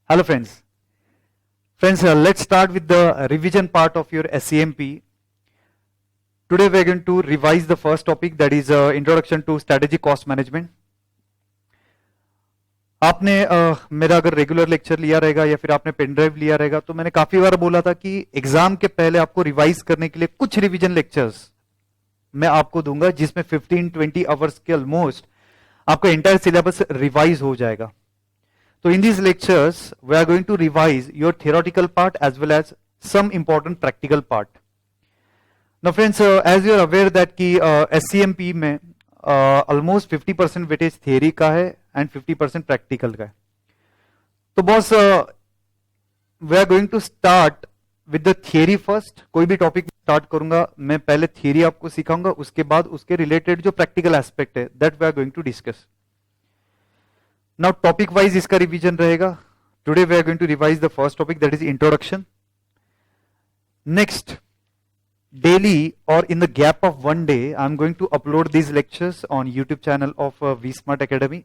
Hello friends. Let's start with the revision part of your SCMP. Today we are going to revise the first topic, that is Introduction to Strategic Cost Management. आपने मेरा अगर regular lecture लिया रहेगा या फिर आपने pen drive लिया रहेगा तो मैंने काफी बार बोला था कि एग्जाम के पहले आपको रिवाइज करने के लिए कुछ रिवीजन लेक्चर्स मैं आपको दूंगा, जिसमें 15-20 आवर्स के ऑलमोस्ट आपका एंटायर सिलेबस रिवाइज हो जाएगा. So in these lectures, we are going to revise your theoretical part as well as some important practical part. Now friends, as you are aware that कि SCMP में almost 50% weightage theory का है and 50% practical का है. तो boss we are going to start with the theory first. कोई भी topic start करूंगा मैं पहले थियरी आपको सिखाऊंगा, उसके बाद उसके रिलेटेड जो प्रैक्टिकल एस्पेक्ट है that we are going to discuss. Now topic wise इसका रिवीजन रहेगा. Today we are going to revise the first topic, that is introduction. Next, daily or in the gap of one day, I am going to upload these lectures on YouTube channel of V-Smart Academy.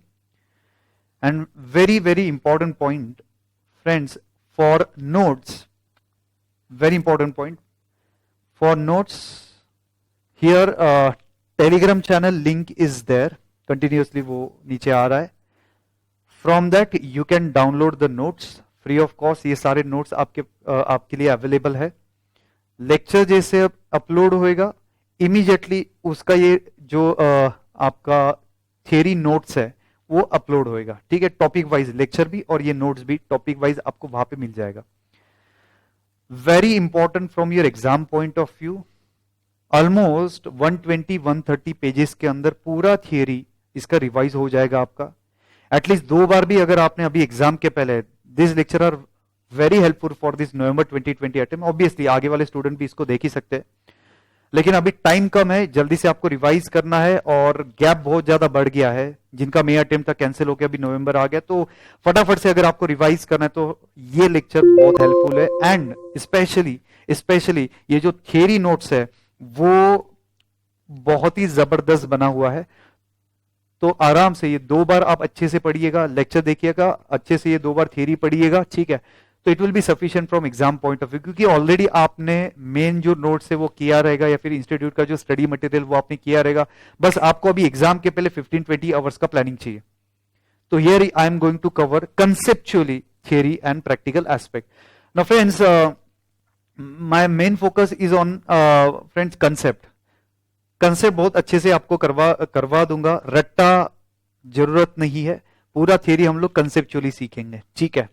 And very important point, friends, for notes, very important point, for notes, here Telegram channel link is there, continuously वो नीचे आ रहा है. From that you can download the notes free of cost. ये सारे notes आपके लिए available है. Lecture जैसे अपलोड होएगा इमीडिएटली उसका ये जो आपका थियरी नोट्स है वो अपलोड होएगा. ठीक है, टॉपिक वाइज लेक्चर भी और ये नोट्स भी टॉपिक वाइज आपको वहां पे मिल जाएगा. Very important from your exam point of view. Almost 120-130 pages के अंदर पूरा थियरी इसका रिवाइज हो जाएगा आपका. एटलीस्ट 2 बार भी अगर आपने अभी एग्जाम के पहले, this lecture are very helpful for this November 2020 attempt. Obviously आगे वाले स्टूडेंट भी इसको देख ही सकते हैं, लेकिन अभी टाइम कम है, जल्दी से आपको रिवाइज करना है और गैप बहुत ज्यादा बढ़ गया है. जिनका मई अटेम्प्ट था कैंसिल होकर अभी नवंबर आ गया, तो फटाफट से अगर आपको रिवाइज करना है तो ये लेक्चर बहुत हेल्पफुल है. एंड स्पेशली ये जो थियरी नोट्स है वो बहुत ही जबरदस्त बना हुआ है. तो आराम से ये 2 बार आप अच्छे से पढ़िएगा, लेक्चर देखिएगा, अच्छे से ये 2 बार थियरी पढ़िएगा. ठीक है, तो it will be sufficient from exam point of view, क्योंकि ऑलरेडी आपने मेन जो नोट्स है वो किया रहेगा या फिर इंस्टीट्यूट का जो स्टडी मटेरियल वो आपने किया रहेगा. बस आपको अभी एग्जाम के पहले 15-20 आवर्स का प्लानिंग चाहिए. तो here I am going to cover conceptually theory and practical aspect. Now friends, my main focus is on friends concept. Concept बहुत अच्छे से आपको करवा दूंगा, रट्टा जरूरत नहीं है, पूरा थियरी हम लोग कंसेप्चुअली सीखेंगे. ठीक है,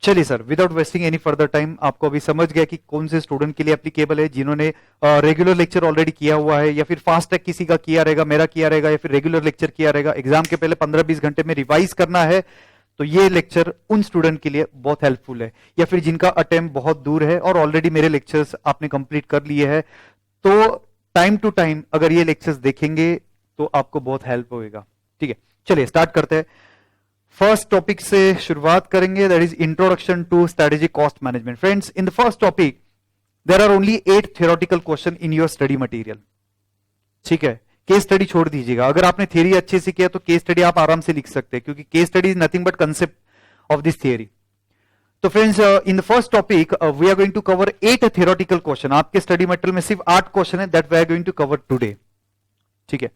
चलिए sir, without wasting any further time, आपको अभी समझ गया कि कौन से स्टूडेंट के लिए एप्लीकेबल है, जिन्होंने रेगुलर लेक्चर ऑलरेडी किया हुआ है या फिर फास्ट ट्रैक किसी का किया रहेगा, मेरा किया रहेगा या फिर रेगुलर लेक्चर किया रहेगा, एग्जाम के पहले 15-20 घंटे में रिवाइज करना है, तो ये लेक्चर उन स्टूडेंट के लिए बहुत हेल्पफुल है. या फिर जिनका अटेम्प्ट बहुत दूर है और ऑलरेडी मेरे लेक्चर्स आपने कंप्लीट कर लिए है, तो टाइम टू टाइम अगर ये लेक्चर्स देखेंगे तो आपको बहुत हेल्प होएगा. ठीक है, चलिए स्टार्ट करते हैं. फर्स्ट टॉपिक से शुरुआत करेंगे, that is introduction to strategic cost management. Friends, in the first topic there are only 8 theoretical question in your study material. ठीक है, केस स्टडी छोड़ दीजिएगा. अगर आपने थियरी अच्छे से किया तो केस स्टडी आप आराम से लिख सकते हैं, क्योंकि case study is nothing but concept of this theory. तो friends, in the first topic we are going to cover 8 theoretical question. आपके स्टडी मटेरियल में सिर्फ 8 क्वेश्चन है, that we are going to cover today. ठीक है,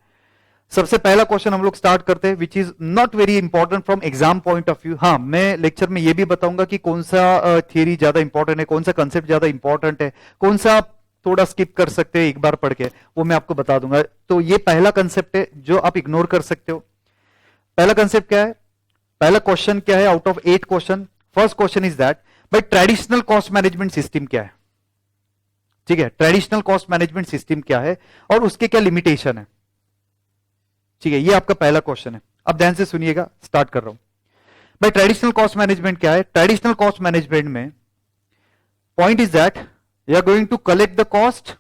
सबसे पहला question हम लोग स्टार्ट करते हैं, which is not very important from exam point of view. हाँ, मैं लेक्चर में ये भी बताऊंगा कि कौन सा थियरी ज्यादा इंपॉर्टेंट है, कौन सा कंसेप्ट ज्यादा इंपॉर्टेंट है, कौन सा आप थोड़ा स्किप कर सकते हैं एक बार पढ़ के, वो मैं आपको बता दूंगा. तो ये पहला कंसेप्ट है जो आप इग्नोर कर सकते हो. पहला कंसेप्ट क्या है, पहला क्वेश्चन क्या है out of 8 question? First question is that भाई ट्रेडिशनल कॉस्ट मैनेजमेंट सिस्टम क्या है. ठीक है, ट्रेडिशनल कॉस्ट मैनेजमेंट सिस्टम क्या है और उसके क्या लिमिटेशन है. ठीक है, ये आपका पहला क्वेश्चन है. अब ध्यान से सुनिएगा, स्टार्ट कर रहा हूं. भाई ट्रेडिशनल कॉस्ट मैनेजमेंट क्या है? ट्रेडिशनल कॉस्ट मैनेजमेंट में point is that you are going to collect the cost,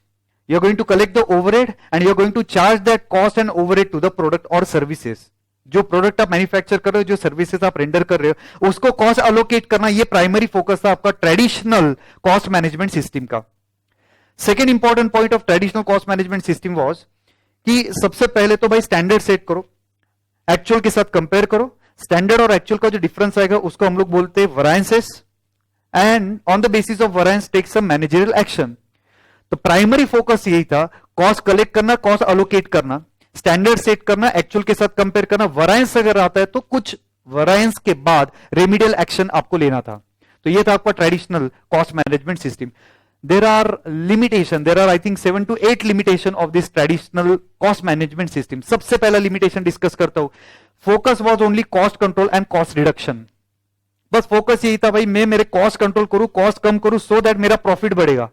you are going to collect the overhead and you are going to charge that cost and overhead to the product और services. जो product आप manufacture कर रहे हो, जो services आप render कर रहे हो, उसको कॉस्ट अलोकेट करना, ये प्राइमरी फोकस था आपका ट्रेडिशनल कॉस्ट मैनेजमेंट सिस्टम का. Second important point of traditional cost management system was कि सबसे पहले तो भाई स्टैंडर्ड सेट करो, एक्चुअल के साथ कंपेयर करो, स्टैंडर्ड और एक्चुअल का जो डिफरेंस आएगा उसको हम लोग बोलते हैं variances, and on the basis of variance take some managerial action. तो प्राइमरी फोकस यही था, कॉस्ट कलेक्ट करना, कॉस्ट अलोकेट करना, स्टैंडर्ड सेट करना, एक्चुअल के साथ कंपेयर करना। वरायंस अगर आता है तो कुछ वरायंस के बाद रेमिडियल एक्शन आपको लेना था। तो ये था आपका traditional cost management system. There are limitation, there are I think 7 to 8 limitation of this traditional cost management system. सबसे पहला लिमिटेशन डिस्कस करता हूं, focus was only cost control and cost reduction. बस फोकस यही था भाई, मैं मेरे कॉस्ट कंट्रोल करूं, कॉस्ट कम करूं, सो दैट मेरा प्रॉफिट बढ़ेगा।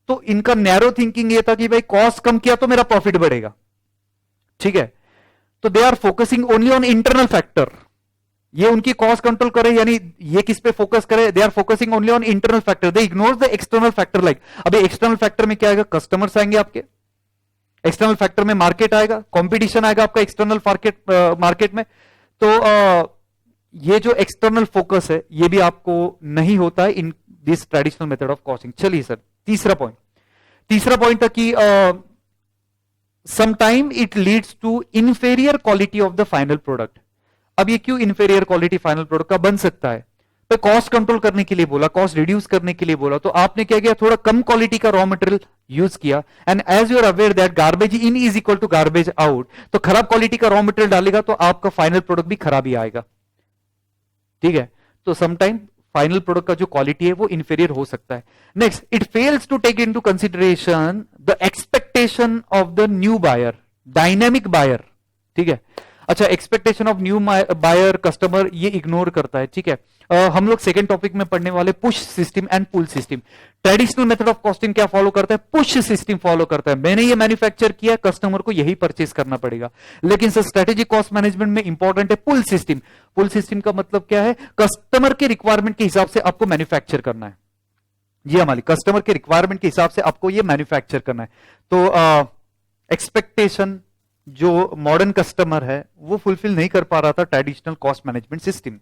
तो इनका नैरो थिंकिंग ये था कि भाई कॉस्ट कम किया तो मेरा प्रॉफिट बढ़ेगा, ठीक है। तो they are focusing only on internal factor. ये उनकी कॉस्ट कंट्रोल करे, यानी ये किस पे फोकस करे, they are focusing only on internal factor, they ignore the external factor. Like अभी एक्सटर्नल फैक्टर में क्या आएगा, कस्टमर्स आएंगे आपके, एक्सटर्नल फैक्टर में मार्केट आएगा, कंपटीशन आएगा आपका एक्सटर्नल मार्केट में। तो ये जो एक्सटर्नल फोकस है ये भी आपको नहीं होता है in this traditional method of costing. चलिए सर, तीसरा पॉइंट था कि sometime it leads to inferior quality of the final product. अब ये क्यों इंफेरियर क्वालिटी फाइनल प्रोडक्ट का बन सकता है, तो कॉस्ट कंट्रोल करने के लिए बोला, कॉस्ट रिड्यूस करने के लिए बोला, तो आपने क्या किया, थोड़ा कम क्वालिटी का रॉ मटेरियल यूज किया। And as you are aware that garbage in is equal to garbage out, तो खराब क्वालिटी का रॉ मटेरियल डालेगा तो आपका फाइनल प्रोडक्ट भी खराब ही आएगा, ठीक है। तो समटाइम फाइनल प्रोडक्ट का जो क्वालिटी है वो इंफीरियर हो सकता है। Next, it fails to take into consideration the expectation of the new buyer, dynamic buyer, ठीक है। अच्छा, expectation of new buyer customer ये इग्नोर करता है, ठीक है। हम लोग सेकंड टॉपिक में पढ़ने वाले push system and pull system. Traditional method of costing क्या फॉलो करता है, पुश सिस्टम फॉलो करता है। मैंने ये मैन्युफैक्चर किया, कस्टमर को यही परचेस करना पड़ेगा। लेकिन सर स्ट्रेटेजिक कॉस्ट मैनेजमेंट में इंपॉर्टेंट है पुल सिस्टम। पुल सिस्टम का मतलब क्या है, कस्टमर के रिक्वायरमेंट के हिसाब से आपको मैन्युफैक्चर करना है। जी हमारी कस्टमर के रिक्वायरमेंट के हिसाब से आपको ये मैन्युफैक्चर करना है। तो एक्सपेक्टेशन जो मॉडर्न कस्टमर है वो फुलफिल नहीं कर पा रहा था ट्रेडिशनल कॉस्ट मैनेजमेंट सिस्टम,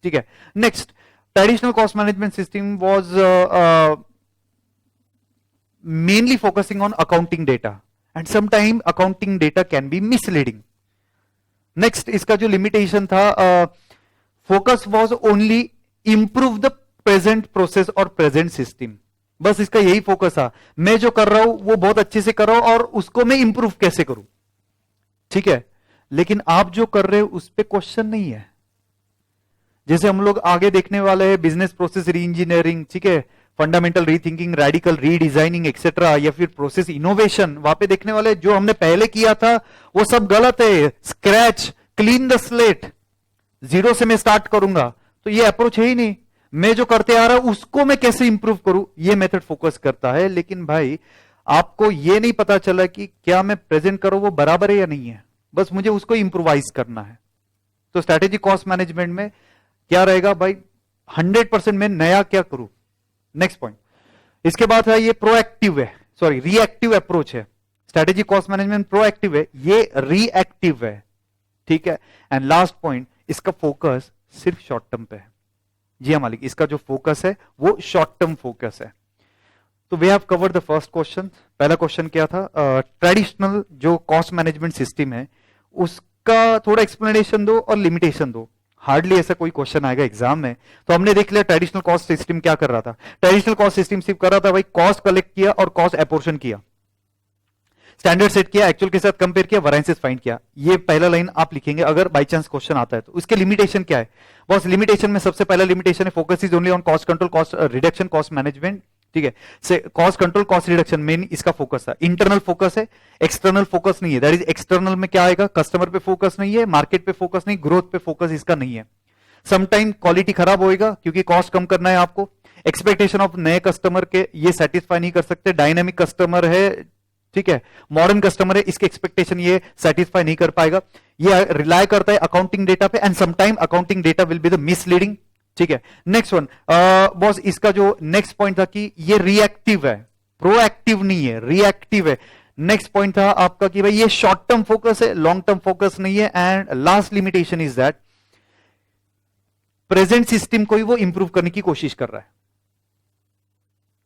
ठीक है। Next, traditional cost management system was mainly focusing on accounting data and sometime accounting data can be misleading. Next, इसका जो लिमिटेशन था, focus was only improve the present process और present system. बस इसका यही focus था, मैं जो कर रहा हूं वो बहुत अच्छे से कर रहा हूं और उसको मैं इंप्रूव कैसे करूं, ठीक है। लेकिन आप जो कर रहे हो उस पर क्वेश्चन नहीं है। जैसे हम लोग आगे देखने वाले हैं बिजनेस प्रोसेस री इंजीनियरिंग, ठीक है, fundamental rethinking, radical redesigning etcetera, या फिर प्रोसेस इनोवेशन, वहां पे देखने वाले जो हमने पहले किया था वो सब गलत है। Scratch, clean the slate, zero से मैं स्टार्ट करूंगा, तो ये अप्रोच है ही नहीं। मैं जो करते आ रहा हूं उसको मैं कैसे इंप्रूव करूं, ये मेथड फोकस करता है। लेकिन भाई आपको ये नहीं पता चला कि क्या मैं प्रेजेंट करूं वो बराबर है या नहीं है, बस मुझे उसको इंप्रूवाइज करना है। तो स्ट्रेटेजिक कॉस्ट मैनेजमेंट में क्या रहेगा भाई, 100% में नया क्या करूं। नेक्स्ट पॉइंट, इसके बाद है ये प्रोएक्टिव है, सॉरी रिएक्टिव अप्रोच है। स्ट्रेटेजिक कॉस्ट मैनेजमेंट प्रोएक्टिव है, ये रिएक्टिव है, ठीक है। एंड लास्ट पॉइंट, इसका फोकस सिर्फ शॉर्ट टर्म पे है। जी हाँ मालिक, इसका जो फोकस है वो शॉर्ट टर्म फोकस है। तो we have covered the first question. पहला क्वेश्चन क्या था, ट्रेडिशनल जो कॉस्ट मैनेजमेंट सिस्टम है उसका थोड़ा एक्सप्लेनेशन दो और लिमिटेशन दो। हार्डली ऐसा कोई क्वेश्चन आएगा एग्जाम में। तो हमने देख लिया ट्रेडिशनल कॉस्ट सिस्टम क्या कर रहा था। ट्रेडिशनल कॉस्ट सिस्टम सिर्फ कर रहा था भाई कॉस्ट कलेक्ट किया और कॉस्ट एपोर्शन किया, स्टैंडर्ड सेट किया, एक्चुअल के साथ कंपेयर किया, वैरिएंसेस फाइंड किया। ये पहला लाइन आप लिखेंगे अगर बाई चांस क्वेश्चन आता है तो। इसके लिमिटेशन क्या है, बॉस लिमिटेशन में सबसे पहला लिमिटेशन है focus is only on cost control, cost reduction, cost management, ठीक है। से cost control, cost reduction main इसका फोकस था। इंटरनल फोकस है, एक्सटर्नल फोकस नहीं है। दैट इज एक्सटर्नल में क्या आएगा, कस्टमर पे फोकस नहीं है, मार्केट पे फोकस नहीं, ग्रोथ पे फोकस इसका नहीं है। समटाइम क्वालिटी खराब होएगा क्योंकि कॉस्ट कम करना है आपको। एक्सपेक्टेशन ऑफ नए कस्टमर के ये सेटिस्फाई नहीं कर सकते। डायनेमिक कस्टमर है, ठीक है, मॉडर्न कस्टमर है, इसके एक्सपेक्टेशन ये सेटिस्फाई नहीं कर पाएगा। ये रिलाय करता है अकाउंटिंग डेटा पे and sometime accounting data will be the misleading, ठीक है। नेक्स्ट वन, बॉस इसका जो नेक्स्ट पॉइंट था कि ये रिएक्टिव है, प्रोएक्टिव नहीं है, रिएक्टिव है। नेक्स्ट पॉइंट था आपका कि भाई ये शॉर्ट टर्म फोकस है, लॉन्ग टर्म फोकस नहीं है। And last limitation is that present system को ही वो इंप्रूव करने की कोशिश कर रहा है,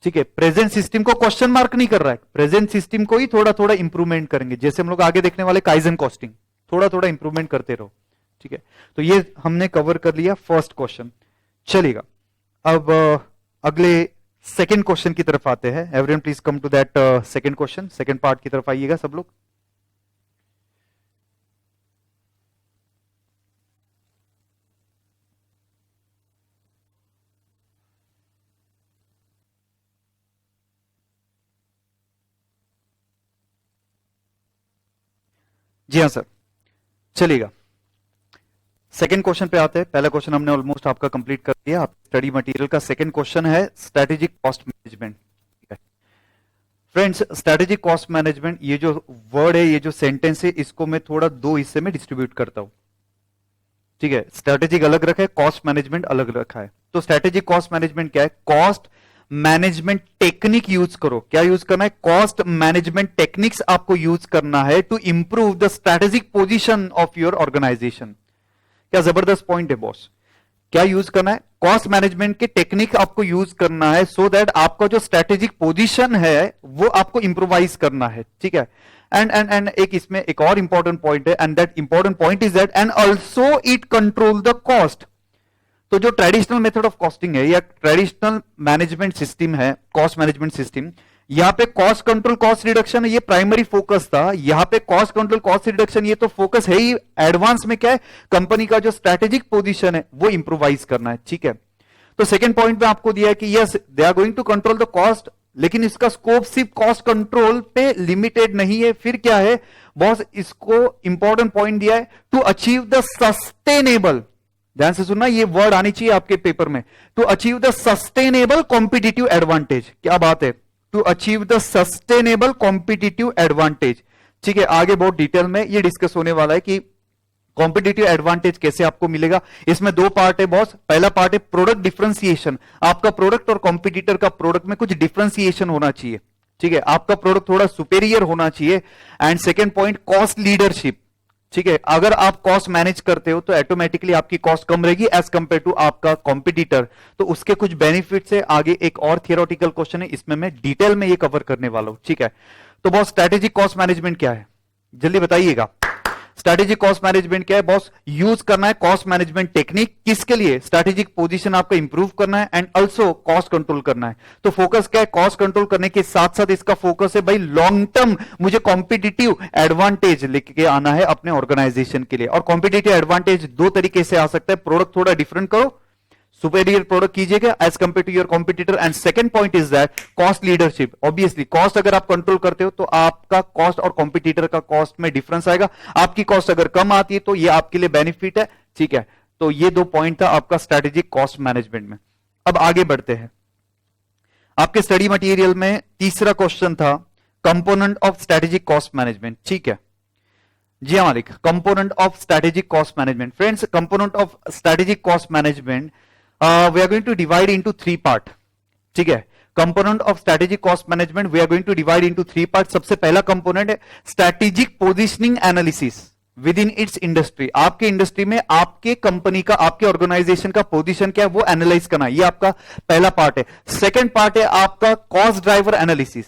ठीक है। प्रेजेंट सिस्टम को क्वेश्चन मार्क नहीं कर रहा है, प्रेजेंट सिस्टम को ही थोड़ा थोड़ा इंप्रूवमेंट करेंगे। जैसे हम लोग आगे देखने वाले काइजन कॉस्टिंग, थोड़ा थोड़ा इंप्रूवमेंट करते रहो, ठीक है, तो ये हमने कवर कर लिया फर्स्ट क्वेश्चन। चलेगा, अब अगले सेकंड क्वेश्चन की तरफ आते हैं। Everyone please come to that second question, second part की तरफ आइएगा सब लोग। जी हाँ सर, चलिएगा सेकंड क्वेश्चन पे आते हैं। पहला क्वेश्चन हमने ऑलमोस्ट आपका कंप्लीट कर दिया। आप स्टडी मटेरियल का सेकंड क्वेश्चन है strategic cost management. Friends, strategic cost management, ये जो वर्ड है, ये जो सेंटेंस है, इसको मैं थोड़ा दो हिस्से में डिस्ट्रीब्यूट करता हूं। ठीक है, स्ट्रेटेजिक अलग रखा है, कॉस्ट मैनेजमेंट अलग रखा है। तो स्ट्रेटेजिक कॉस्ट मैनेजमेंट क्या है? कॉस्ट मैनेजमेंट टेक्निक यूज करो। क्या यूज करना है? कॉस्ट मैनेजमेंट टेक्निक्स आपको यूज करना है to improve the strategic position of your organisation. क्या जबरदस्त पॉइंट है बॉस। क्या यूज करना है? कॉस्ट मैनेजमेंट के टेक्निक आपको यूज करना है सो दैट आपका जो स्ट्रेटेजिक पोजीशन है वो आपको इंप्रोवाइज करना है। ठीक है, एंड एक इसमें एक और इंपॉर्टेंट पॉइंट है, and that important point is that and also it control the cost. तो जो ट्रेडिशनल मेथड ऑफ कॉस्टिंग है या ट्रेडिशनल मैनेजमेंट सिस्टम है, कॉस्ट मैनेजमेंट सिस्टम, यहां पे कॉस्ट कंट्रोल कॉस्ट रिडक्शन ये प्राइमरी फोकस था। यहां पे कॉस्ट कंट्रोल कॉस्ट रिडक्शन ये तो फोकस है ही। एडवांस में क्या है? कंपनी का जो स्ट्रेटेजिक पोजीशन है वो इंप्रोवाइज करना है। ठीक है, तो सेकंड पॉइंट में आपको दिया है कि yes they are going to control the cost, लेकिन इसका स्कोप सिर्फ कॉस्ट कंट्रोल पे लिमिटेड नहीं है। फिर क्या है बॉस? इसको इंपॉर्टेंट पॉइंट दिया है टू अचीव द सस्टेनेबल, ध्यान से सुनना, ये वर्ड आनी चाहिए आपके पेपर में, to achieve the sustainable competitive advantage. क्या बात है? To achieve the sustainable competitive advantage. ठीक है, आगे बहुत डिटेल में ये डिस्कस होने वाला है कि कॉम्पिटिटिव एडवांटेज कैसे आपको मिलेगा। इसमें दो पार्ट है बॉस। पहला पार्ट है प्रोडक्ट डिफरेंशिएशन। आपका प्रोडक्ट और कॉम्पिटिटर का प्रोडक्ट में कुछ डिफरेंशिएशन होना चाहिए। ठीक है, आपका प्रोडक्ट थोड़ा सुपेरियर होना चाहिए। And second point cost leadership. ठीक है, अगर आप कॉस्ट मैनेज करते हो तो ऑटोमेटिकली आपकी कॉस्ट कम रहेगी एज कंपेयर टू आपका कॉम्पिटिटर। तो उसके कुछ बेनिफिट्स है। आगे एक और थियोरेटिकल क्वेश्चन है, इसमें मैं डिटेल में ये कवर करने वाला हूं। ठीक है, तो बॉस स्ट्रेटेजिक कॉस्ट मैनेजमेंट क्या है? जल्दी बताइएगा। स्ट्रेटेजिक कॉस्ट मैनेजमेंट क्या है बॉस? यूज करना है कॉस्ट मैनेजमेंट टेक्निक। किसके लिए? स्ट्रेटेजिक पोजीशन आपका इंप्रूव करना है एंड ऑल्सो कॉस्ट कंट्रोल करना है। तो फोकस क्या है? कॉस्ट कंट्रोल करने के साथ साथ इसका फोकस है भाई लॉन्ग टर्म मुझे कॉम्पिटिटिव एडवांटेज लेके आना है अपने ऑर्गेनाइजेशन के लिए। और कॉम्पिटिटिव एडवांटेज दो तरीके से आ सकता है। प्रोडक्ट थोड़ा डिफरेंट करो, सुपेरियर प्रोडक्ट कीजिएगा as compare to your competitor. And second point is that cost leadership. Obviously cost अगर आप कंट्रोल करते हो तो आपका कॉस्ट और कॉम्पिटिटर का कॉस्ट में डिफरेंस आएगा। आपकी कॉस्ट अगर कम आती है तो ये आपके लिए बेनिफिट है। ठीक है, तो ये दो पॉइंट था आपका स्ट्रेटेजिक कॉस्ट मैनेजमेंट में। अब आगे बढ़ते हैं। आपके स्टडी मटेरियल में तीसरा क्वेश्चन था component of strategic cost management. ठीक है जी हाँ मालिक, component of strategic cost management. Friends, component of strategic cost management we are going to divide into three part. ठीक है, component of strategic cost management we are going to divide into three part. सबसे पहला component है strategic positioning analysis within its industry. आपके industry में आपके company का, आपके ऑर्गेनाइजेशन का पोजीशन क्या है वो एनालाइज करना, ये आपका पहला पार्ट है। सेकंड पार्ट है आपका कॉस्ट ड्राइवर एनालिसिस।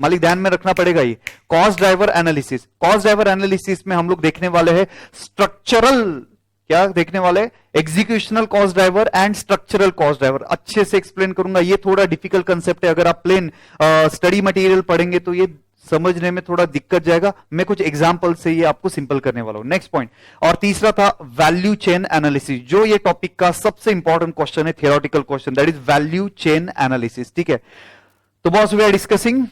मालिक ध्यान में रखना पड़ेगा ये cost driver analysis. Cost driver analysis में हम लोग देखने वाले हैं स्ट्रक्चरल, क्या देखने वाले? Executional cost driver and structural cost driver. अच्छे से एक्सप्लेन करूंगा, ये थोड़ा डिफिकल्ट कंसेप्ट है। अगर आप प्लेन स्टडी मटेरियल पढ़ेंगे तो ये समझने में थोड़ा दिक्कत जाएगा। मैं कुछ एग्जांपल से ये आपको सिंपल करने वाला हूं। नेक्स्ट पॉइंट, और तीसरा था वैल्यू चेन एनालिसिस, जो ये टॉपिक का सबसे इंपॉर्टेंट क्वेश्चन है, theoretical question, that is value chain analysis. ठीक है, तो बॉस वी आर डिस्कसिंग,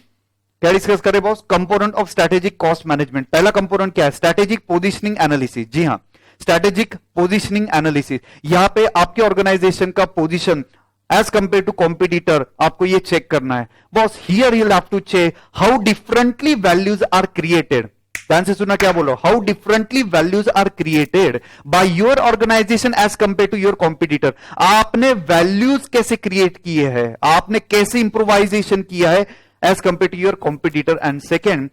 क्या डिस्कस करें boss? Component of strategic cost management. पहला कंपोनेंट क्या है? Strategic positioning analysis. जी हां, स्ट्रेटेजिक पोजीशनिंग एनालिसिस। यहां पे आपके ऑर्गेनाइजेशन का position as compare to competitor आपको ये चेक करना है boss. Here you have to check how differently values are created. ध्यान से सुना, क्या बोलो? How differently values are created by your organisation as compare to your competitor. आपने वैल्यूज कैसे क्रिएट किए हैं, आपने कैसे इंप्रोवाइजेशन किया है as compare to your competitor. And second,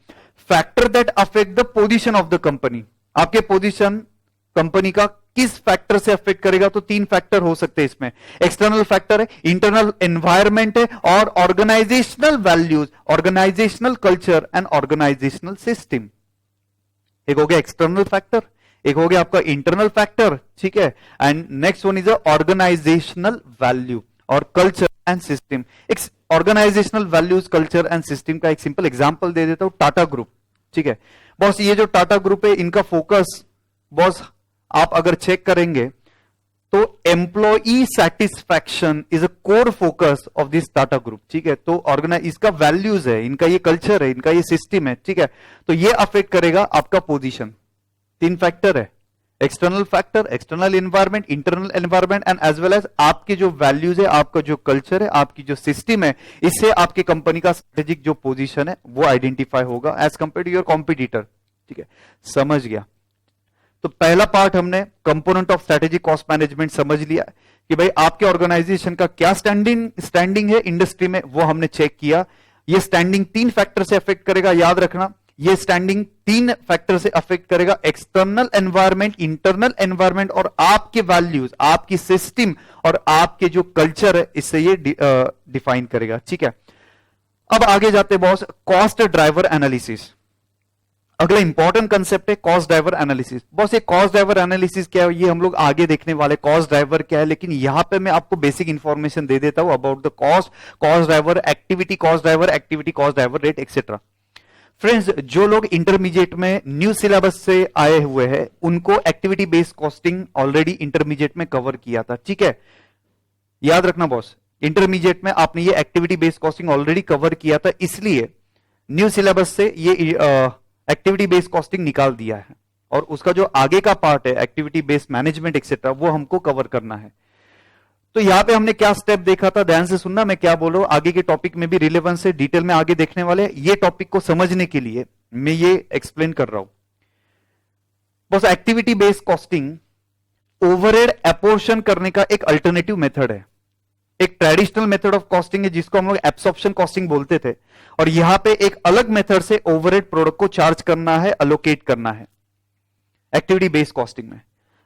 factor that affect the position of the company. आपके position company का किस फैक्टर से अफेक्ट करेगा? तो तीन फैक्टर हो सकते हैं इसमें। एक्सटर्नल फैक्टर है, इंटरनल एनवायरमेंट है, और organisational values, organisational culture and organisational system. एक हो गया एक्सटर्नल फैक्टर, एक हो गया आपका इंटरनल फैक्टर, ठीक है, and next one is organisational value और कल्चर एंड सिस्टम। एक organisational values, culture and system का एक सिंपल एग्जांपल दे देता हूं, टाटा ग्रुप, ठीक है बॉस। ये जो टाटा ग्रुप है, इनका फोकस बॉस आप अगर चेक करेंगे तो employee satisfaction is a core focus of this Tata group, ठीक है। तो ऑर्गेनाइज, इसका वैल्यूज है, इनका ये कल्चर है, इनका ये सिस्टम है, ठीक है। तो ये अफेक्ट करेगा आपका पोजीशन। 3 फैक्टर है, external factor, external environment, internal environment and as well as आपके जो वैल्यूज है, आपका जो कल्चर है, आपकी जो सिस्टम है, इससे आपके कंपनी का स्ट्रेटेजिक जो पोजीशन है वो आइडेंटिफाई होगा as compare to your competitor, ठीक है। समझ गया। तो पहला पार्ट हमने component of strategic cost management समझ लिया कि भाई आपके ऑर्गेनाइजेशन का क्या स्टैंडिंग है इंडस्ट्री में, वो हमने चेक किया। ये स्टैंडिंग 3 फैक्टर से अफेक्ट करेगा, याद रखना। ये स्टैंडिंग 3 फैक्टर से अफेक्ट करेगा, एक्सटर्नल एनवायरमेंट, इंटरनल एनवायरमेंट और आपके वैल्यूज, आपकी सिस्टम और आपके जो कल्चर है, इससे ये डिफाइन करेगा, ठीक है। अब आगे जाते बॉस, कॉस्ट ड्राइवर एनालिसिस। अगला इंपॉर्टेंट कंसेप्ट है कॉस्ट ड्राइवर एनालिसिस। बॉस ये कॉस्ट ड्राइवर एनालिसिस क्या है, ये हम लोग आगे देखने वाले, कॉस्ट ड्राइवर क्या है, लेकिन यहां पे मैं आपको बेसिक इंफॉर्मेशन दे देता हूं about the cost, cost driver activity, cost driver activity, cost driver rate etcetera. Friends, जो लोग इंटरमीडिएट में न्यू सिलेबस से आए हुए हैं, उनको activity based costing already intermediate में कवर किया था, ठीक है। याद रखना बॉस, इंटरमीडिएट में आपने ये activity based costing already cover किया था, इसलिए न्यू सिलेबस से ये एक्टिविटी बेस्ड कॉस्टिंग निकाल दिया है और उसका जो आगे का पार्ट है एक्टिविटी बेस्ड मैनेजमेंट एक्सेट्रा, वो हमको कवर करना है। तो यहां पे हमने क्या स्टेप देखा था, ध्यान से सुनना मैं क्या बोल रहा हूं, आगे के टॉपिक में भी रिलेवेंस है, डिटेल में आगे देखने वाले। ये टॉपिक को समझने के लिए मैं ये एक्सप्लेन कर रहा हूं। बस activity based costing overhead apportion करने का एक अल्टरनेटिव मेथड है, एक ट्रेडिशनल मेथड ऑफ कॉस्टिंग है जिसको हम लोग एब्सॉर्प्शन कॉस्टिंग बोलते थे, और यहां पे एक अलग मेथड से ओवरहेड प्रोडक्ट को चार्ज करना है, अलोकेट करना है एक्टिविटी बेस्ड कॉस्टिंग में।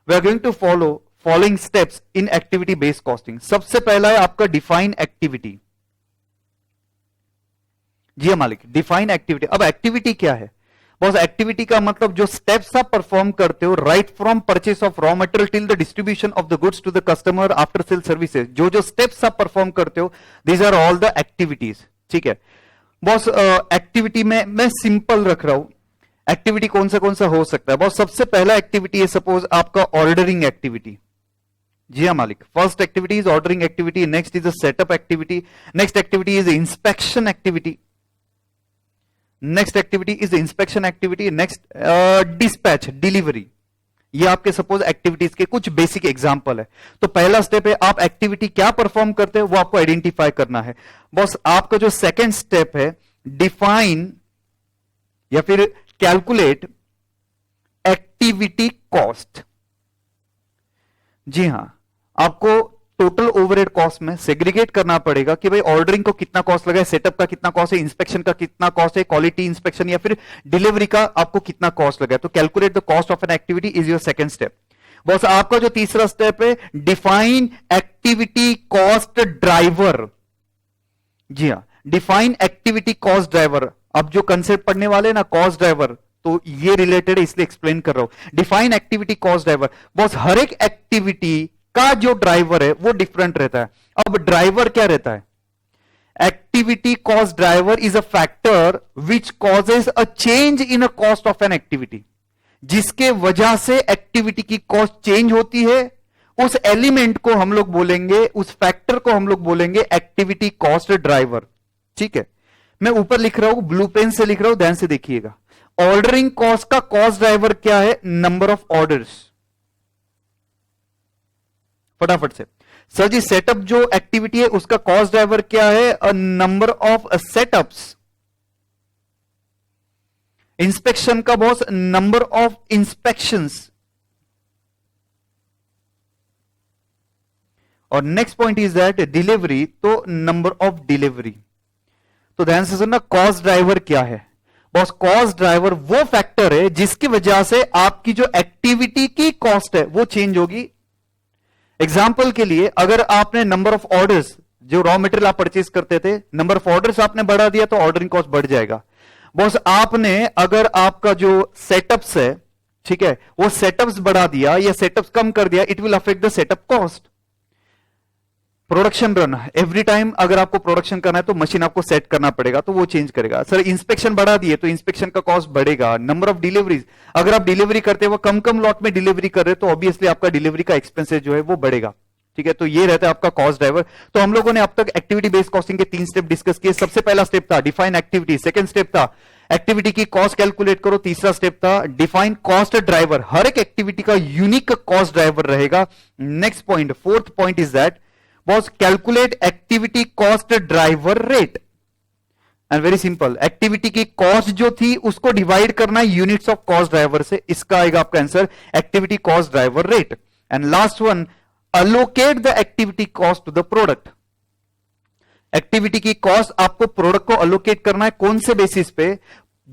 We are going to follow following steps in activity based costing. सबसे पहला है आपका डिफाइन एक्टिविटी। जी मालिक, डिफाइन एक्टिविटी। अब एक्टिविटी क्या है बॉस? एक्टिविटी का मतलब जो स्टेप्स आप परफॉर्म करते हो, right from purchase of raw material till the distribution of the goods to the customer after sale services, जो जो स्टेप्स आप परफॉर्म करते हो, these are all the activities, ठीक है बॉस। एक्टिविटी में मैं सिंपल रख रहा हूं, एक्टिविटी कौन सा हो सकता है बॉस? सबसे पहला एक्टिविटी है सपोज आपका ऑर्डरिंग एक्टिविटी। जी हाँ मालिक, first activity is ordering activity, next is a setup activity, next activity is inspection activity, next activity is inspection activity, next dispatch delivery. ये आपके सपोज एक्टिविटीज के कुछ बेसिक एग्जांपल है। तो पहला स्टेप है आप एक्टिविटी क्या परफॉर्म करते हो वो आपको आइडेंटिफाई करना है बॉस। आपका जो सेकंड स्टेप है डिफाइन या फिर कैलकुलेट एक्टिविटी कॉस्ट। जी हां, आपको टोटल ओवरहेड कॉस्ट में सेग्रीगेट करना पड़ेगा कि भाई ऑर्डरिंग को कितना कॉस्ट लगा है, सेटअप का कितना कॉस्ट है, इंस्पेक्शन का कितना कॉस्ट है, क्वालिटी इंस्पेक्शन या फिर डिलीवरी का आपको कितना कॉस्ट लगा है। तो calculate the cost of an activity is your second step boss. आपका जो तीसरा स्टेप है डिफाइन एक्टिविटी कॉस्ट ड्राइवर। जी हां, डिफाइन एक्टिविटी कॉस्ट ड्राइवर। अब जो कंसेप्ट पढ़ने वाले ना कॉस्ट ड्राइवर, तो ये रिलेटेड है इसलिए एक्सप्लेन कर रहा हूं। Define activity cost driver boss, हर एक एक्टिविटी का जो ड्राइवर है वो डिफरेंट रहता है। अब ड्राइवर क्या रहता है? Activity cost driver is a factor which causes a change in a cost of an activity, जिसके वजह से एक्टिविटी की कॉस्ट चेंज होती है। उस एलिमेंट को हम लोग बोलेंगे, उस फैक्टर को हम लोग बोलेंगे एक्टिविटी कॉस्ट ड्राइवर, ठीक है। मैं ऊपर लिख रहा हूं, ब्लू पेन से लिख रहा हूं, ध्यान से देखिएगा। ऑर्डरिंग कॉस्ट का कॉस्ट ड्राइवर क्या है? Number of orders. फटाफट से सर जी, सेटअप जो एक्टिविटी है उसका कॉस्ट ड्राइवर क्या है? Number of setups. इंस्पेक्शन का बॉस नंबर ऑफ इंस्पेक्शंस। और next point is that delivery, तो नंबर ऑफ डिलीवरी। तो ध्यान से सुनना, कॉस्ट ड्राइवर क्या है बॉस? कॉस्ट ड्राइवर वो फैक्टर है जिसकी वजह से आपकी जो एक्टिविटी की कॉस्ट है वो चेंज होगी। एग्जाम्पल के लिए, अगर आपने नंबर ऑफ ऑर्डर्स, जो रॉ मटेरियल आप परचेज करते थे, नंबर ऑफ ऑर्डर्स आपने बढ़ा दिया तो ऑर्डरिंग कॉस्ट बढ़ जाएगा बॉस। आपने अगर आपका जो सेटअप्स है, ठीक है, वो सेटअप्स बढ़ा दिया या सेटअप्स कम कर दिया, it will affect the setup cost. Production run, every time अगर आपको प्रोडक्शन करना है तो मशीन आपको सेट करना पड़ेगा, तो वो चेंज करेगा। सर इंस्पेक्शन बढ़ा दिए तो इंस्पेक्शन का कॉस्ट बढ़ेगा। नंबर ऑफ डिलीवरीज, अगर आप डिलीवरी करते हो कम कम लॉट में डिलीवरी कर रहे हो तो ऑब्वियसली आपका डिलीवरी का एक्सपेंसेस जो है वो बढ़ेगा। ठीक है, तो ये रहता है आपका कॉस्ट ड्राइवर। तो हम लोगों ने अब तक एक्टिविटी बेस्ड कॉस्टिंग के 3 स्टेप डिस्कस किए। सबसे पहला स्टेप था डिफाइन एक्टिविटी, सेकंड स्टेप था एक्टिविटी की कॉस्ट कैलकुलेट करो, तीसरा स्टेप था डिफाइन कॉस्ट ड्राइवर, हर एक एक्टिविटी का यूनिक कॉस्ट ड्राइवर रहेगा। Next point, fourth point is that boss calculate activity cost driver rate. And very simple, activity की cost जो थी उसको डिवाइड करना है यूनिट्स ऑफ कॉस्ट ड्राइवर से, इसका आएगा आपका answer activity cost driver rate. And last one, allocate the activity cost to the product. Activity की कॉस्ट आपको प्रोडक्ट को अलोकेट करना है, कौन से बेसिस पे,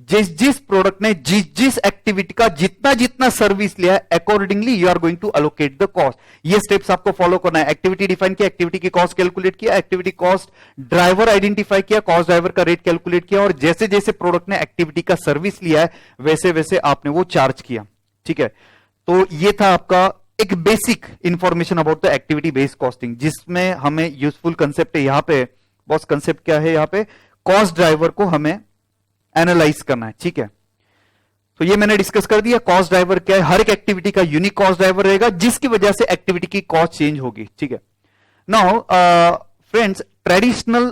जिस जिस प्रोडक्ट ने जिस जिस एक्टिविटी का जितना जितना सर्विस लिया है accordingly you are going to allocate the cost. ये स्टेप्स आपको फॉलो करना है। एक्टिविटी डिफाइन किया, एक्टिविटी की कॉस्ट कैलकुलेट किया, एक्टिविटी कॉस्ट ड्राइवर आइडेंटिफाई किया, कॉस्ट ड्राइवर का रेट कैलकुलेट किया, और जैसे जैसे प्रोडक्ट ने एक्टिविटी का सर्विस लिया है वैसे वैसे आपने वो चार्ज किया। ठीक है, तो ये था आपका एक basic information about the activity based costing, जिसमें हमें यूजफुल कंसेप्ट है यहां पे। बॉस कंसेप्ट क्या है यहां पे, कॉस्ट ड्राइवर को हमें एनालाइज करना है। ठीक है, तो ये मैंने डिस्कस कर दिया। कॉस्ट ड्राइवर क्या है, हर एक एक्टिविटी का यूनिक कॉस्ट ड्राइवर रहेगा जिसकी वजह से एक्टिविटी की कॉस्ट चेंज होगी। ठीक है, नाउ फ्रेंड्स, ट्रेडिशनल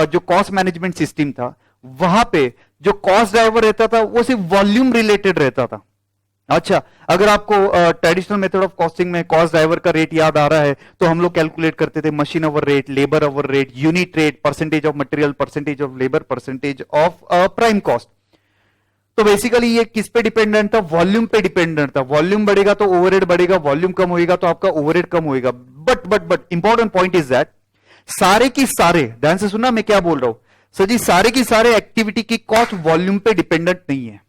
जो कॉस्ट मैनेजमेंट सिस्टम था वहां पे जो कॉस्ट ड्राइवर रहता था वो सिर्फ वॉल्यूम रिलेटेड रहता था। अच्छा, अगर आपको ट्रेडिशनल मेथड ऑफ कॉस्टिंग में कॉस्ट ड्राइवर का रेट याद आ रहा है तो हम लोग कैलकुलेट करते थे machine hour rate, labour hour rate, unit rate, percentage of material, percentage of labour, percentage of prime cost. तो बेसिकली ये किस पे डिपेंडेंट था, वॉल्यूम पे डिपेंडेंट था। वॉल्यूम बढ़ेगा तो ओवरहेड बढ़ेगा, वॉल्यूम कम होगा तो आपका ओवरहेड कम होगा। But important point is that सारे की सारे, ध्यान से सुनना मैं क्या बोल रहा हूं सर जी, सारे की सारे एक्टिविटी की कॉस्ट वॉल्यूम पे डिपेंडेंट नहीं है।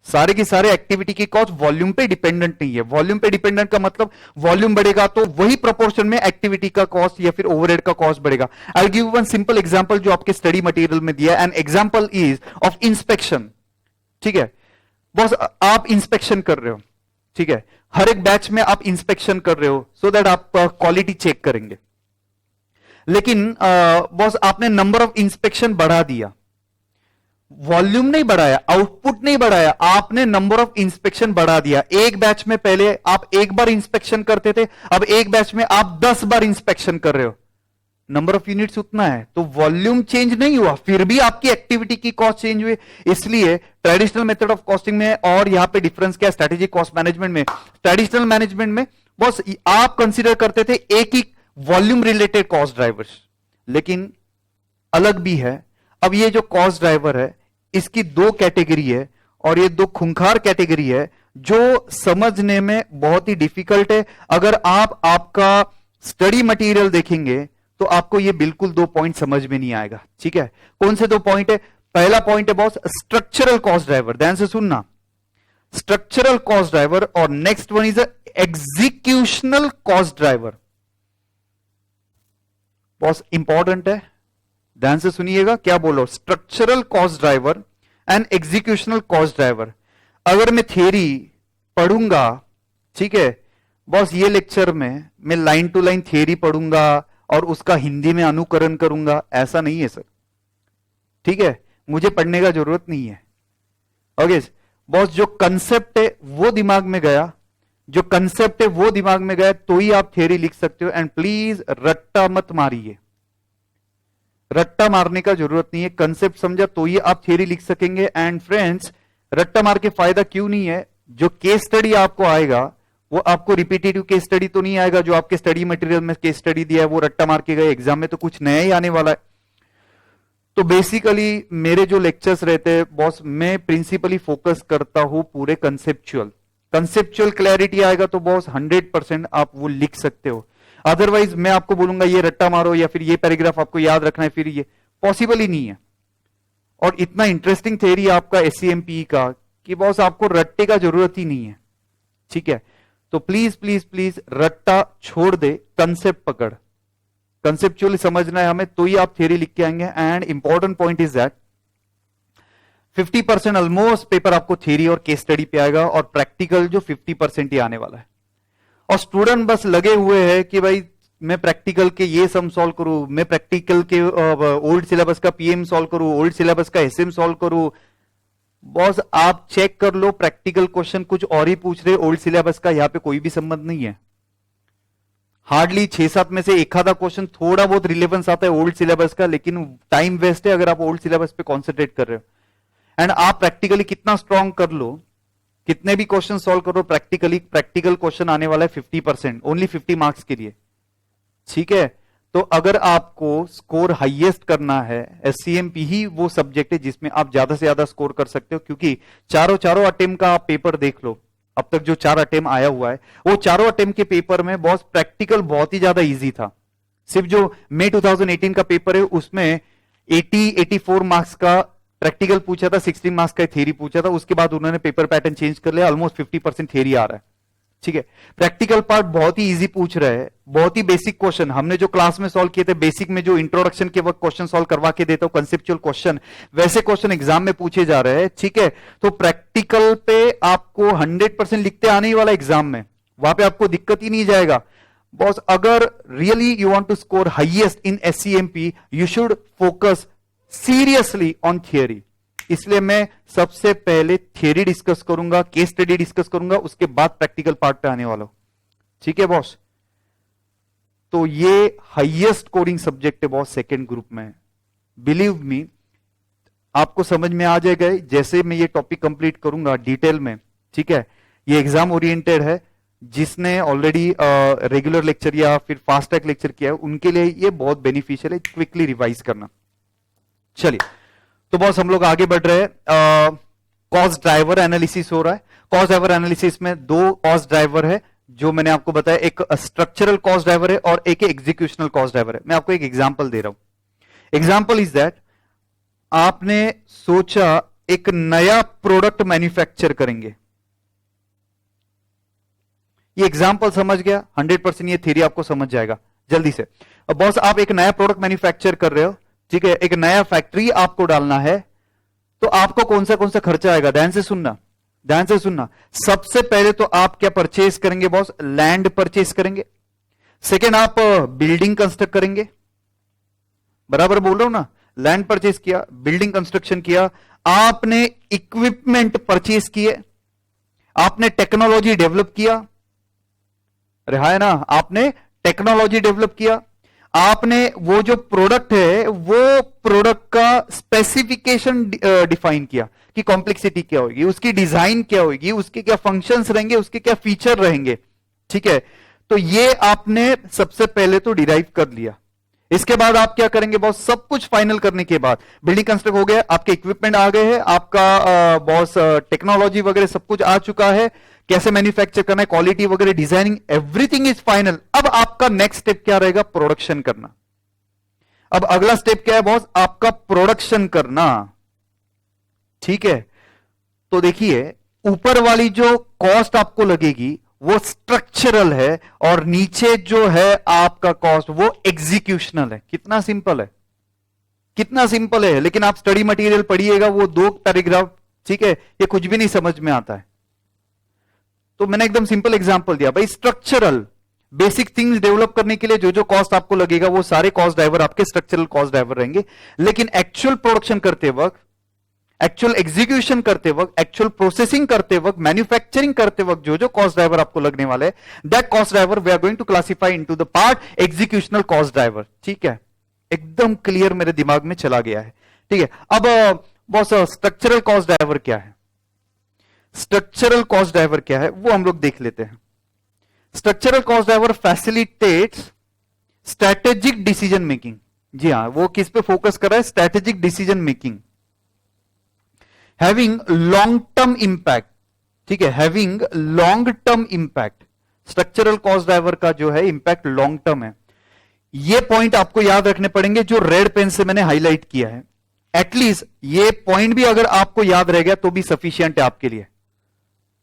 सारे की सारे एक्टिविटी की कॉस्ट वॉल्यूम पे डिपेंडेंट नहीं है। वॉल्यूम पे डिपेंडेंट का मतलब वॉल्यूम बढ़ेगा तो वही प्रोपोर्शन में एक्टिविटी का कॉस्ट या फिर ओवरहेड का कॉस्ट बढ़ेगा। I give one simple example जो आपके स्टडी मटेरियल में दिया है, an example is of inspection. ठीक है बॉस, आप इंस्पेक्शन कर रहे हो, ठीक है, हर एक बैच में आप इंस्पेक्शन कर रहे हो सो दैट आप क्वालिटी चेक करेंगे। लेकिन बॉस आपने नंबर ऑफ इंस्पेक्शन बढ़ा दिया, वॉल्यूम नहीं बढ़ाया, आउटपुट नहीं बढ़ाया, आपने नंबर ऑफ इंस्पेक्शन बढ़ा दिया। एक बैच में पहले आप एक बार इंस्पेक्शन करते थे, अब एक बैच में आप 10 बार इंस्पेक्शन कर रहे हो, नंबर ऑफ यूनिट्स उतना है, तो वॉल्यूम चेंज नहीं हुआ, फिर भी आपकी एक्टिविटी की कॉस्ट चेंज हुई। इसलिए ट्रेडिशनल मेथड ऑफ कॉस्टिंग में और यहां पे डिफरेंस क्या है स्ट्रेटेजिक कॉस्ट मैनेजमेंट में। ट्रेडिशनल मैनेजमेंट में बस आप कंसीडर करते थे एक ही वॉल्यूम रिलेटेड कॉस्ट ड्राइवर्स, लेकिन अलग भी है। अब ये जो कॉस्ट ड्राइवर है इसकी 2 कैटेगरी है, और ये 2 खूंखार कैटेगरी है जो समझने में बहुत ही डिफिकल्ट है। अगर आप आपका स्टडी मटेरियल देखेंगे तो आपको ये बिल्कुल 2 पॉइंट समझ में नहीं आएगा। ठीक है, कौन से 2 पॉइंट है? पहला पॉइंट है बॉस स्ट्रक्चरल कॉस्ट ड्राइवर, ध्यान से सुनना, स्ट्रक्चरल कॉस्ट ड्राइवर, और next one is executional cost driver. Boss important है, ध्यान से सुनिएगा क्या बोलो, structural cost driver and executional cost driver. अगर मैं थियरी पढ़ूंगा, ठीक है बॉस, ये लेक्चर में मैं लाइन टू लाइन थियरी पढ़ूंगा और उसका हिंदी में अनुकरण करूंगा, ऐसा नहीं है सर। ठीक है, मुझे पढ़ने का जरूरत नहीं है। ओके बॉस, जो कंसेप्ट है वो दिमाग में गया, जो कंसेप्ट है वो दिमाग में गया तो ही आप थियरी लिख सकते हो। एंड प्लीज रट्टा मत मारिए, रट्टा मारने का जरूरत नहीं है, कंसेप्ट समझा तो ही आप थियरी लिख सकेंगे। एंड फ्रेंड्स, रट्टा मार के फायदा क्यों नहीं है, जो केस स्टडी आपको आएगा वो आपको रिपीटेटिव केस स्टडी तो नहीं आएगा, जो आपके स्टडी मटेरियल में केस स्टडी दिया है वो रट्टा मार के गए, एग्जाम में तो कुछ नया ही आने वाला है। तो बेसिकली मेरे जो लेक्चर्स रहते हैं बॉस, मैं प्रिंसिपली फोकस करता हूं पूरे कंसेप्चुअल क्लैरिटी आएगा तो बॉस 100% आप वो लिख सकते हो। अदरवाइज मैं आपको बोलूंगा ये रट्टा मारो या फिर ये पैराग्राफ आपको याद रखना है, फिर ये पॉसिबल ही नहीं है। और इतना इंटरेस्टिंग थ्योरी आपका एससीएमपी का कि बॉस आपको रट्टे का जरूरत ही नहीं है। ठीक है, तो प्लीज प्लीज प्लीज रट्टा छोड़ दे, कंसेप्ट पकड़, कंसेप्चुअली समझना है हमें तो ही आप थ्योरी लिख के आएंगे। And important point is that 50% almost paper आपको थियरी और केस स्टडी पे आएगा, और प्रैक्टिकल जो 50% ही आने वाला है। और स्टूडेंट बस लगे हुए हैं कि भाई मैं प्रैक्टिकल के ये सम सॉल्व करूं, मैं प्रैक्टिकल के ओल्ड सिलेबस का पीएम सॉल्व करूं, ओल्ड सिलेबस का एसएम सॉल्व करूं। बॉस आप चेक कर लो, प्रैक्टिकल क्वेश्चन कुछ और ही पूछ रहे, ओल्ड सिलेबस का यहां पे कोई भी संबंध नहीं है। हार्डली 6-7 में से एक आधा क्वेश्चन थोड़ा बहुत रिलेवेंस आता है ओल्ड सिलेबस का, लेकिन टाइम वेस्ट है अगर आप ओल्ड सिलेबस पे कॉन्सेंट्रेट कर रहे हो। एंड आप प्रैक्टिकली कितना स्ट्रांग कर लो, कितने भी क्वेश्चन सॉल्व करो, प्रैक्टिकल क्वेश्चन आने वाला है 50%, ओनली 50 मार्क्स के लिए। ठीक है, तो अगर आपको स्कोर हाईएस्ट करना है, एससीएमपी ही वो सब्जेक्ट है जिसमें आप ज्यादा से ज्यादा स्कोर कर सकते हो, क्योंकि चारों अटेम्प्ट का आप पेपर देख लो, अब तक जो 4 अटेम्प्ट आया हुआ है वो चारों अटेम्प्ट के पेपर में बॉस प्रैक्टिकल बहुत ही ज्यादा इजी था। सिर्फ जो मई 2018 का पेपर है उसमें 84 मार्क्स का प्रैक्टिकल पूछा था, 16 मार्क्स का थ्योरी पूछा था, उसके बाद उन्होंने पेपर पैटर्न चेंज कर लिया, ऑलमोस्ट 50% थ्योरी आ रहा है। ठीक है, प्रैक्टिकल पार्ट बहुत ही इजी पूछ रहा है, बहुत ही बेसिक क्वेश्चन हमने जो क्लास में सॉल्व किए थे, बेसिक में जो इंट्रोडक्शन के वक्त क्वेश्चन सॉल्व करवा के देता हूं, कंसेप्चुअल क्वेश्चन, वैसे क्वेश्चन एग्जाम में पूछे जा रहे हैं। ठीक है, तो प्रैक्टिकल पे आपको 100% लिखते आने ही वाला एग्जाम में, वहां पे आपको दिक्कत ही नहीं जाएगा। बॉस अगर really you want to score highest in SCMP, you should focus seriously on theory. इसलिए मैं सबसे पहले थियरी डिस्कस करूंगा, केस स्टडी डिस्कस करूंगा, उसके बाद प्रैक्टिकल पार्ट पे आने वाला हूं। ठीक है बॉस, तो ये हाईएस्ट स्कोरिंग सब्जेक्ट है बॉस सेकेंड ग्रुप में। बिलीव मी, आपको समझ में आ जाएगा जैसे मैं ये टॉपिक कंप्लीट करूंगा डिटेल में। ठीक है, ये एग्जाम ओरिएंटेड है, जिसने ऑलरेडी रेगुलर लेक्चर या फिर फास्ट ट्रैक लेक्चर किया है उनके लिए ये बहुत बेनिफिशियल है, क्विकली रिवाइज करना। चलिए, तो बॉस हम लोग आगे बढ़ रहे हैं। कॉस्ट ड्राइवर एनालिसिस हो रहा है। कॉस्ट ड्राइवर एनालिसिस में 2 कॉस्ट ड्राइवर है जो मैंने आपको बताया, एक स्ट्रक्चरल कॉस्ट ड्राइवर है और एक एग्जीक्यूशनल कॉस्ट ड्राइवर है। मैं आपको एक एग्जांपल दे रहा हूं। एग्जांपल इज दैट, आपने सोचा एक नया प्रोडक्ट मैन्युफैक्चर करेंगे। ये एग्जांपल समझ गया, 100% ये थ्योरी आपको समझ जाएगा जल्दी से। अब बॉस आप एक नया प्रोडक्ट मैन्युफैक्चर कर रहे हो, ठीक है, एक नया फैक्ट्री आपको डालना है, तो आपको कौन सा खर्चा आएगा, ध्यान से सुनना। सबसे पहले तो आप क्या परचेज करेंगे बॉस, लैंड परचेज करेंगे। सेकेंड आप बिल्डिंग कंस्ट्रक्ट करेंगे, बराबर बोल रहा हूं ना, लैंड परचेज किया, बिल्डिंग कंस्ट्रक्शन किया, आपने इक्विपमेंट परचेज किए, आपने टेक्नोलॉजी डेवलप किया, रहा है ना, आपने टेक्नोलॉजी डेवलप किया, आपने वो जो प्रोडक्ट है वो प्रोडक्ट का स्पेसिफिकेशन डिफाइन किया कि कॉम्प्लेक्सिटी क्या होगी, उसकी डिजाइन क्या होगी, उसके क्या फंक्शंस रहेंगे, उसके क्या फीचर रहेंगे। ठीक है, तो ये आपने सबसे पहले तो डिराइव कर लिया। इसके बाद आप क्या करेंगे बॉस, सब कुछ फाइनल करने के बाद बिल्डिंग कंस्ट्रक्ट हो गया, आपके इक्विपमेंट आ गए हैं, आपका बॉस टेक्नोलॉजी वगैरह सब कुछ आ चुका है, कैसे मैन्युफैक्चर करना है, क्वालिटी वगैरह, डिजाइनिंग, एवरीथिंग इज फाइनल। अब आपका नेक्स्ट स्टेप क्या रहेगा, प्रोडक्शन करना। अब अगला स्टेप क्या है बॉस, आपका प्रोडक्शन करना। ठीक है, तो देखिए ऊपर वाली जो कॉस्ट आपको लगेगी वो स्ट्रक्चरल है और नीचे जो है आपका कॉस्ट वो एग्जीक्यूशनल है। कितना सिंपल है, लेकिन आप स्टडी मटेरियल पढ़िएगा वो 2 पैराग्राफ, ठीक है, ये कुछ भी नहीं समझ में आता है। तो मैंने एकदम सिंपल एग्जांपल दिया भाई, स्ट्रक्चरल बेसिक थिंग्स डेवलप करने के लिए जो जो कॉस्ट आपको लगेगा वो सारे कॉस्ट ड्राइवर आपके स्ट्रक्चरल कॉस्ट ड्राइवर रहेंगे। लेकिन एक्चुअल प्रोडक्शन करते वक्त, एक्चुअल एग्जीक्यूशन करते वक्त, एक्चुअल प्रोसेसिंग करते वक्त, मैन्युफैक्चरिंग करते वक्त जो जो कॉस्ट ड्राइवर आपको लगने वाले हैं, that cost driver we are going to classify into the part executional cost driver. ठीक है, एकदम क्लियर मेरे दिमाग में चला गया है। ठीक है, अब बॉस स्ट्रक्चरल कॉस्ट ड्राइवर क्या है, स्ट्रक्चरल कॉस्ट ड्राइवर क्या है वो हम लोग देख लेते हैं। Structural cost driver facilitates strategic decision making. जी हां, वो किस पे फोकस कर रहा है, strategic decision making, having long term impact. ठीक है, having long term impact. Structural cost driver का जो है इंपैक्ट लॉन्ग टर्म है। ये पॉइंट आपको याद रखने पड़ेंगे जो रेड पेन से मैंने हाईलाइट किया है। एटलीस्ट ये पॉइंट भी अगर आपको याद रह गया तो भी सफिशिएंट है आपके लिए।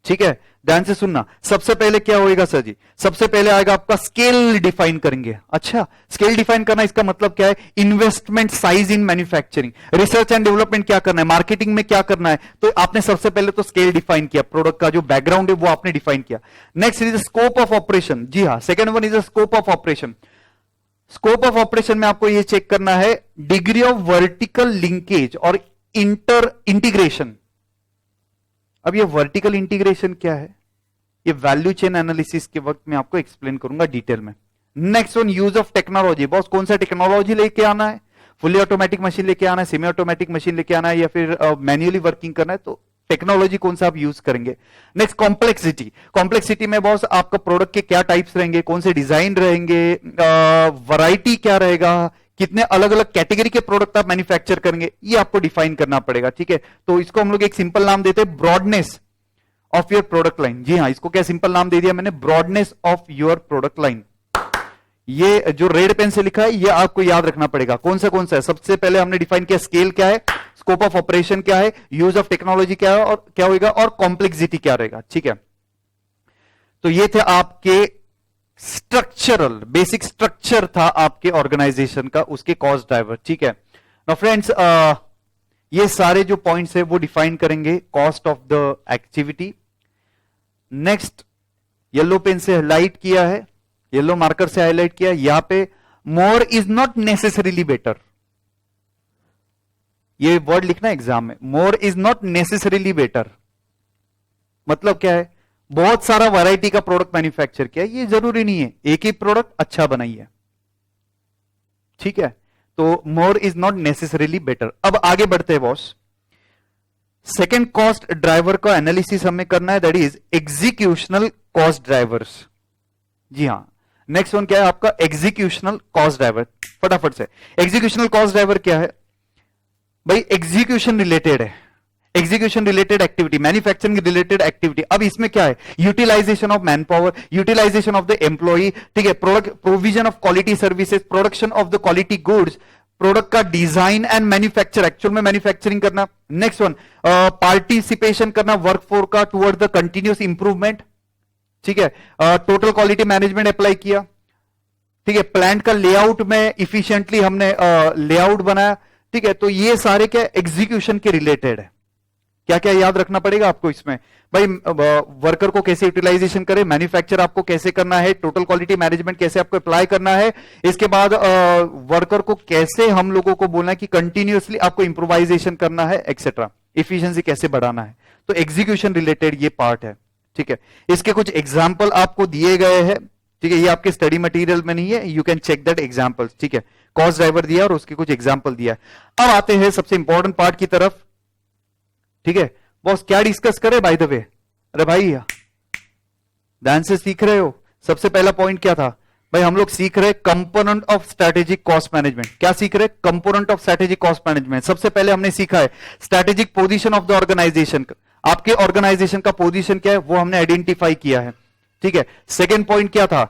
ठीक है, ध्यान से सुनना, सबसे पहले क्या होएगा सर जी, सबसे पहले आएगा आपका स्केल डिफाइन करेंगे। अच्छा, स्केल डिफाइन करना इसका मतलब क्या है, investment size in manufacturing, research and development क्या करना है, मार्केटिंग में क्या करना है, तो आपने सबसे पहले तो स्केल डिफाइन किया, प्रोडक्ट का जो बैकग्राउंड है वो आपने डिफाइन किया। Next is scope of operation, जी हाँ, second one is scope of operation. Scope of operation में आपको यह चेक करना है डिग्री ऑफ वर्टिकल लिंकेज और इंटीग्रेशन। अब ये वर्टिकल इंटीग्रेशन क्या है, ये वैल्यू चेन एनालिसिस के वक्त मैं आपको एक्सप्लेन करूंगा डिटेल में। Next one, use of technology, boss कौन सा टेक्नोलॉजी लेके आना है, फुली ऑटोमेटिक मशीन लेके आना है, सेमी ऑटोमेटिक मशीन लेके आना है, या फिर मैन्युअली वर्किंग करना है, तो टेक्नोलॉजी कौन सा आप यूज करेंगे। नेक्स्ट कॉम्प्लेक्सिटी, कॉम्प्लेक्सिटी में बॉस आपका प्रोडक्ट के क्या टाइप्स रहेंगे, कौन से डिजाइन रहेंगे, वैरायटी क्या रहेगा, कितने अलग अलग कैटेगरी के प्रोडक्ट आप मैन्युफैक्चर करेंगे, ये आपको डिफाइन करना पड़ेगा। ठीक है, तो इसको हम लोग एक सिंपल नाम देते हैं broadness of your product line. जी हाँ, इसको क्या सिंपल नाम दे दिया मैंने, broadness of your product line. ये जो रेड पेन से लिखा है ये आपको याद रखना पड़ेगा, कौन सा है। सबसे पहले हमने डिफाइन किया स्केल क्या है, स्कोप ऑफ ऑपरेशन क्या है, यूज ऑफ टेक्नोलॉजी क्या है और क्या होगा, और कॉम्प्लेक्सिटी क्या रहेगा। ठीक है, तो ये थे आपके स्ट्रक्चरल, बेसिक स्ट्रक्चर था आपके ऑर्गेनाइजेशन का, उसके कॉस्ट ड्राइवर। ठीक है, नाउ फ्रेंड्स, ये सारे जो पॉइंट्स है वो डिफाइन करेंगे cost of the activity. Next, yellow pen से हाईलाइट किया है, येलो मार्कर से हाईलाइट किया, यहां पे more is not necessarily better, ये वर्ड लिखना एग्जाम में, more is not necessarily better मतलब क्या है, बहुत सारा वैरायटी का प्रोडक्ट मैन्युफैक्चर किया, ये जरूरी नहीं है एक ही प्रोडक्ट अच्छा बनाइए। ठीक है, तो more is not necessarily better. अब आगे बढ़ते हैं बॉस, सेकेंड कॉस्ट ड्राइवर का एनालिसिस हमें करना है, that is executional cost drivers. जी हां, नेक्स्ट वन क्या है आपका, एग्जीक्यूशनल कॉस्ट ड्राइवर। फटाफट से, एग्जीक्यूशनल कॉस्ट ड्राइवर क्या है भाई, एग्जीक्यूशन रिलेटेड है, execution related activity, manufacturing related activity. अब इसमें क्या है, utilisation of man power, utilisation of the employee, ठीक है, product provision of quality services, production of the quality goods, product का डिजाइन एंड मैन्युफैक्चर, एक्चुअल में manufacturing करना। नेक्स्ट वन, पार्टिसिपेशन करना वर्कफोर्स का टुवर्ड द कंटिन्यूस इंप्रूवमेंट। ठीक है, total quality management apply किया। ठीक है, प्लांट का लेआउट में इफिशिएंटली हमने लेआउट बनाया। ठीक है, तो ये सारे क्या एग्जीक्यूशन के रिलेटेड है। क्या क्या याद रखना पड़ेगा आपको इसमें भाई, वर्कर को कैसे यूटिलाइजेशन करें, मैन्युफैक्चर आपको कैसे करना है, टोटल क्वालिटी मैनेजमेंट कैसे आपको अप्लाई करना है, इसके बाद वर्कर को कैसे हम लोगों को बोलना है कि कंटिन्यूअसली आपको इंप्रोवाइजेशन करना है, एक्सेट्रा, इफिशिएंसी कैसे बढ़ाना है। तो एग्जीक्यूशन रिलेटेड ये पार्ट है। ठीक है, इसके कुछ एग्जाम्पल आपको दिए गए हैं। ठीक है, ये आपके स्टडी मटेरियल में नहीं है, you can check that example. ठीक है, कॉस्ट ड्राइवर दिया और उसके कुछ एग्जाम्पल दिया। अब आते हैं सबसे इंपॉर्टेंट पार्ट की तरफ। ठीक है बॉस, क्या डिस्कस करे बाय द वे, अरे भाई ध्यान से सीख रहे हो। सबसे पहला पॉइंट क्या था भाई, हम लोग सीख रहे component of strategic cost management. क्या सीख रहे, component of strategic cost management. सबसे पहले हमने सीखा है strategic position of the organisation, आपके ऑर्गेनाइजेशन का पोजीशन क्या है वो हमने आइडेंटिफाई किया है। ठीक है, सेकेंड पॉइंट क्या था,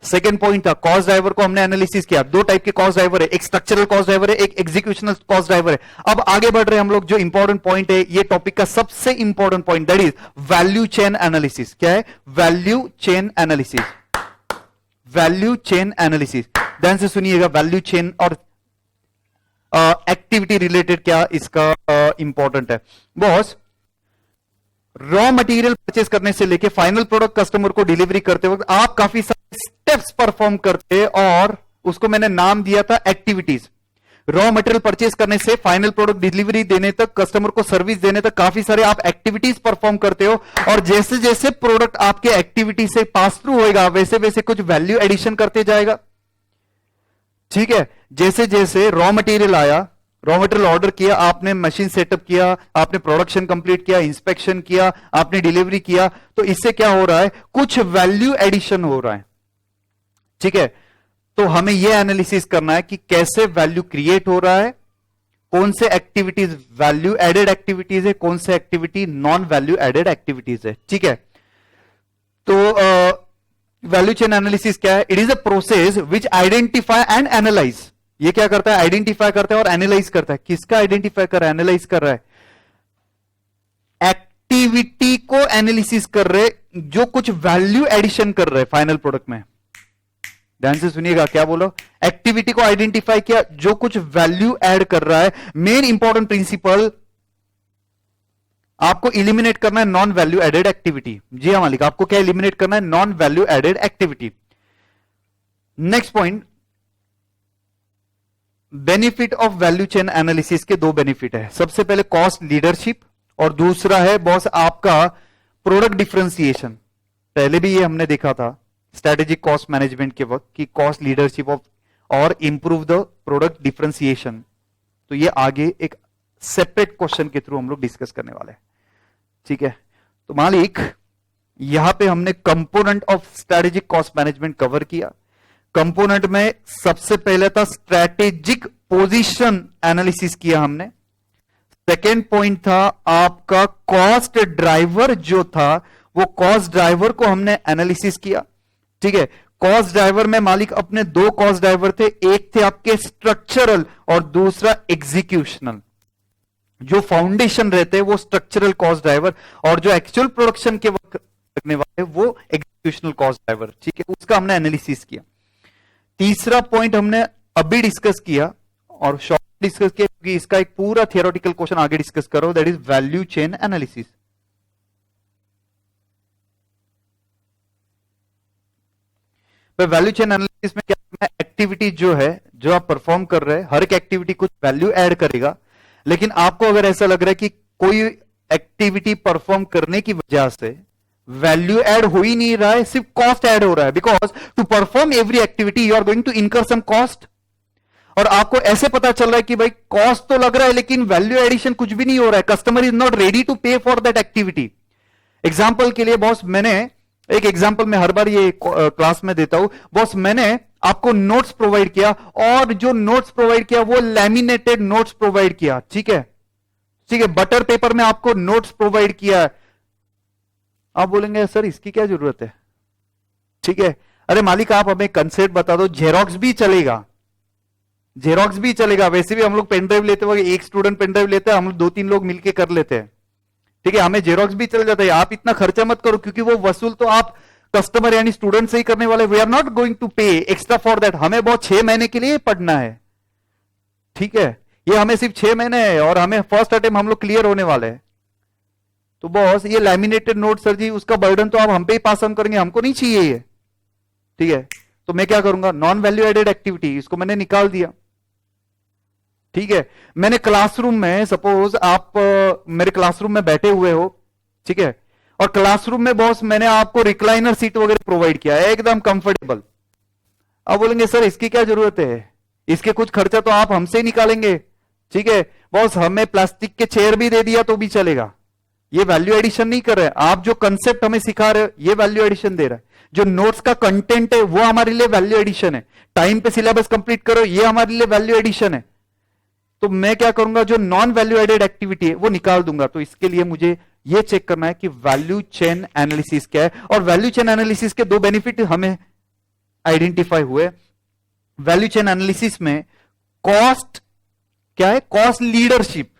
सेकेंड पॉइंट था कॉस्ट ड्राइवर को हमने एनालिसिस किया। दो टाइप के कॉस्ट ड्राइवर है, एक स्ट्रक्चरल कॉस्ट ड्राइवर है, एक एग्जीक्यूशनल कॉस्ट ड्राइवर है। अब आगे बढ़ रहे हैं हम लोग, जो इंपॉर्टेंट पॉइंट है ये टॉपिक का सबसे important point, that is value chain analysis. क्या है, value chain analysis, value chain analysis. ध्यान से सुनिएगा, वैल्यू चेन और एक्टिविटी रिलेटेड क्या इसका इंपॉर्टेंट है बॉस। रॉ मटेरियल परचेस करने से लेके फाइनल प्रोडक्ट कस्टमर को डिलीवरी करते वक्त आप काफी सारे स्टेप्स परफॉर्म करते हैं, और उसको मैंने नाम दिया था एक्टिविटीज। रॉ मटेरियल परचेस करने से फाइनल प्रोडक्ट डिलीवरी देने तक, कस्टमर को सर्विस देने तक काफी सारे आप एक्टिविटीज परफॉर्म करते हो, और जैसे जैसे प्रोडक्ट आपके एक्टिविटी से पास थ्रू होएगा वैसे वैसे कुछ वैल्यू एडिशन करते जाएगा। ठीक है, जैसे जैसे रॉ मटेरियल आया, रॉ मटेरियल ऑर्डर किया, आपने मशीन सेटअप किया, आपने प्रोडक्शन कंप्लीट किया, इंस्पेक्शन किया, आपने डिलीवरी किया, तो इससे क्या हो रहा है, कुछ वैल्यू एडिशन हो रहा है। ठीक है, तो हमें यह एनालिसिस करना है कि कैसे वैल्यू क्रिएट हो रहा है, कौन से एक्टिविटीज वैल्यू एडेड एक्टिविटीज है, कौन से activity non value added activities है। ठीक है, तो वैल्यू चेन एनालिसिस क्या है, it is a process which identify and analyse. ये क्या करता है, आइडेंटिफाई करता है और एनालाइज करता है। किसका आइडेंटिफाई कर रहा है, एनालाइज कर रहा है, एक्टिविटी को एनालिसिस कर रहे, जो कुछ वैल्यू एडिशन कर रहे हैं फाइनल प्रोडक्ट में, ध्यान से सुनिएगा क्या बोलो, एक्टिविटी को आइडेंटिफाई किया जो कुछ वैल्यू ऐड कर रहा है। मेन इंपॉर्टेंट प्रिंसिपल आपको इलिमिनेट करना है नॉन वैल्यू एडेड एक्टिविटी। जी हाँ मालिक, आपको क्या इलिमिनेट करना है? Non value added activity. Next point, benefit of value chain analysis के दो बेनिफिट है। सबसे पहले कॉस्ट लीडरशिप और दूसरा है बॉस आपका प्रोडक्ट डिफरेंशिएशन। पहले भी ये हमने देखा था स्ट्रेटेजिक कॉस्ट मैनेजमेंट के वक्त कि कॉस्ट लीडरशिप ऑफ और इंप्रूव द प्रोडक्ट डिफरेंशिएशन। तो ये आगे एक सेपरेट क्वेश्चन के थ्रू हम लोग डिस्कस करने वाले हैं, ठीक है। तो मालिक यहां पे हमने component of strategic cost management cover किया। कंपोनेंट में सबसे पहले था स्ट्रेटेजिक पोजीशन एनालिसिस किया हमने। सेकेंड पॉइंट था आपका कॉस्ट ड्राइवर जो था, वो कॉस्ट ड्राइवर को हमने एनालिसिस किया, ठीक है। कॉस्ट ड्राइवर में मालिक अपने दो कॉस्ट ड्राइवर थे, एक थे आपके स्ट्रक्चरल और दूसरा एग्जीक्यूशनल। जो फाउंडेशन रहते हैं वो स्ट्रक्चरल कॉस्ट ड्राइवर और जो एक्चुअल प्रोडक्शन के वक्त लगने वाले वो एग्जीक्यूशनल कॉस्ट ड्राइवर, ठीक है, उसका हमने एनालिसिस किया। तीसरा पॉइंट हमने अभी डिस्कस किया और शॉर्ट डिस्कस किया क्योंकि इसका एक पूरा थियोरेटिकल क्वेश्चन आगे डिस्कस करो, that is value chain analysis. Value chain analysis में क्या करना है, एक्टिविटी जो है जो आप परफॉर्म कर रहे हैं, हर एक एक्टिविटी कुछ वैल्यू ऐड करेगा, लेकिन आपको अगर ऐसा लग रहा है कि कोई एक्टिविटी परफॉर्म करने की वजह से वैल्यू ऐड हो ही नहीं रहा है, सिर्फ कॉस्ट ऐड हो रहा है, because to perform every activity you are going to incur some cost. और आपको ऐसे पता चल रहा है कि भाई कॉस्ट तो लग रहा है लेकिन वैल्यू एडिशन कुछ भी नहीं हो रहा है, customer is not ready to pay for that activity. Example के लिए बॉस, मैंने एक एग्जाम्पल मैं हर बार ये क्लास में देता हूं, बॉस मैंने आपको नोट्स प्रोवाइड किया और जो नोट्स प्रोवाइड किया वो लैमिनेटेड नोट्स प्रोवाइड किया, ठीक है, ठीक है, बटर पेपर में आपको नोट्स प्रोवाइड किया है। आप बोलेंगे सर इसकी क्या जरूरत है, ठीक है, अरे मालिक आप हमें कंसेप्ट बता दो, जेरोक्स भी चलेगा, जेरोक्स भी चलेगा। वैसे भी हम लोग पेन ड्राइव लेते हुए एक स्टूडेंट पेन ड्राइव लेते हैं, हम लोग दो तीन लोग मिलके कर लेते हैं, ठीक है, हमें जेरोक्स भी चल जाता है। आप इतना खर्चा मत करो क्योंकि वो वसूल तो आप कस्टमर यानी स्टूडेंट से ही करने वाले, we are not going to pay extra for that. हमें बहुत 6 महीने के लिए पढ़ना है, ठीक है, ये हमें सिर्फ 6 महीने है और हमें फर्स्ट अटेम्प्ट हम लोग क्लियर होने वाले हैं। तो बॉस ये लैमिनेटेड नोट सर जी उसका बर्डन तो आप हम पे ही पास ऑन करेंगे, हमको नहीं चाहिए ये, ठीक है। तो मैं क्या करूंगा, नॉन वैल्यू एडेड एक्टिविटी इसको मैंने निकाल दिया, ठीक है। मैंने क्लासरूम में सपोज आप मेरे क्लासरूम में बैठे हुए हो, ठीक है, और क्लासरूम में बॉस मैंने आपको रिक्लाइनर सीट वगैरह प्रोवाइड किया है एकदम कंफर्टेबल। आप बोलेंगे सर इसकी क्या जरूरत है, इसके कुछ खर्चा तो आप हमसे ही निकालेंगे, ठीक है। बॉस हमें प्लास्टिक के चेयर भी दे दिया तो भी चलेगा, ये वैल्यू एडिशन नहीं कर रहे हैं। आप जो कंसेप्ट हमें सिखा रहे हो ये वैल्यू एडिशन दे रहा है, जो नोट्स का कंटेंट है वो हमारे लिए वैल्यू एडिशन है, टाइम पे सिलेबस कंप्लीट करो ये हमारे लिए वैल्यू एडिशन है। तो मैं क्या करूंगा, जो नॉन वैल्यू एडेड एक्टिविटी है वो निकाल दूंगा। तो इसके लिए मुझे ये चेक करना है कि वैल्यू चेन एनालिसिस क्या है, और वैल्यू चेन एनालिसिस के दो बेनिफिट हमें आइडेंटिफाई हुए। वैल्यू चेन एनालिसिस में कॉस्ट क्या है, cost leadership.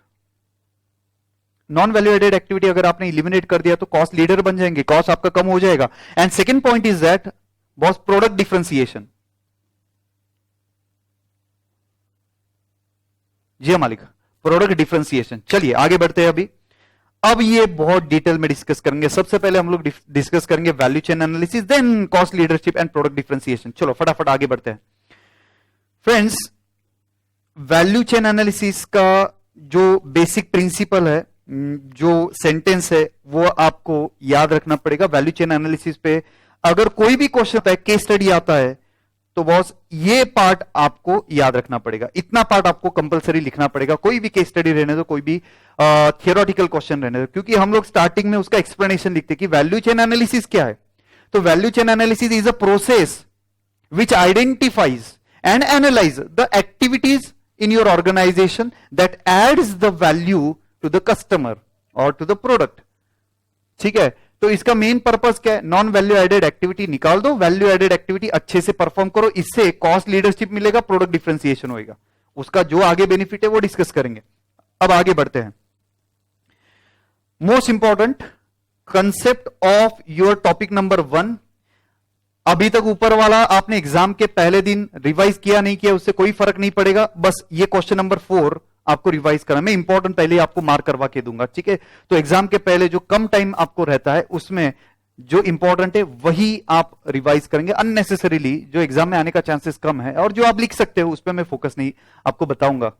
Non value added activity अगर आपने इलिमिनेट कर दिया तो कॉस्ट लीडर बन जाएंगे, कॉस्ट आपका कम हो जाएगा। And second point is that boss product differentiation. जी हाँ मालिक, प्रोडक्ट डिफरेंशिएशन। चलिए आगे बढ़ते हैं अभी। अब ये बहुत डिटेल में डिस्कस करेंगे। सबसे पहले हम लोग डिस्कस करेंगे value chain analysis, then cost leadership and product differentiation. चलो फटाफट आगे बढ़ते हैं फ्रेंड्स। वैल्यू चेन एनालिसिस का जो बेसिक प्रिंसिपल है, जो सेंटेंस है वो आपको याद रखना पड़ेगा। वैल्यू चेन एनालिसिस पे अगर कोई भी क्वेश्चन आता है, केस स्टडी आता है, तो बॉस ये पार्ट आपको याद रखना पड़ेगा, इतना पार्ट आपको कंपलसरी लिखना पड़ेगा। कोई भी केस स्टडी रहने दो, कोई भी थियोरेटिकल क्वेश्चन रहने दो, क्योंकि हम लोग स्टार्टिंग में उसका एक्सप्लेनेशन लिखते हैं कि वैल्यू चेन एनालिसिस क्या है। तो value chain analysis is a process which identifies and analyse the activities in your organization that adds the value to the customer or to the product, ठीक है। तो इसका मेन पर्पस क्या है, non value added activity निकाल दो, value added activity अच्छे से परफॉर्म करो, इससे कॉस्ट लीडरशिप मिलेगा, प्रोडक्ट डिफरेंशिएशन होगा। उसका जो आगे बेनिफिट है वो डिस्कस करेंगे। अब आगे बढ़ते हैं। Most important concept of your topic number 1। अभी तक ऊपर वाला आपने एग्जाम के पहले दिन रिवाइज किया नहीं किया उससे कोई फर्क नहीं पड़ेगा, बस ये क्वेश्चन नंबर 4 आपको रिवाइज करना। मैं इंपॉर्टेंट पहले ही आपको मार्क करवा के दूंगा, ठीक है। तो एग्जाम के पहले जो कम टाइम आपको रहता है उसमें जो इंपॉर्टेंट है वही आप रिवाइज करेंगे। अननेसेसरीली जो एग्जाम में आने का चांसेस कम है और जो आप लिख सकते हो उस पर मैं फोकस नहीं आपको बताऊंगा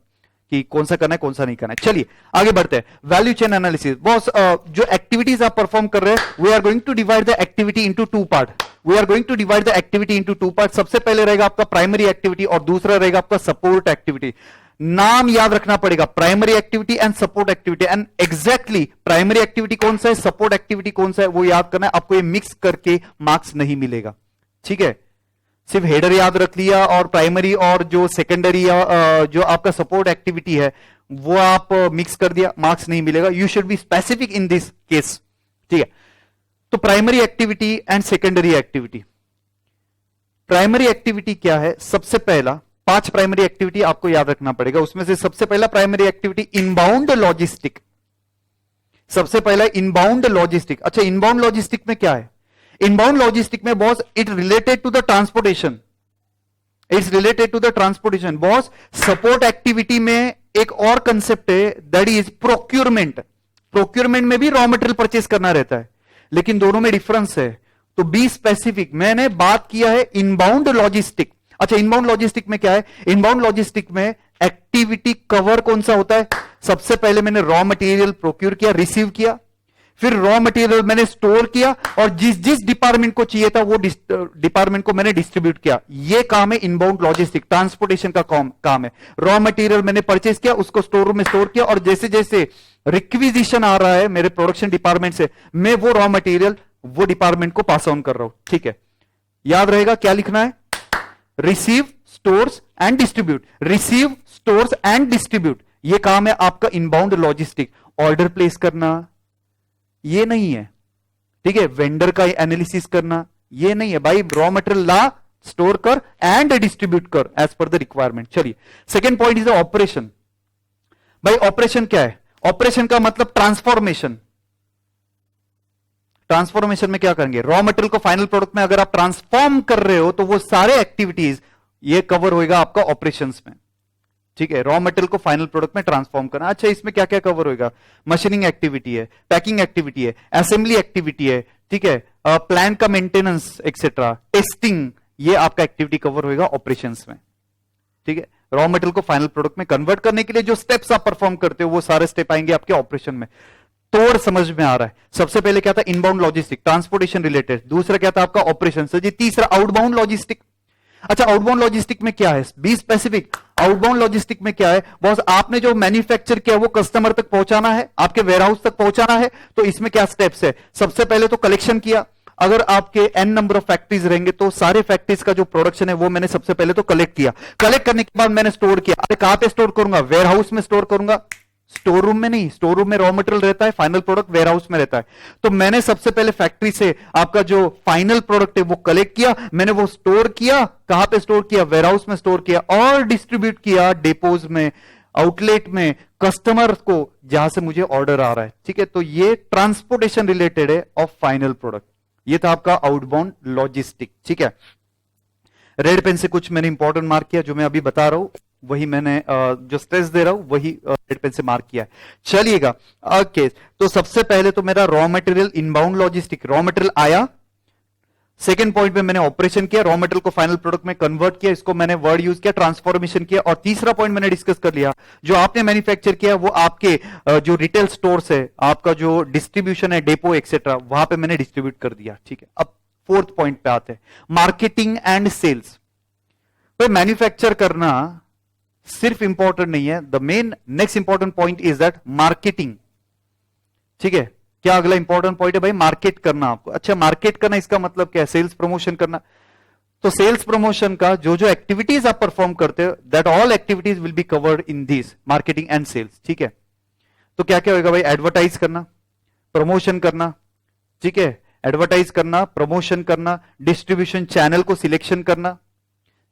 कि कौन सा करना है कौन सा नहीं करना है। चलिए आगे बढ़ते हैं। Value chain analysis. बॉस जो एक्टिविटीज आप परफॉर्म कर रहे हैं, we are going to divide the activity into 2 part. We are going to divide the activity into 2 part. सबसे पहले रहेगा आपका प्राइमरी एक्टिविटी और दूसरा रहेगा आपका सपोर्ट एक्टिविटी। नाम याद रखना पड़ेगा, primary activity and support activity. And exactly primary activity कौन सा है, सपोर्ट एक्टिविटी कौन सा है, वो याद करना है। आपको ये मिक्स करके मार्क्स नहीं मिलेगा, ठीक है। सिर्फ हेडर याद रख लिया और प्राइमरी और जो सेकेंडरी जो आपका सपोर्ट एक्टिविटी है वो आप मिक्स कर दिया, मार्क्स नहीं मिलेगा। You should be specific in this case, ठीक है। तो primary activity and secondary activity. Primary activity क्या है, सबसे पहला 5 प्राइमरी एक्टिविटी आपको याद रखना पड़ेगा। उसमें से सबसे पहला प्राइमरी एक्टिविटी इनबाउंड लॉजिस्टिक। सबसे पहला इनबाउंड लॉजिस्टिक। अच्छा, इनबाउंड लॉजिस्टिक में क्या है, इनबाउंड लॉजिस्टिक में boss it related to the transportation. It's related to the transportation. Boss support activity में एक और कंसेप्ट है दैट इज प्रोक्यूरमेंट। प्रोक्यूरमेंट में भी रॉ मटेरियल परचेस करना रहता है, लेकिन दोनों में डिफरेंस है। तो बी स्पेसिफिक। मैंने बात किया है इनबाउंड लॉजिस्टिक। अच्छा, इनबाउंड लॉजिस्टिक में क्या है, इनबाउंड लॉजिस्टिक में एक्टिविटी कवर कौन सा होता है। सबसे पहले मैंने रॉ मटेरियल प्रोक्यूर किया, रिसीव किया, फिर रॉ मटेरियल मैंने स्टोर किया और जिस जिस डिपार्टमेंट को चाहिए था वो डिपार्टमेंट को मैंने डिस्ट्रीब्यूट किया। ये काम है इनबाउंड लॉजिस्टिक, ट्रांसपोर्टेशन का काम है। रॉ मटेरियल मैंने परचेस किया, उसको स्टोर रूम में स्टोर किया और जैसे जैसे रिक्विजिशन आ रहा है मेरे प्रोडक्शन डिपार्टमेंट से, मैं वो रॉ मटेरियल वो डिपार्टमेंट को पास ऑन कर रहा हूं, ठीक है। याद रहेगा क्या लिखना है, receive, stores and distribute. Receive, stores and distribute, ये काम है आपका इनबाउंड लॉजिस्टिक। ऑर्डर प्लेस करना ये नहीं है, ठीक है। वेंडर का एनालिसिस करना ये नहीं है भाई। रॉ मटेरियल ला, स्टोर कर एंड डिस्ट्रीब्यूट कर एज पर द रिक्वायरमेंट। चलिए, सेकेंड पॉइंट इज ऑपरेशन। भाई ऑपरेशन क्या है, ऑपरेशन का मतलब ट्रांसफॉर्मेशन। ट्रांसफॉर्मेशन में क्या करेंगे, रॉ मटेरियल को फाइनल प्रोडक्ट में अगर आप ट्रांसफॉर्म कर रहे हो तो वो सारे एक्टिविटीज ये कवर होएगा आपका ऑपरेशंस में, ठीक है। रॉ मटेरियल को फाइनल प्रोडक्ट में ट्रांसफॉर्म करना। अच्छा, इसमें क्या क्या कवर होएगा, मशीनिंग एक्टिविटी है, पैकिंग एक्टिविटी है, असेंबली एक्टिविटी है, ठीक है, प्लान का मेंटेनेंस एक्सेट्रा, टेस्टिंग, ये आपका एक्टिविटी कवर होएगा ऑपरेशंस में, ठीक है। रॉ मटेरियल को फाइनल प्रोडक्ट में कन्वर्ट करने के लिए जो स्टेप्स आप परफॉर्म करते हो वो सारे स्टेप आएंगे आपके ऑपरेशन में। तोड़ समझ में आ रहा है। सबसे पहले क्या था, इनबाउंड लॉजिस्टिक, ट्रांसपोर्टेशन रिलेटेड। दूसरा क्या था आपका ऑपरेशन। सर जी तीसरा आउटबाउंड लॉजिस्टिक। अच्छा, आउटबाउंड लॉजिस्टिक में क्या है, बी स्पेसिफिक। आउटबाउंड लॉजिस्टिक में क्या है बॉस, आपने जो मैन्युफैक्चर किया वो कस्टमर तक पहुंचाना है, आपके वेयरहाउस तक पहुंचाना है। तो इसमें क्या स्टेप्स है, सबसे पहले तो कलेक्शन किया। अगर आपके एन नंबर ऑफ फैक्ट्रीज रहेंगे तो सारे फैक्ट्रीज का जो प्रोडक्शन है वो मैंने सबसे पहले तो कलेक्ट किया। कलेक्ट करने के बाद मैंने स्टोर किया। अरे कहां पे स्टोर करूंगा, वेयरहाउस में स्टोर करूंगा, स्टोर रूम में नहीं। स्टोर रूम में रॉ मटेरियल रहता है, फाइनल प्रोडक्ट वेयरहाउस में रहता है। तो मैंने सबसे पहले फैक्ट्री से आपका जो फाइनल प्रोडक्ट है वो कलेक्ट किया, मैंने वो स्टोर किया। कहां पे स्टोर किया, वेयरहाउस में स्टोर किया और डिस्ट्रीब्यूट किया डेपोज में, आउटलेट में, कस्टमर को जहां से मुझे ऑर्डर आ रहा है, ठीक है। तो ये ट्रांसपोर्टेशन रिलेटेड है ऑफ फाइनल प्रोडक्ट। ये था आपका आउटबाउंड लॉजिस्टिक, ठीक है। रेड पेन से कुछ मैंने इंपॉर्टेंट मार्क किया, जो मैं अभी बता रहा हूं वही मैंने जो स्ट्रेस दे रहा हूं वही रेड पेन से मार्क किया है। चलिएगा ओके, तो सबसे पहले तो मेरा raw material inbound logistic, raw material आया। सेकंड पॉइंट में मैंने ऑपरेशन किया, रॉ मटेरियल को फाइनल प्रोडक्ट में कन्वर्ट किया, इसको मैंने वर्ड यूज किया, ट्रांसफॉर्मेशन किया। और तीसरा पॉइंट मैंने डिस्कस कर लिया, जो आपने मैन्युफैक्चर किया वो आपके जो रिटेल स्टोर्स है, आपका जो डिस्ट्रीब्यूशन है, डेपो एक्सेट्रा, वहां पे मैंने डिस्ट्रीब्यूट कर दिया, ठीक है। अब फोर्थ पॉइंट पे आते हैं, मार्केटिंग एंड सेल्स। तो मैन्युफैक्चर करना सिर्फ इंपॉर्टेंट नहीं है, the main next important point is that marketing, ठीक है। क्या अगला इंपॉर्टेंट पॉइंट है भाई, मार्केट करना आपको। अच्छा, मार्केट करना इसका मतलब क्या है, सेल्स प्रमोशन करना। तो सेल्स प्रमोशन का जो जो एक्टिविटीज आप परफॉर्म करते हो, that all activities will be covered in this marketing and sales, ठीक है। तो क्या क्या होगा भाई, एडवर्टाइज करना, प्रमोशन करना, ठीक है, एडवर्टाइज करना, प्रमोशन करना, डिस्ट्रीब्यूशन चैनल को सिलेक्शन करना,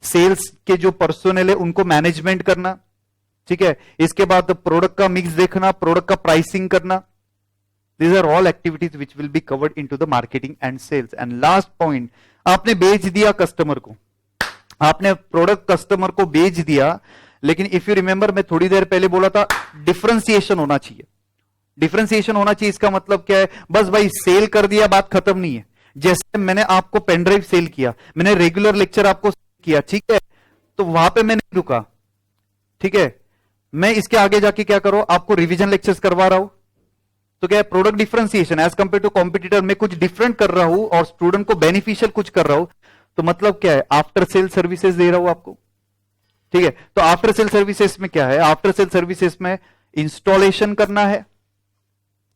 सेल्स के जो पर्सोनल है उनको मैनेजमेंट करना, ठीक है। इसके बाद प्रोडक्ट का मिक्स देखना, प्रोडक्ट का प्राइसिंग करना, These are all activities which will be covered into the marketing and sales. And last point, आपने बेच दिया कस्टमर को, आपने प्रोडक्ट कस्टमर को बेच दिया, लेकिन इफ यू रिमेंबर मैं थोड़ी देर पहले बोला था डिफरेंशिएशन होना चाहिए। डिफरेंशिएशन होना चाहिए इसका मतलब क्या है? बस भाई सेल कर दिया, बात खत्म नहीं है। जैसे मैंने आपको पेनड्राइव सेल किया, मैंने रेगुलर लेक्चर आपको किया, ठीक है, तो वहां पे मैं नहीं रुका, ठीक है, मैं इसके आगे जाके क्या करो, आपको रिवीजन लेक्चर्स करवा रहा हूं, तो क्या है? Product differentiation as compare to competitor, मैं कुछ डिफरेंट कर रहा हूं और स्टूडेंट को बेनिफिशियल कुछ कर रहा हूं, तो मतलब क्या है? आफ्टर सेल सर्विसेज दे रहा हूं आपको, ठीक है। तो आफ्टर सेल सर्विसेज में क्या है? आफ्टर सेल सर्विसेज में इंस्टॉलेशन करना है,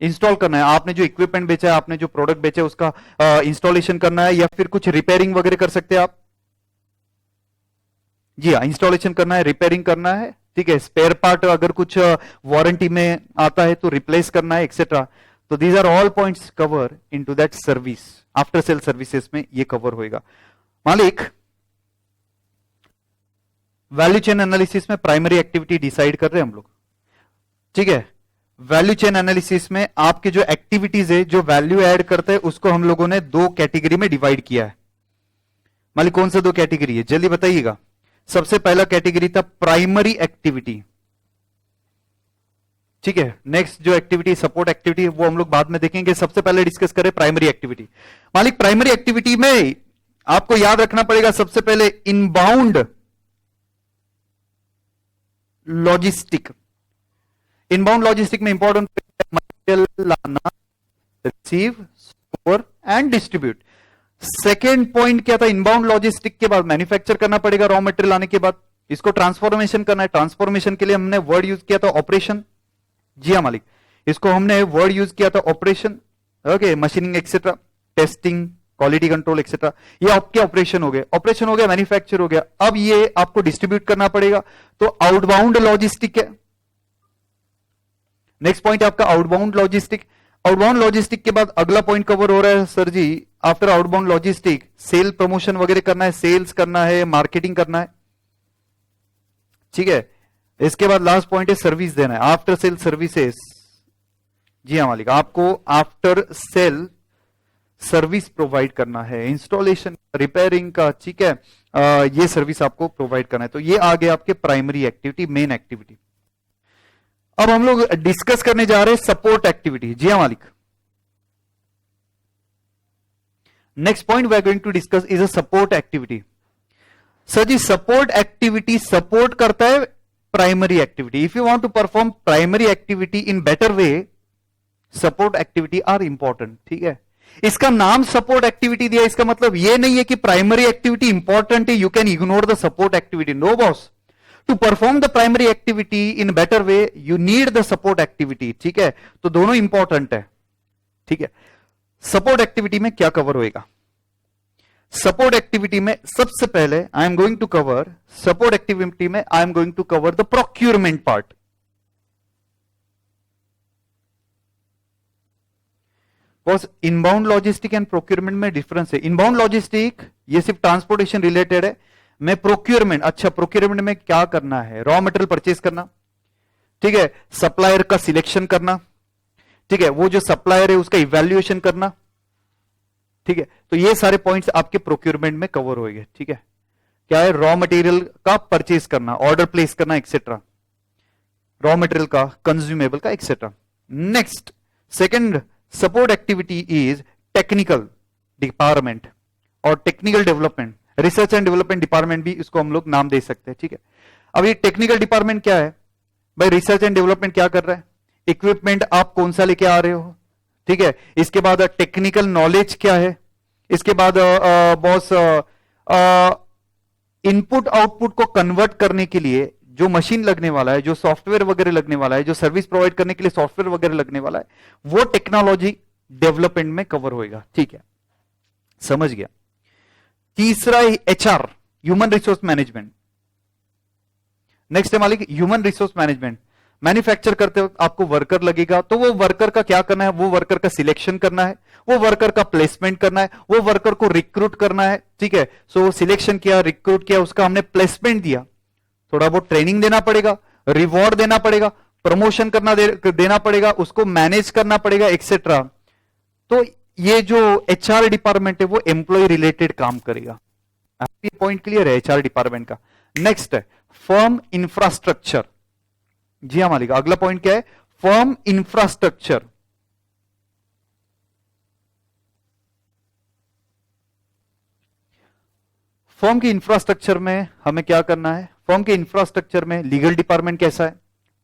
इंस्टॉल करना है, आपने जो इक्विपमेंट बेचा है, आपने जो प्रोडक्ट बेचा है उसका इंस्टॉलेशन करना है, या फिर कुछ रिपेयरिंग वगैरह कर सकते हैं आप, जी हाँ, इंस्टॉलेशन करना है, रिपेयरिंग करना है, ठीक है, स्पेयर पार्ट अगर कुछ वारंटी में आता है तो रिप्लेस करना है, एक्सेट्रा। तो these are all points cover into that service, after sale services में ये कवर होएगा। मालिक, वैल्यू चेन एनालिसिस में प्राइमरी एक्टिविटी डिसाइड कर रहे हैं हम लोग, ठीक है। वैल्यू चेन एनालिसिस में आपके जो एक्टिविटीज है, जो वैल्यू ऐड करते हैं, उसको हम लोगों ने दो कैटेगरी में डिवाइड किया है। मालिक, कौन सा दो कैटेगरी है? जल्दी बताइएगा। सबसे पहला कैटेगरी था प्राइमरी एक्टिविटी, ठीक है। नेक्स्ट जो एक्टिविटी सपोर्ट एक्टिविटी वो हम लोग बाद में देखेंगे, सबसे पहले डिस्कस करें प्राइमरी एक्टिविटी। मालिक, प्राइमरी एक्टिविटी में आपको याद रखना पड़ेगा सबसे पहले इनबाउंड लॉजिस्टिक। इनबाउंड लॉजिस्टिक में इंपॉर्टेंट मटेरियल लाना, receive, store and distribute. Second point क्या था? इनबाउंड लॉजिस्टिक के बाद मैन्युफैक्चर करना पड़ेगा, रॉ मटेरियल आने के बाद इसको ट्रांसफॉर्मेशन करना है। ट्रांसफॉर्मेशन के लिए हमने वर्ड यूज किया था ऑपरेशन, जी हाँ मालिक, इसको हमने वर्ड यूज किया था operation, okay, machining etcetera, testing, quality control etcetera, ये आपके ऑपरेशन हो गए। ऑपरेशन हो गया, मैन्युफैक्चर हो गया, अब ये आपको डिस्ट्रीब्यूट करना पड़ेगा, तो आउटबाउंड लॉजिस्टिक है। नेक्स्ट पॉइंट आपका आउटबाउंड लॉजिस्टिक। आउटबाउंड लॉजिस्टिक के बाद अगला पॉइंट कवर हो रहा है sir ji, after outbound logistic sale promotion वगैरह करना है, सेल्स करना है, मार्केटिंग करना है, ठीक है। इसके बाद लास्ट पॉइंट है सर्विस देना है, आफ्टर सेल सर्विसेज। जी हाँ मालिक, आपको आफ्टर सेल सर्विस प्रोवाइड करना है, इंस्टॉलेशन, रिपेयरिंग का, ठीक है, ये सर्विस आपको प्रोवाइड करना है। तो ये आ गया आपके प्राइमरी एक्टिविटी, मेन एक्टिविटी। अब हम लोग डिस्कस करने जा रहे हैं सपोर्ट एक्टिविटी। जी हाँ मालिक, next point we are going to discuss is a support activity. Sir ji, support activity support करता है primary activity. If you want to perform primary activity in better way, support activity are important, ठीक है। इसका नाम support activity दिया, इसका मतलब यह नहीं है कि प्राइमरी एक्टिविटी इंपॉर्टेंट है, you can ignore the support activity. No boss, to perform the primary activity in better way you need the support activity, ठीक है। तो दोनों इंपॉर्टेंट है, ठीक है। सपोर्ट एक्टिविटी में क्या कवर होएगा? सपोर्ट एक्टिविटी में सबसे पहले I am going to cover, support activity में I am going to cover the procurement part. Boss, inbound logistic and procurement में डिफरेंस है। इनबाउंड लॉजिस्टिक ये सिर्फ ट्रांसपोर्टेशन रिलेटेड है, मैं प्रोक्यूरमेंट, अच्छा प्रोक्यूरमेंट में क्या करना है? रॉ मटेरियल परचेज करना, ठीक है, सप्लायर का सिलेक्शन करना, ठीक है, वो जो सप्लायर है उसका इवैल्यूएशन करना, ठीक है। तो ये सारे पॉइंट्स आपके प्रोक्यूरमेंट में कवर होंगे, ठीक है। क्या है? रॉ मटेरियल का परचेज करना, ऑर्डर प्लेस करना, एक्सेट्रा, रॉ मटेरियल का, कंज्यूमेबल का, etcetera. Next second support activity is technical department और technical development, research and development department भी इसको हम लोग नाम दे सकते हैं, ठीक है। अब ये टेक्निकल डिपार्टमेंट क्या है भाई? रिसर्च एंड डेवलपमेंट क्या कर रहा है? इक्विपमेंट आप कौन सा लेके आ रहे हो, ठीक है। इसके बाद टेक्निकल नॉलेज क्या है, इसके बाद बॉस इनपुट आउटपुट को कन्वर्ट करने के लिए जो मशीन लगने वाला है, जो सॉफ्टवेयर वगैरह लगने वाला है, जो सर्विस प्रोवाइड करने के लिए सॉफ्टवेयर वगैरह लगने वाला है, वो टेक्नोलॉजी डेवलपमेंट में कवर होएगा, ठीक है, समझ गया। तीसरा HR, human resource management. Next है मालिक ह्यूमन रिसोर्स मैनेजमेंट। मैन्युफैक्चर करते वक्त आपको वर्कर लगेगा, तो वो वर्कर का क्या करना है? वो वर्कर का सिलेक्शन करना है, वो वर्कर का प्लेसमेंट करना है, वो वर्कर को रिक्रूट करना है, ठीक है। सो सिलेक्शन किया, रिक्रूट किया, उसका हमने प्लेसमेंट दिया, थोड़ा बहुत ट्रेनिंग देना पड़ेगा, रिवॉर्ड देना पड़ेगा, प्रमोशन देना पड़ेगा, उसको मैनेज करना पड़ेगा, एक्सेट्रा। तो ये जो एचआर डिपार्टमेंट है वो एम्प्लॉय रिलेटेड काम करेगा। पॉइंट क्लियर है एचआर डिपार्टमेंट का। नेक्स्ट है फर्म इंफ्रास्ट्रक्चर। जी हाँ मालिक, अगला पॉइंट क्या है? Firm infrastructure. फर्म के इंफ्रास्ट्रक्चर में हमें क्या करना है? फर्म के इंफ्रास्ट्रक्चर में लीगल डिपार्टमेंट कैसा है,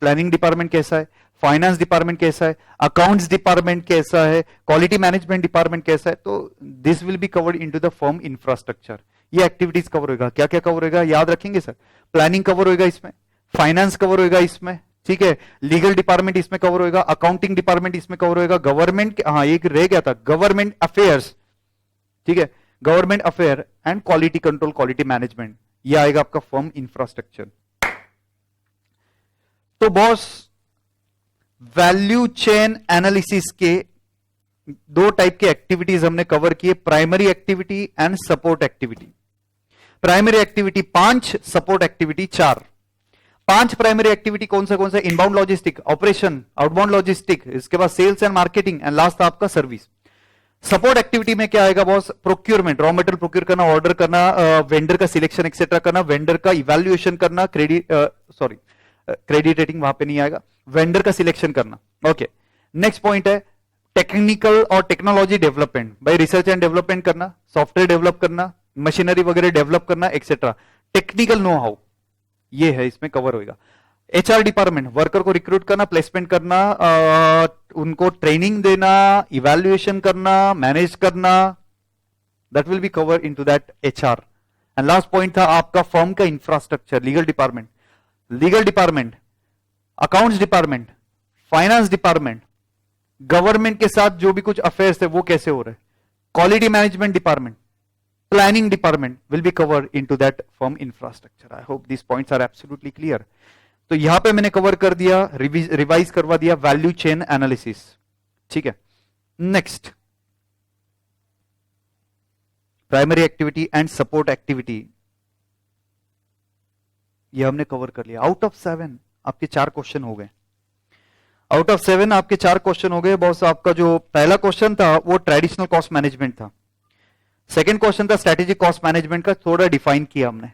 प्लानिंग डिपार्टमेंट कैसा है, फाइनेंस डिपार्टमेंट कैसा है, अकाउंट्स डिपार्टमेंट कैसा है, क्वालिटी मैनेजमेंट डिपार्टमेंट कैसा है। तो this will be covered into the firm infrastructure. ये एक्टिविटीज कवर होगा। क्या क्या कवर होगा याद रखेंगे सर? प्लानिंग कवर होगा इसमें, फाइनेंस कवर होगा इसमें, ठीक है, लीगल डिपार्टमेंट इसमें कवर होगा, अकाउंटिंग डिपार्टमेंट इसमें कवर होगा, गवर्नमेंट, हाँ एक रह गया था, गवर्नमेंट अफेयर्स, ठीक है, government affair and quality control, quality management, ये आएगा आपका फर्म इंफ्रास्ट्रक्चर। तो बॉस वैल्यू चेन एनालिसिस के दो टाइप के एक्टिविटीज हमने कवर किए, primary activity and support activity. Primary activity 5, support activity 4। 5 primary activity कौन सा? Inbound logistic, operation, outbound logistic, इसके बाद sales and marketing, and last आपका सर्विस। सपोर्ट एक्टिविटी में क्या आएगा boss? Procurement, raw material procure करना, ऑर्डर करना, वेंडर का सिलेक्शन एक्सेट्रा करना, वेंडर का इवैल्यूएशन करना, क्रेडिट रेटिंग वहां पे नहीं आएगा, वेंडर का सिलेक्शन करना। ओके, नेक्स्ट पॉइंट है टेक्निकल और टेक्नोलॉजी डेवलपमेंट, भाई रिसर्च एंड डेवलपमेंट करना, सॉफ्टवेयर डेवलप करना, मशीनरी वगैरह डेवलप करना, एक्सेट्रा, टेक्निकल नो हाउ, ये है इसमें कवर होगा। एचआर डिपार्टमेंट, वर्कर को रिक्रूट करना, प्लेसमेंट करना, उनको ट्रेनिंग देना, इवैल्यूएशन करना, मैनेज करना, that will be cover into that HR. And last point था आपका फर्म का infrastructure, legal department, accounts department, finance department, government के साथ जो भी कुछ अफेयर्स है वो कैसे हो रहे, quality management department, planning department will be covered into that firm infrastructure. I hope this points are absolutely clear. तो यहां पे मैंने कवर कर दिया, रिवाइज करवा दिया वैल्यू चेन एनालिसिस, ठीक है। Next primary activity and support activity, ये हमने कवर कर लिया। आउट ऑफ 7 आपके 4 क्वेश्चन हो गए। आउट ऑफ 7 आपके 4 क्वेश्चन हो गए बॉस। आपका जो पहला क्वेश्चन था वो ट्रेडिशनल कॉस्ट मैनेजमेंट था, सेकंड क्वेश्चन था स्ट्रेटेजिक कॉस्ट मैनेजमेंट का, थोड़ा डिफाइन किया हमने।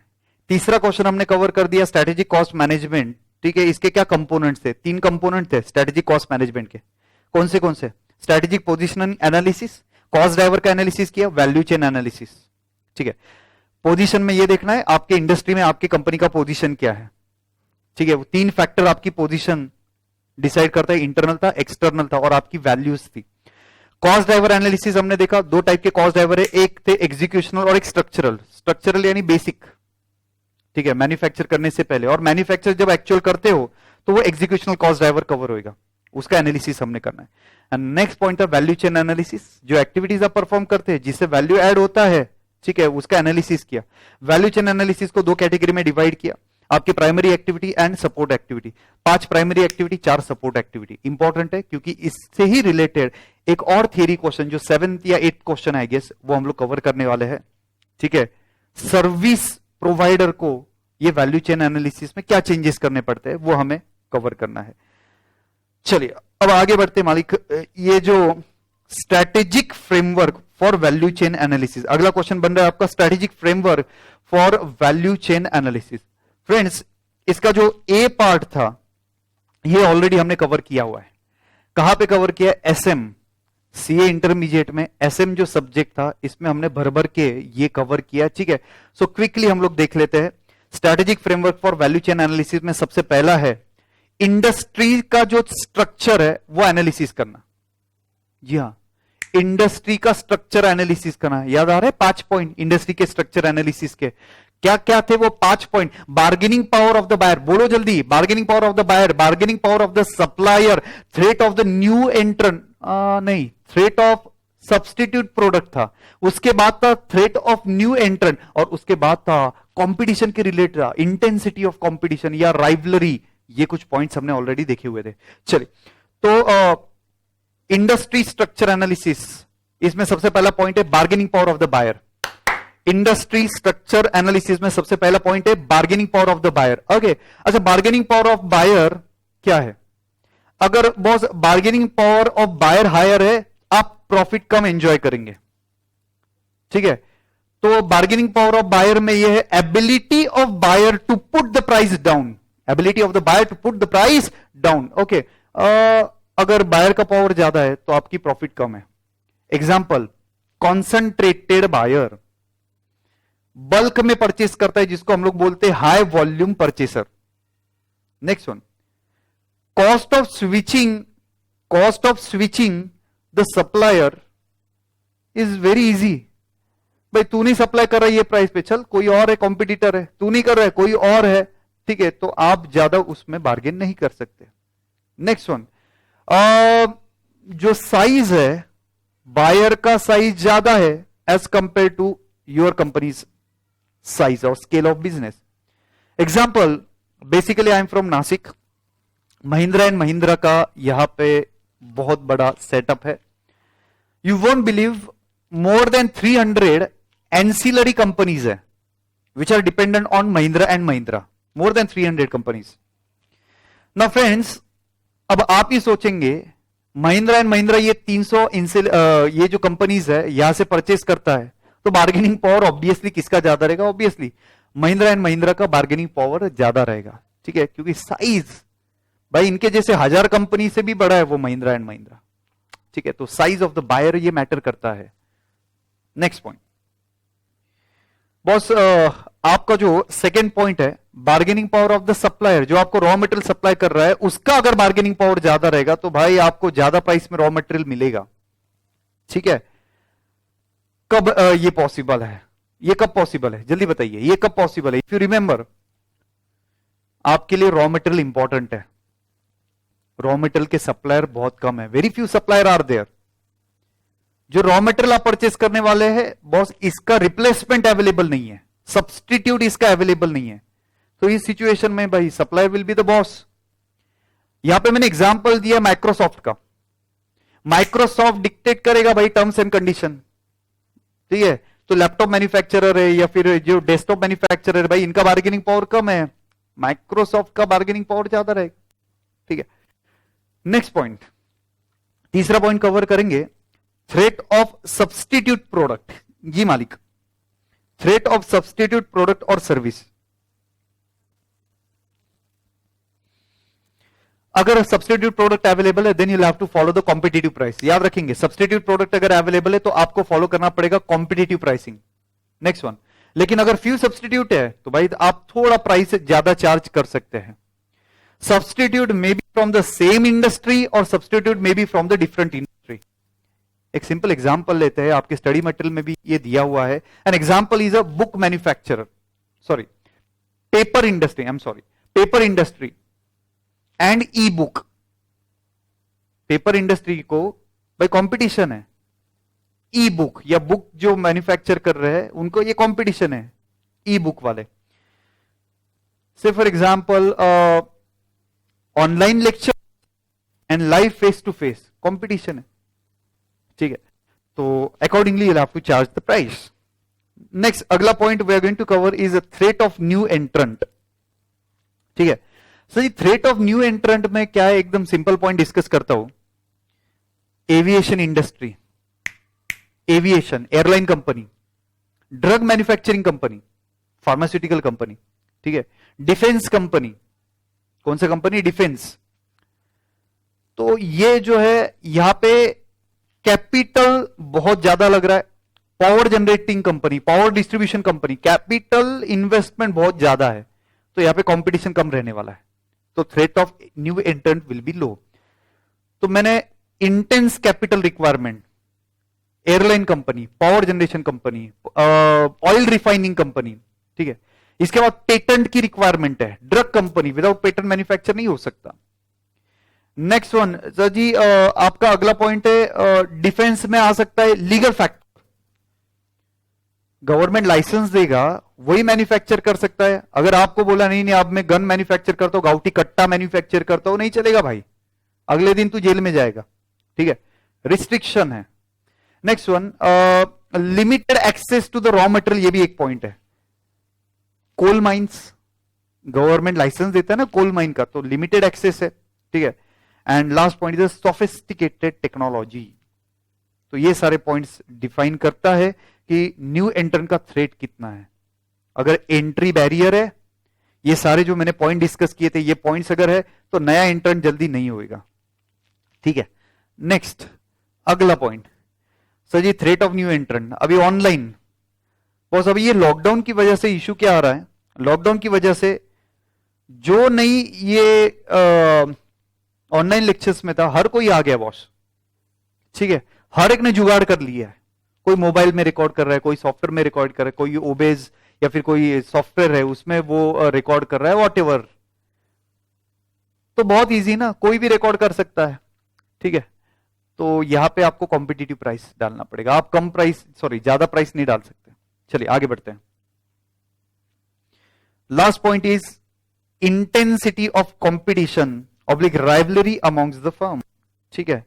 तीसरा क्वेश्चन हमने कवर कर दिया स्ट्रेटेजिक कॉस्ट मैनेजमेंट, ठीक है। इसके क्या कंपोनेंट्स थे? 3 कंपोनेंट थे स्ट्रेटेजिक कॉस्ट मैनेजमेंट के। कौन से? Strategic positioning analysis, cost driver का एनालिसिस किया, वैल्यू चेन एनालिसिस, ठीक है। पोजीशन में ये देखना है आपके इंडस्ट्री में आपकी कंपनी का पोजीशन क्या है, ठीक है। वो 3 फैक्टर आपकी पोजीशन डिसाइड करता है, इंटरनल था, एक्सटर्नल था, और आपकी वैल्यूज थी। कॉस्ट ड्राइवर एनालिसिस हमने देखा, 2 टाइप के कॉस्ट ड्राइवर है, एक थे एग्जीक्यूशनल और एक स्ट्रक्चरल। स्ट्रक्चरल यानी बेसिक, ठीक है, मैन्युफैक्चर करने से पहले, और मैन्युफैक्चर जब एक्चुअल करते हो तो वो एग्जीक्यूशनल कॉस्ट ड्राइवर कवर होगा, उसका एनालिसिस हमने करना है। एंड नेक्स्ट पॉइंट था वैल्यू चेन एनालिसिस, जो एक्टिविटीज आप परफॉर्म करते हैं जिससे वैल्यू ऐड होता है, ठीक है, उसका एनालिसिस किया। वैल्यू चेन एनालिसिस को 2 कैटेगरी में डिवाइड किया, आपकी primary activity and support activity. 5 primary activity, 4 support activity. Important है क्योंकि इससे ही रिलेटेड एक और थियरी क्वेश्चन जो 7th या 8th क्वेश्चन है गेस, वो हम लोग कवर करने वाले हैं, ठीक है। सर्विस प्रोवाइडर को ये वैल्यू चेन एनालिसिस में क्या चेंजेस करने पड़ते हैं वो हमें कवर करना है। चलिए अब आगे बढ़ते मालिक। ये जो strategic framework for value chain analysis, अगला क्वेश्चन बन रहा है आपका strategic framework for value chain analysis. Friends, इसका जो ए पार्ट था ये ऑलरेडी हमने कवर किया हुआ है। कहां पे कवर किया? एसएम, सीए इंटरमीडिएट में एसएम जो सब्जेक्ट था इसमें हमने भर भर के ये कवर किया, ठीक है। सो क्विकली हम लोग देख लेते हैं। Strategic framework for value chain analysis में सबसे पहला है इंडस्ट्री का जो स्ट्रक्चर है वो एनालिसिस करना। जी हां, इंडस्ट्री का स्ट्रक्चर एनालिसिस करना। याद आ रहा है 5 पॉइंट इंडस्ट्री के स्ट्रक्चर एनालिसिस के? क्या क्या थे वो 5 point? Bargaining power of the buyer, बोलो जल्दी। Bargaining power of the buyer, bargaining power of the supplier, threat of the new entrant, नहीं, थ्रेट ऑफ सब्स्टिट्यूट प्रोडक्ट था। उसके बाद था थ्रेट ऑफ न्यू एंट्रेंट, और उसके बाद था कंपटीशन के रिलेटेड इंटेंसिटी ऑफ कंपटीशन या राइवलरी। ये कुछ पॉइंट्स हमने ऑलरेडी देखे हुए थे। चलिए, तो इंडस्ट्री स्ट्रक्चर एनालिसिस, इसमें सबसे पहला पॉइंट है bargaining power of the buyer. Industry structure analysis में सबसे पहला पॉइंट है bargaining power of the buyer. Okay, अच्छा, बार्गेनिंग पावर ऑफ बायर क्या है? अगर boss bargaining power of buyer higher है, आप प्रॉफिट कम एंजॉय करेंगे, ठीक है। तो बार्गेनिंग पावर ऑफ बायर में यह है ability of buyer to put the price down, ability of the buyer to put the price down, okay. अगर बायर का पावर ज्यादा है तो आपकी प्रॉफिट कम है। एग्जाम्पल, कॉन्सेंट्रेटेड बायर बल्क में परचेस करता है, जिसको हम लोग बोलते हैं high volume purchaser. Next one, cost of switching the supplier is very easy. भाई तू नहीं सप्लाई कर रहा है ये प्राइस पे, चल कोई और है, कॉम्पिटिटर है, तू नहीं कर रहा है कोई और है, ठीक है, तो आप ज्यादा उसमें बार्गेन नहीं कर सकते। नेक्स्ट वन, जो साइज है, बायर का साइज ज्यादा है as compare to your company's size और scale of business. Example, basically I am from Nashik, Mahindra and Mahindra का यहां पे बहुत बड़ा सेटअप है। You won't believe, more than 300 ancillary companies है which are dependent on Mahindra and Mahindra, more than 300 companies. Now friends, अब आप ही सोचेंगे महिंद्रा एंड महिंद्रा ये 300 ये जो कंपनीज है यहां से परचेस करता है, तो बार्गेनिंग पावर ऑब्वियसली किसका ज्यादा रहेगा? ऑब्वियसली महिंद्रा एंड महिंद्रा का बार्गेनिंग पावर ज्यादा रहेगा, ठीक है, क्योंकि साइज, भाई इनके जैसे 1000 कंपनी से भी बड़ा है वो महिंद्रा एंड महिंद्रा, ठीक है, तो साइज ऑफ द बायर ये मैटर करता है। नेक्स्ट पॉइंट, बॉस आपका जो सेकेंड पॉइंट है, bargaining power of the supplier, जो आपको रॉ मटेरियल सप्लाई कर रहा है उसका अगर बार्गेनिंग पावर ज्यादा रहेगा तो भाई आपको ज्यादा प्राइस में रॉ मटेरियल मिलेगा, ठीक है। कब ये पॉसिबल है? ये कब पॉसिबल है, जल्दी बताइए, ये कब पॉसिबल है? इफ यू रिमेंबर, आपके लिए रॉ मटेरियल इंपॉर्टेंट है, रॉ मटेरियल के सप्लायर बहुत कम है, very few supplier are there. जो रॉ मटेरियल आप परचेस करने वाले हैं बॉस, इसका रिप्लेसमेंट अवेलेबल नहीं है, सब्सटीट्यूट इसका अवेलेबल नहीं है, तो इस सिचुएशन में भाई supplier will be the boss. यहां पे मैंने एग्जांपल दिया माइक्रोसॉफ्ट का, माइक्रोसॉफ्ट डिक्टेट करेगा भाई टर्म्स एंड कंडीशन, ठीक है, तो लैपटॉप मैन्युफैक्चरर है या फिर जो डेस्कटॉप मैन्युफैक्चरर है, भाई इनका बार्गेनिंग पावर कम है, माइक्रोसॉफ्ट का बार्गेनिंग पावर ज्यादा रहेगा, ठीक है। नेक्स्ट पॉइंट, तीसरा पॉइंट कवर करेंगे, थ्रेट ऑफ सब्सटीट्यूट प्रोडक्ट। जी मालिक, थ्रेट ऑफ सब्सटीट्यूट प्रोडक्ट और सर्विस। अगर सब्सटीट्यूट प्रोडक्ट अवेलेबल है then you have to follow the competitive price. याद रखेंगे, सब्सटीट्यूट प्रोडक्ट अगर अवेलेबल है तो आपको फॉलो करना पड़ेगा कॉम्पिटिटिव प्राइसिंग। नेक्स्ट वन, लेकिन अगर फ्यू सब्सटीट्यूट है तो भाई आप थोड़ा प्राइस ज्यादा चार्ज कर सकते हैं। Substitute may be from the same industry और substitute may be from the different industry. एक सिंपल एग्जांपल लेते हैं, आपके स्टडी मटेरियल में भी ये दिया हुआ है। An example is a book manufacturer, sorry paper industry, I am sorry, paper industry and E book. Paper industry को भाई कंपटीशन है, ई बुक या बुक जो मैन्युफैक्चर कर रहे हैं उनको ये कंपटीशन है, ई बुक वाले। Say for example online lecture and live face to face competition है, ठीक है, तो accordingly you have to charge the price. Next, अगला point we are going to cover is a threat of new entrant, ठीक है। Sir threat of new entrant में क्या है, एकदम सिंपल पॉइंट डिस्कस करता हूं। Aviation industry, aviation airline company, drug manufacturing company, pharmaceutical company, ठीक है, डिफेंस कंपनी, कौन सा कंपनी? डिफेंस। तो ये जो है यहां पे कैपिटल बहुत ज्यादा लग रहा है। Power generating company, power distribution company, capital investment बहुत ज्यादा है, तो यहां पे कंपटीशन कम रहने वाला है, तो threat of new entrant will be low. तो मैंने intense capital requirement, airline company, power generation company, oil refining company, ठीक है। इसके बाद पेटेंट की रिक्वायरमेंट है, drug company, without patent manufacture नहीं हो सकता। नेक्स्ट वन सर जी, आपका अगला पॉइंट है डिफेंस में आ सकता है लीगल फैक्टर, गवर्नमेंट लाइसेंस देगा वही मैन्युफैक्चर कर सकता है। अगर आपको बोला नहीं नहीं अब मैं गन मैन्युफैक्चर करता हूं, गाउटी कट्टा मैन्युफैक्चर करता हूं, नहीं चलेगा भाई, अगले दिन तू जेल में जाएगा, ठीक है, रिस्ट्रिक्शन है। Next one, limited access to the raw material, ये भी एक पॉइंट है। कोल माइंस, गवर्नमेंट लाइसेंस देता है ना कोल माइन का, तो लिमिटेड एक्सेस है, ठीक है। And last point is sophisticated technology. तो ये सारे पॉइंट्स डिफाइन करता है कि न्यू एंट्रेंट का थ्रेट कितना है। अगर एंट्री बैरियर है, ये सारे जो मैंने पॉइंट डिस्कस किए थे, ये पॉइंट्स अगर है तो नया एंट्रेंट जल्दी नहीं होएगा। ठीक है, नेक्स्ट अगला point, sir ji threat of new entrant अभी ऑनलाइन, बस अभी ये लॉकडाउन की वजह से इशू क्या आ रहा है, लॉकडाउन की वजह से जो नहीं ये ऑनलाइन लेक्चर्स में था, हर कोई आ गया बॉस। ठीक है, हर एक ने जुगाड़ कर लिया है, कोई मोबाइल में रिकॉर्ड कर रहा है, कोई सॉफ्टवेयर में रिकॉर्ड कर रहा है, कोई ओबेज या फिर कोई सॉफ्टवेयर है उसमें वो रिकॉर्ड कर रहा है, वॉट एवर। तो बहुत इजी ना, कोई भी रिकॉर्ड कर सकता है। ठीक है, तो यहां पे आपको कॉम्पिटिटिव प्राइस डालना पड़ेगा, आप कम प्राइस ज्यादा प्राइस नहीं डाल सकते। चलिए आगे बढ़ते हैं। Last point is intensity of competition oblique rivalry amongst the firm. ठीक है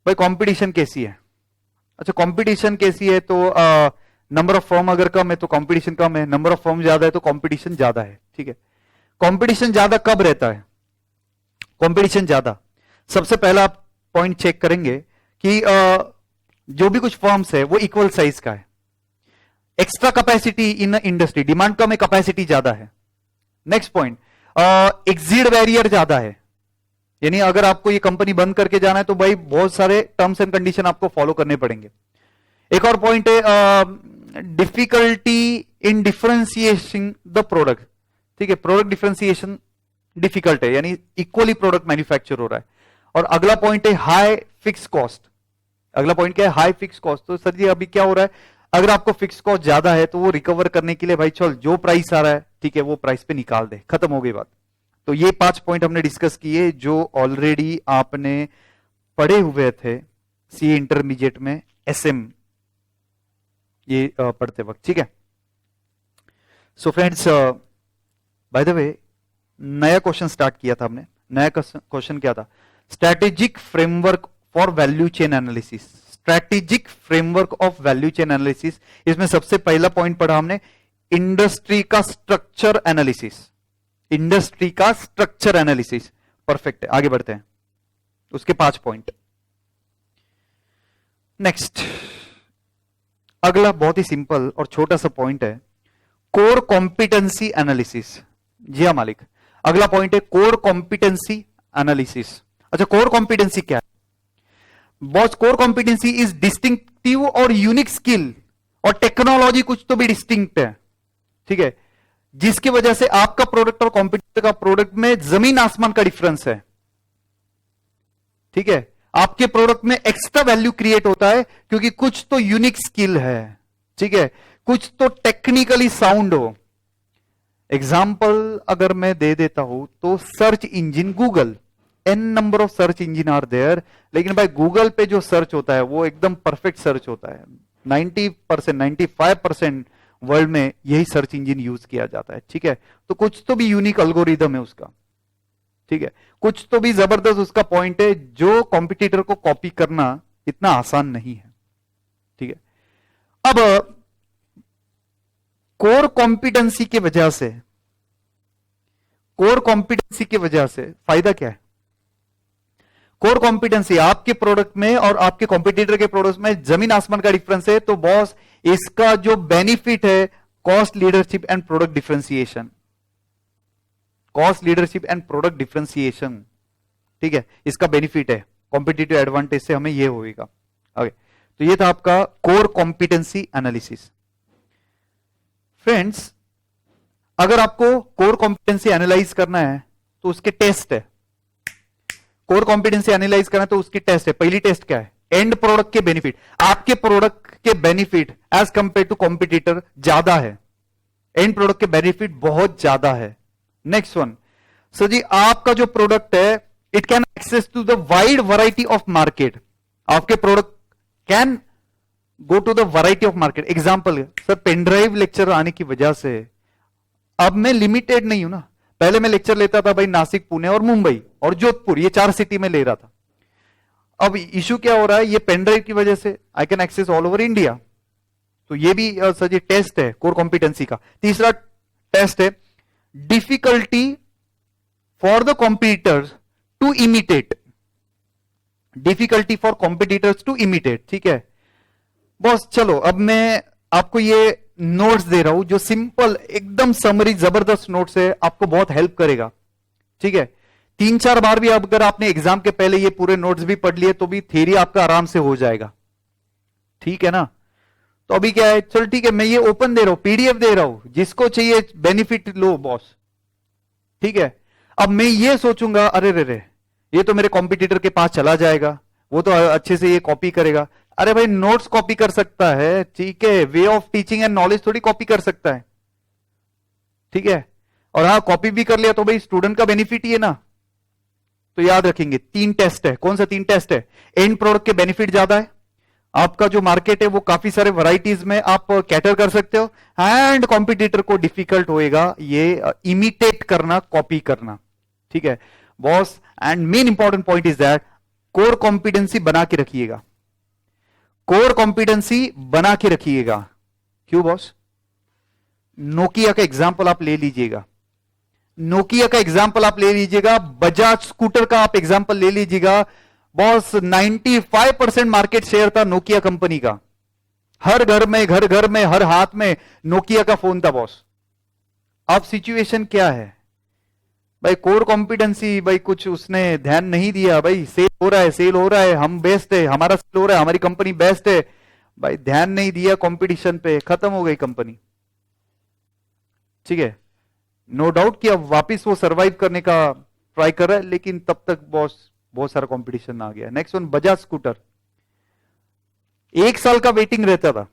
भाई, कंपटीशन कैसी है? अच्छा, कंपटीशन कैसी है तो नंबर ऑफ फर्म अगर कम है तो कंपटीशन कम है, नंबर ऑफ फर्म ज्यादा है तो कंपटीशन ज्यादा है। ठीक है, कंपटीशन ज्यादा कब रहता है? कंपटीशन ज्यादा, सबसे पहला आप पॉइंट चेक करेंगे कि जो भी कुछ फर्म्स है वो इक्वल साइज का है, extra capacity in industry, demand कम है, कैपेसिटी ज्यादा है। नेक्स्ट पॉइंट, एग्जिट बैरियर ज्यादा है, यानी अगर आपको ये कंपनी बंद करके जाना है तो भाई बहुत सारे टर्म्स एंड कंडीशन आपको फॉलो करने पड़ेंगे। एक और पॉइंट है difficulty in differentiation the product. ठीक है, प्रोडक्ट डिफरेंशिएशन डिफिकल्ट है, यानी इक्वली प्रोडक्ट मैन्युफैक्चर हो रहा है। और अगला पॉइंट है हाई फिक्स कॉस्ट। अगला पॉइंट क्या है? High fix cost. तो सर जी अभी क्या हो रहा है, अगर आपको फिक्स कॉस्ट ज्यादा है तो वो रिकवर करने के लिए भाई चल जो प्राइस आ रहा है ठीक है वो प्राइस पे निकाल दे, खत्म हो गई बात। तो ये 5 पॉइंट हमने डिस्कस किए जो ऑलरेडी आपने पढ़े हुए थे सीए इंटरमीडिएट में, एसएम ये पढ़ते वक्त। ठीक है, so friends by the way नया क्वेश्चन स्टार्ट किया था हमने। नया क्वेश्चन क्या था? Strategic framework for value chain analysis. Strategic framework of value chain analysis, इसमें सबसे पहला पॉइंट पढ़ा हमने इंडस्ट्री का स्ट्रक्चर एनालिसिस। इंडस्ट्री का स्ट्रक्चर एनालिसिस परफेक्ट है, आगे बढ़ते हैं। उसके 5 पॉइंट। नेक्स्ट अगला बहुत ही सिंपल और छोटा सा पॉइंट है, कोर कॉम्पिटेंसी एनालिसिस। जी हाँ मालिक, अगला पॉइंट है कोर कॉम्पिटेंसी एनालिसिस। अच्छा, कोर कॉम्पिटेंसी क्या है boss? Core competency is distinctive और यूनिक स्किल और टेक्नोलॉजी, कुछ तो भी डिस्टिंक्ट है। ठीक है, जिसकी वजह से आपका प्रोडक्ट और कॉम्पिटिटर का प्रोडक्ट में जमीन आसमान का डिफरेंस है। ठीक है, आपके प्रोडक्ट में एक्स्ट्रा वैल्यू क्रिएट होता है क्योंकि कुछ तो यूनिक स्किल है। ठीक है, कुछ तो टेक्निकली साउंड हो। एग्जाम्पल अगर मैं दे देता हूं तो search engine Google, n number of search engine are there, लेकिन भाई गूगल पे जो सर्च होता है वो एकदम परफेक्ट सर्च होता है। 90% 95% वर्ल्ड में यही सर्च इंजन यूज किया जाता है। ठीक है, तो कुछ तो भी यूनिक अल्गोरिदम है उसका। ठीक है, कुछ तो भी जबरदस्त उसका पॉइंट है जो कॉम्पिटिटर को कॉपी करना इतना आसान नहीं है। ठीक है, अब कोर कॉम्पिटेंसी की वजह से, कोर कॉम्पिटेंसी की वजह से फायदा क्या है? कोर कॉम्पिटेंसी, आपके प्रोडक्ट में और आपके कॉम्पिटिटर के प्रोडक्ट में जमीन आसमान का डिफरेंस है, तो बॉस इसका जो बेनिफिट है cost leadership and product differentiation. Cost leadership and product differentiation, ठीक है, इसका बेनिफिट है। कॉम्पिटिटिव एडवांटेज से हमें ये होगा। ओके, तो ये था आपका कोर कॉम्पिटेंसी एनालिसिस। फ्रेंड्स, अगर आपको कोर कॉम्पिटेंसी एनालाइज करना है तो उसके टेस्ट है। कोर कॉम्पिटेंसी एनालाइज करना है तो उसकी टेस्ट है। पहली टेस्ट क्या है? एंड प्रोडक्ट के बेनिफिट। आपके प्रोडक्ट के benefit as compare to competitor ज्यादा है, एंड प्रोडक्ट के बेनिफिट बहुत ज्यादा है। नेक्स्ट वन, सर जी आपका जो प्रोडक्ट है it can access to the wide variety of market. आपके product can go to the variety of market. Example, sir pen drive lecture आने की वजह से अब मैं लिमिटेड नहीं हूं ना। पहले मैं लेक्चर लेता था भाई नासिक, पुणे और मुंबई और जोधपुर, ये 4 सिटी में ले रहा था। अब इशू क्या हो रहा है, ये पेनड्राइव की वजह से I can access all over India. तो ये भी सर ये टेस्ट है कोर कॉम्पिटेंसी का। तीसरा टेस्ट है difficulty for the competitors to imitate. Difficulty for competitors to imitate, ठीक है बॉस। चलो अब मैं आपको ये नोट्स दे रहा हूं जो सिंपल एकदम समरी जबरदस्त नोट्स है, आपको बहुत हेल्प करेगा, ठीक है। 3-4 बार भी अगर आपने एग्जाम के पहले ये पूरे नोट्स भी पढ़ लिए तो भी थ्योरी आपका आराम से हो जाएगा, ठीक है ना। तो अभी क्या है, चल ठीक है, मैं ये ओपन दे रहा हूं, पीडीएफ दे रहा हूं, जिसको चाहिए बेनिफिट लो बॉस, ठीक है। अब मैं ये सोचूंगा अरे रे रे ये तो मेरे कॉम्पिटिटर के पास चला जाएगा, वो तो अच्छे से ये कॉपी करेगा। अरे भाई नोट्स कॉपी कर सकता है, ठीक है, way of teaching and knowledge थोड़ी कॉपी कर सकता है, ठीक है। और हाँ कॉपी भी कर लिया तो भाई स्टूडेंट का बेनिफिट ही है ना। तो याद रखेंगे 3 टेस्ट है, कौन सा 3 टेस्ट है, एंड प्रोडक्ट के बेनिफिट ज्यादा है, आपका जो मार्केट है वो काफी सारे वैरायटीज में आप कैटर कर सकते हो, एंड कॉम्पिटिटर को डिफिकल्ट होएगा ये इमिटेट करना, कॉपी करना, ठीक है boss. And main important point is that core competency बना के रखिएगा, कोर कॉम्पिटेंसी बना के रखिएगा। क्यों बॉस, नोकिया का एग्जाम्पल आप ले लीजिएगा, नोकिया का एग्जाम्पल आप ले लीजिएगा, बजाज स्कूटर का आप एग्जाम्पल ले लीजिएगा बॉस। 95% मार्केट शेयर था नोकिया कंपनी का, हर घर में, घर घर में, हर हाथ में नोकिया का फोन था बॉस। अब सिचुएशन क्या है भाई, कोर कॉम्पिटेंसी भाई कुछ उसने ध्यान नहीं दिया, भाई सेल हो रहा है, सेल हो रहा है, हम बेस्ट है, हमारा सेल हो रहा है, हमारी कंपनी बेस्ट है, भाई ध्यान नहीं दिया कंपटीशन पे, खत्म हो गई कंपनी, ठीक है। नो डाउट कि अब वापिस वो सरवाइव करने का ट्राई कर रहा है, लेकिन तब तक बॉस बहुत सारा कंपटीशन आ गया। नेक्स्ट वन बजाज स्कूटर, 1 साल का वेटिंग रहता था,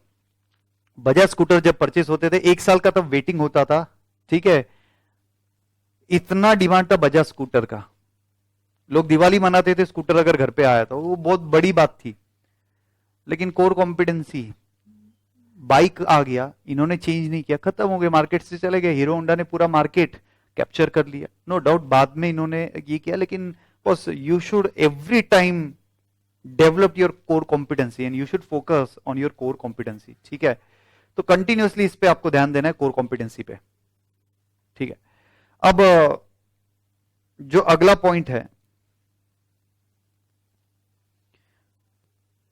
बजाज स्कूटर जब परचेस होते थे 1 साल का तब वेटिंग होता था, ठीक है। इतना डिमांड था बजाज स्कूटर का, लोग दिवाली मनाते थे स्कूटर अगर घर पे आया तो वो बहुत बड़ी बात थी। लेकिन कोर कॉम्पिटेंसी बाइक आ गया, इन्होंने चेंज नहीं किया, खत्म हो गए, मार्केट से चले गए, हीरो होंडा ने पूरा मार्केट कैप्चर कर लिया। नो डाउट बाद में इन्होंने ये किया, लेकिन बस you should every time develop your core competency and you should focus on your core competency, ठीक है। तो कंटिन्यूअसली इस पे आपको ध्यान देना है, कोर कॉम्पिटेंसी पे, ठीक है। अब जो अगला पॉइंट है,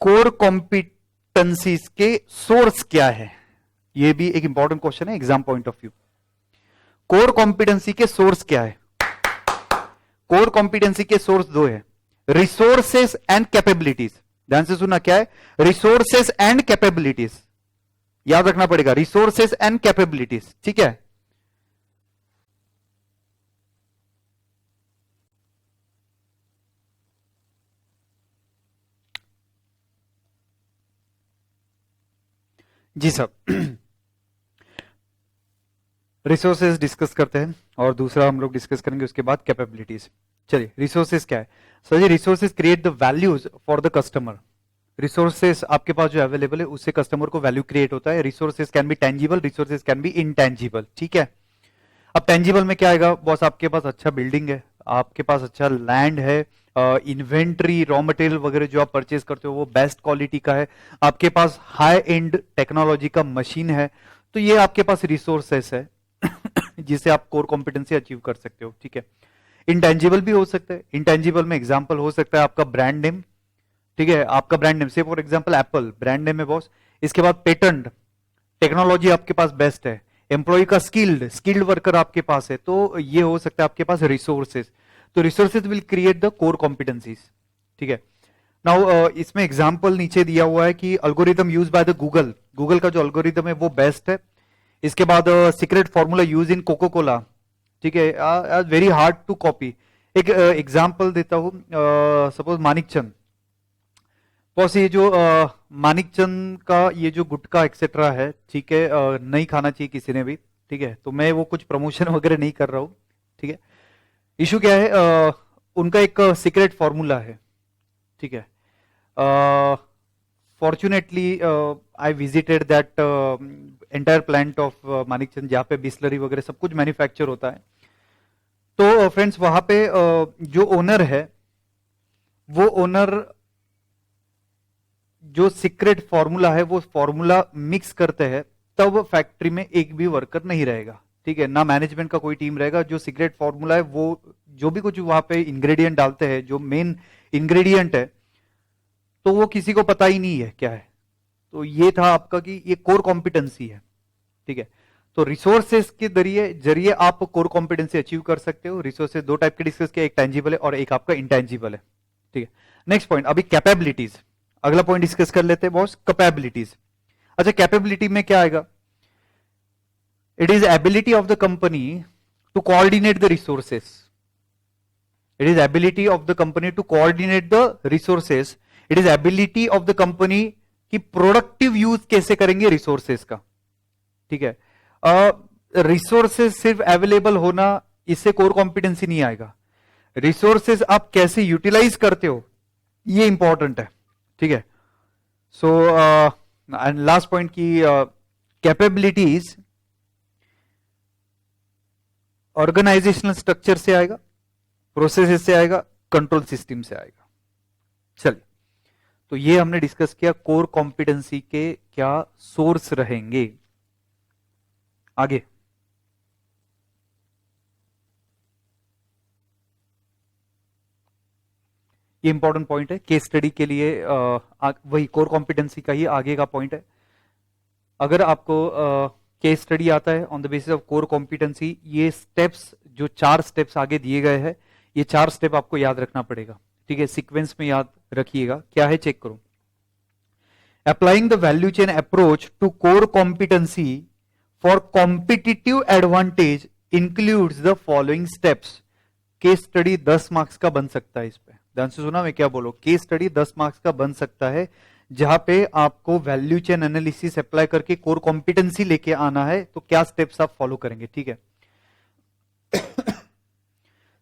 कोर कॉम्पिटेंसीज के सोर्स क्या है, यह भी एक इंपॉर्टेंट क्वेश्चन है exam point of view. Core competency के सोर्स क्या है, कोर कॉम्पिटेंसी के सोर्स 2 है, रिसोर्सेस एंड कैपेबिलिटीज। ध्यान से सुनना, क्या है, रिसोर्सेस एंड कैपेबिलिटीज, याद रखना पड़ेगा, रिसोर्सेस एंड कैपेबिलिटीज, ठीक है। जी साहब, रिसोर्सेज डिस्कस करते हैं और दूसरा हम लोग डिस्कस करेंगे उसके बाद कैपेबिलिटीज। चलिए रिसोर्सेज क्या है sir ji, resources create the values for the customer. Resources आपके पास जो अवेलेबल है उससे कस्टमर को वैल्यू क्रिएट होता है। Resources can be tangible, resources can be intangible, ठीक है। अब टेंजिबल में क्या आएगा बॉस, आपके पास अच्छा बिल्डिंग है, आपके पास अच्छा लैंड है, इन्वेंट्री, रॉ मटेरियल वगैरह जो आप परचेज करते हो वो बेस्ट क्वालिटी का है, आपके पास हाई एंड टेक्नोलॉजी का मशीन है, तो ये आपके पास रिसोर्सेस है जिसे आप कोर कॉम्पिटेंसी अचीव कर सकते हो, ठीक है। इंटेंजिबल भी हो सकता है, इंटेंजिबल में एग्जांपल हो सकता है आपका ब्रांड नेम, ठीक है, आपका ब्रांड नेम से for example Apple brand name है बॉस। इसके बाद पेटेंट, टेक्नोलॉजी आपके पास बेस्ट है, एम्प्लॉय का स्किल्ड वर्कर आपके पास है, तो ये हो सकता है आपके पास रिसोर्सेज। तो resources will create the core competencies, ठीक है। नाउ इसमें एग्जांपल नीचे दिया हुआ है कि algorithm use by the Google, Google का जो अल्गोरिदम है वो बेस्ट है। इसके बाद secret formula use in Coca Cola, ठीक है, वेरी हार्ड टू कॉपी। एक एग्जांपल देता हूं, सपोज मानिकचंद बॉस, ये जो मानिकचंद का ये जो गुटखा एक्सेट्रा है, ठीक है, नहीं खाना चाहिए किसी ने भी, ठीक है। तो मैं वो कुछ प्रमोशन वगैरह नहीं कर रहा हूं, ठीक है। इशू क्या है, उनका एक सीक्रेट फॉर्मूला है, ठीक है। Fortunately I visited that entire plant of Manikchand, जहां पे बिस्लरी वगैरह सब कुछ मैन्युफैक्चर होता है। तो फ्रेंड्स वहां पे जो ओनर है वो ओनर जो सीक्रेट फॉर्मूला है वो फॉर्मूला मिक्स करते हैं, तब फैक्ट्री में एक भी वर्कर नहीं रहेगा, ठीक है, ना मैनेजमेंट का कोई टीम रहेगा। जो सीक्रेट फॉर्मूला है वो जो भी कुछ वहां पे इंग्रेडिएंट डालते हैं, जो मेन इंग्रेडिएंट है तो वो किसी को पता ही नहीं है क्या है। तो ये था आपका कि ये कोर कॉम्पिटेंसी है, ठीक है। तो रिसोर्सेस के जरिए जरिए आप कोर कॉम्पिटेंसी अचीव कर सकते हो। रिसोर्सेस दो टाइप के डिस्कस किया, एक टेंजिबल है और एक आपका इंटेंजिबल है, ठीक है। नेक्स्ट पॉइंट, अभी कैपेबिलिटीज, अगला पॉइंट डिस्कस कर लेते हैं बॉस, कैपेबिलिटीज। अच्छा, कैपेबिलिटी में क्या आएगा? It is ability of the company to coordinate the resources. It is ability of the company to coordinate the resources. It is ability of the company की productive use कैसे करेंगे resources का, ठीक है। रिसोर्सेस सिर्फ अवेलेबल होना, इससे core competency नहीं आएगा। रिसोर्सेस आप कैसे यूटिलाइज करते हो, ये इंपॉर्टेंट है, ठीक है। सो एंड लास्ट पॉइंट की कैपेबिलिटीज ऑर्गेनाइजेशनल स्ट्रक्चर से आएगा, प्रोसेसेस से आएगा, कंट्रोल सिस्टम से आएगा। चलिए, तो ये हमने डिस्कस किया कोर कॉम्पिटेंसी के क्या सोर्स रहेंगे। आगे ये इंपॉर्टेंट पॉइंट है केस स्टडी के लिए, वही कोर कॉम्पिटेंसी का ही आगे का पॉइंट है। अगर आपको केस स्टडी आता है on the basis of core competency, ये स्टेप्स जो 4 स्टेप्स आगे दिए गए हैं, ये 4 स्टेप आपको याद रखना पड़ेगा, ठीक है। सीक्वेंस में याद रखिएगा, क्या है चेक करो। Applying the value chain approach to core competency for competitive advantage includes the following steps. Case study 10 marks का बन सकता है। इस पे ध्यान से सुना मैं क्या बोलो, केस स्टडी 10 मार्क्स का बन सकता है, जहां पे आपको वैल्यू चेन एनालिसिस अप्लाई करके कोर कॉम्पिटेंसी लेके आना है। तो क्या स्टेप्स आप फॉलो करेंगे, ठीक है।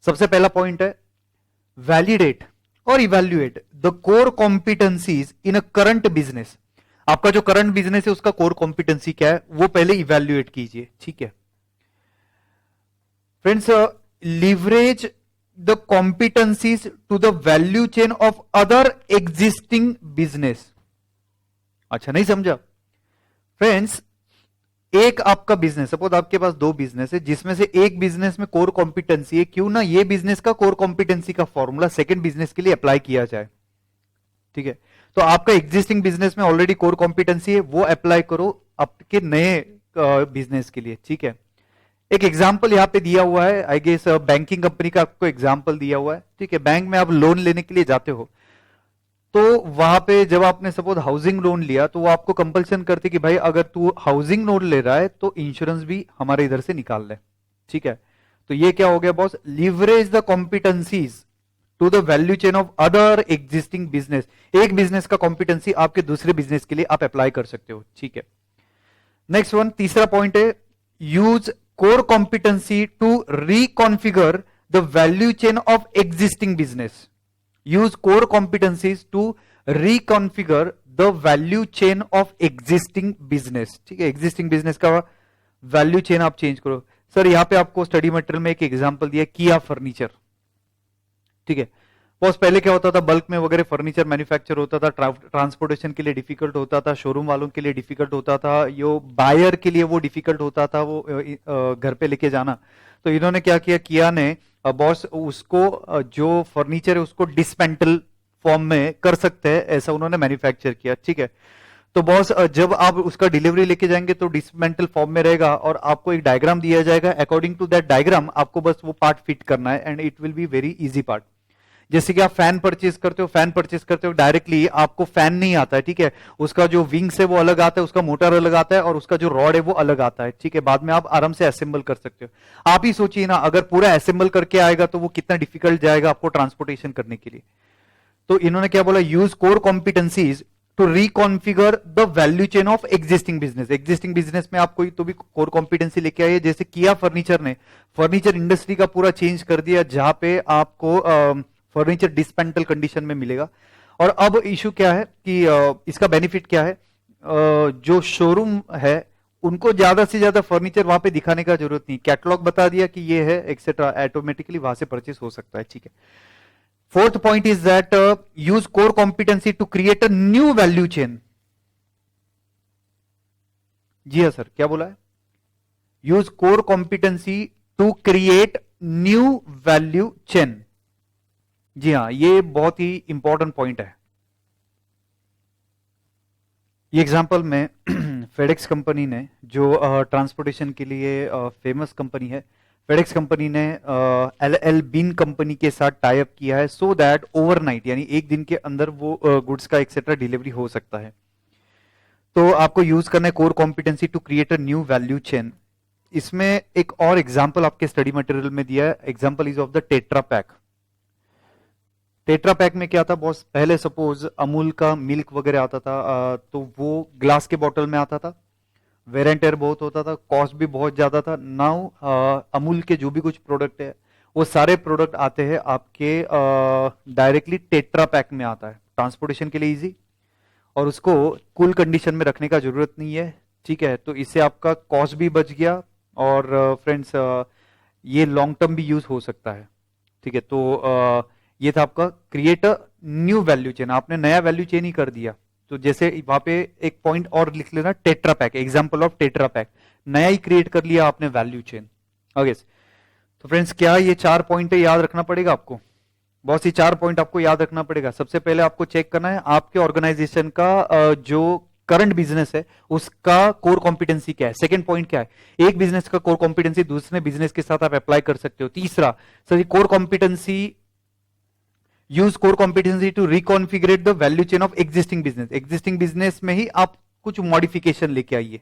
सबसे पहला पॉइंट है वैलिडेट और evaluate the core competencies in a current business. आपका जो करंट बिजनेस है उसका कोर कॉम्पिटेंसी क्या है, वो पहले इवैल्यूएट कीजिए, ठीक है। Friends, leverage the competencies to the value chain of other existing business. अच्छा, नहीं समझा फ्रेंड्स, एक आपका बिजनेस, सपोज आपके पास 2 बिजनेस है, जिसमें से एक बिजनेस में कोर कॉम्पिटेंसी है, क्यों ना ये बिजनेस का कोर कॉम्पिटेंसी का फॉर्मूला सेकंड बिजनेस के लिए अप्लाई किया जाए, ठीक है। तो आपका एग्जिस्टिंग बिजनेस में ऑलरेडी कोर कॉम्पिटेंसी है, वो अप्लाई करो आपके नए बिजनेस के लिए, ठीक है। एक एग्जांपल यहां पे दिया हुआ है, आई गेस बैंकिंग कंपनी का आपको एग्जांपल दिया हुआ है, ठीक है। बैंक में आप लोन लेने के लिए जाते हो, तो वहां पे जब आपने सपोज हाउसिंग लोन लिया, तो वो आपको कंपल्सन करते कि भाई अगर तू हाउसिंग लोन ले रहा है तो इंश्योरेंस भी हमारे इधर से निकाल ले, ठीक है। तो ये क्या हो गया boss, leverage the competencies to the value chain of other existing business. एक बिजनेस का कॉम्पिटेंसी आपके दूसरे बिजनेस के लिए आप अप्लाई कर सकते हो, ठीक है। नेक्स्ट वन, तीसरा पॉइंट है use core competency to reconfigure the value chain of existing business. Use core competencies to reconfigure the value chain of existing business, ठीक है। एग्जिस्टिंग बिजनेस का वैल्यू चेन आप चेंज करो। सर यहां पे आपको स्टडी मटेरियल में एक एग्जांपल दिया, किया फर्नीचर, ठीक है। बॉस पहले क्या होता था, बल्क में वगैरह फर्नीचर मैन्युफैक्चर होता था, ट्रांसपोर्टेशन के लिए डिफिकल्ट होता था, शोरूम वालों के लिए डिफिकल्ट होता था, यो बायर के लिए वो डिफिकल्ट होता था वो घर पे लेके जाना। तो इन्होंने क्या किया, किया ने बॉस उसको जो फर्नीचर है उसको डिसमेंटल फॉर्म में कर सकते हैं, ऐसा उन्होंने मैन्युफैक्चर किया, ठीक है। तो बॉस जब आप उसका डिलीवरी लेके जाएंगे तो डिसमेंटल फॉर्म में रहेगा और आपको एक डायग्राम दिया जाएगा, अकॉर्डिंग टू दैट डायग्राम आपको बस वो पार्ट फिट करना है and it will be very easy part. जैसे कि आप फैन परचेज करते हो, फैन परचेज करते हो डायरेक्टली आपको फैन नहीं आता है, ठीक है। उसका जो विंग्स है वो अलग आता है, उसका मोटर अलग आता है और उसका जो रॉड है वो अलग आता है, ठीक है। बाद में आप आराम से असेंबल कर सकते हो। आप ही सोचिए ना, अगर पूरा असेंबल करके आएगा तो वो कितना डिफिकल्ट जाएगा आपको ट्रांसपोर्टेशन करने के लिए। तो इन्होंने क्या बोला, use core competencies to reconfigure the value chain of existing business. Existing business में आप कोई तो भी कोर कॉम्पिटेंसी लेके आइए, जैसे किया फर्नीचर ने फर्नीचर इंडस्ट्री का पूरा चेंज कर दिया, जहां पे आपको फर्नीचर डिस्पेंटल कंडीशन में मिलेगा। और अब इशू क्या है कि इसका बेनिफिट क्या है, जो शोरूम है उनको ज्यादा से ज्यादा फर्नीचर वहां पे दिखाने का जरूरत नहीं, कैटलॉग बता दिया कि ये है एक्सेट्रा, ऑटोमेटिकली वहां से परचेस हो सकता है, ठीक है। Fourth point is that use core competency to create a new value chain. जी हाँ सर, क्या बोला है, use core competency to create new value chain. जी हाँ, ये बहुत ही इंपॉर्टेंट पॉइंट है, ये एग्जांपल में फेडेक्स कंपनी ने जो ट्रांसपोर्टेशन के लिए फेमस कंपनी है, फेडेक्स कंपनी ने एल बीन कंपनी के साथ टाई अप किया है सो दैट ओवरनाइट यानी एक दिन के अंदर वो गुड्स का एक्सेट्रा डिलीवरी हो सकता है। तो आपको यूज करना है core competency to create a new value chain. इसमें एक और एग्जांपल आपके स्टडी मटेरियल में दिया है, example is of the tetra pack. Tetra pack में क्या था बॉस, पहले सपोज अमूल का मिल्क वगैरह आता था तो वो ग्लास के बॉटल में आता था, वेर एंड टेयर बहुत होता था, कॉस्ट भी बहुत ज्यादा था। नाउ अमूल के जो भी कुछ प्रोडक्ट है वो सारे प्रोडक्ट आते हैं आपके डायरेक्टली टेट्रा पैक में आता है, ट्रांसपोर्टेशन के लिए इजी, और उसको कूल कंडीशन में रखने का जरूरत नहीं है। ठीक है, तो इससे आपका कॉस्ट भी बच गया और फ्रेंड्स ये लॉन्ग टर्म भी यूज हो सकता है। ठीक है, तो ये था आपका create a new value chain, आपने नया वैल्यू चेन ही कर दिया। तो जैसे वहां पे एक पॉइंट और लिख लेना, tetra pack, example of tetra pack, नया ही क्रिएट कर लिया आपने वैल्यू चेन। ओके, तो फ्रेंड्स क्या ये 4 पॉइंट याद रखना पड़ेगा आपको? बहुत सी 4 पॉइंट आपको याद रखना पड़ेगा। सबसे पहले आपको चेक करना है आपके ऑर्गेनाइजेशन का जो करंट बिजनेस है उसका कोर कॉम्पिटेंसी क्या है। सेकंड पॉइंट क्या है, एक बिजनेस का कोर कॉम्पिटेंसी दूसरे बिजनेस के साथ आप अप्लाई कर सकते हो। तीसरा, sir core competency, use core competency to reconfigurate the value chain of existing business. Existing business में ही आप कुछ मॉडिफिकेशन लेके आइए।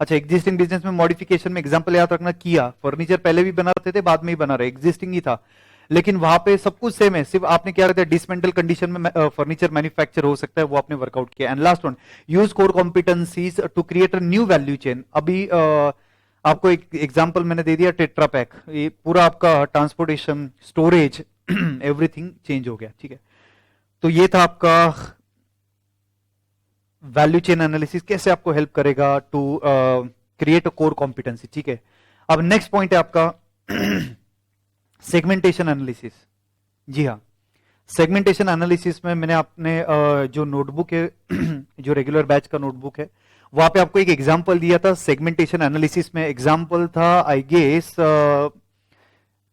अच्छा, एग्जिस्टिंग बिजनेस में मॉडिफिकेशन में एग्जांपल याद रखना, किया फर्नीचर पहले भी बनाते थे, बाद में ही बना रहे, एग्जिस्टिंग ही था, लेकिन वहां पे सब कुछ सेम है, सिर्फ आपने क्या रखा, डिसमेंटल कंडीशन में फर्नीचर मैन्युफैक्चर हो सकता है, वो आपने वर्कआउट किया। And last one, use core competencies to create a new value chain. अभी आपको एक एग्जांपल मैंने दे दिया, टेट्रा पैक, ये पूरा आपका ट्रांसपोर्टेशन, स्टोरेज, एवरीथिंग चेंज हो गया। ठीक है, तो ये था आपका वैल्यू चेन एनालिसिस, कैसे आपको हेल्प करेगा to create a core competency. ठीक है, अब नेक्स्ट पॉइंट है आपका सेगमेंटेशन एनालिसिस। जी हाँ, सेगमेंटेशन एनालिसिस में मैंने अपने जो नोटबुक है जो रेगुलर बैच का नोटबुक है वहां पे आपको एक एग्जांपल दिया था सेगमेंटेशन एनालिसिस में। एग्जांपल था आई गेस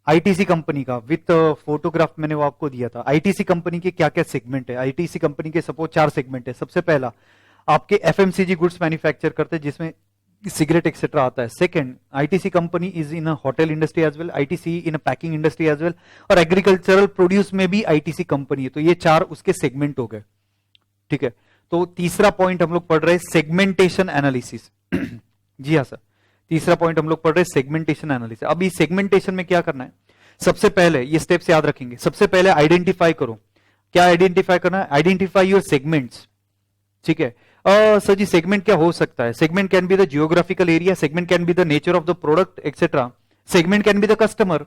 आईटीसी कंपनी का, विथ फोटोग्राफ मैंने वो आपको दिया था। आईटीसी कंपनी के क्या क्या सेगमेंट है, आईटीसी कंपनी के सपोज 4 सेगमेंट है। सबसे पहला आपके एफएमसीजी गुड्स मैन्युफैक्चर करते हैं जिसमें सिगरेट एक्सेट्रा आता है। Second, ITC company is in a hotel industry as well, ITC in a packing industry as well, और एग्रीकल्चरल प्रोड्यूस में भी आईटीसी कंपनी है। तो ये 4 उसके सेगमेंट हो गए। ठीक है, तो तीसरा पॉइंट हम लोग पढ़ रहे हैं सेगमेंटेशन एनालिसिस। जी हाँ सर, तीसरा पॉइंट हम लोग पढ़ रहे हैं सेगमेंटेशन एनालिसिस। अभी सेगमेंटेशन में क्या करना है, सबसे पहले ये स्टेप्स याद रखेंगे। सबसे पहले आइडेंटिफाई करो, क्या आइडेंटिफाई करना है, आइडेंटिफाई योर सेगमेंट्स। ठीक है, सर जी सेगमेंट क्या हो सकता है, segment can be the geographical area, segment can be the nature of the product etcetera, segment can be the customer.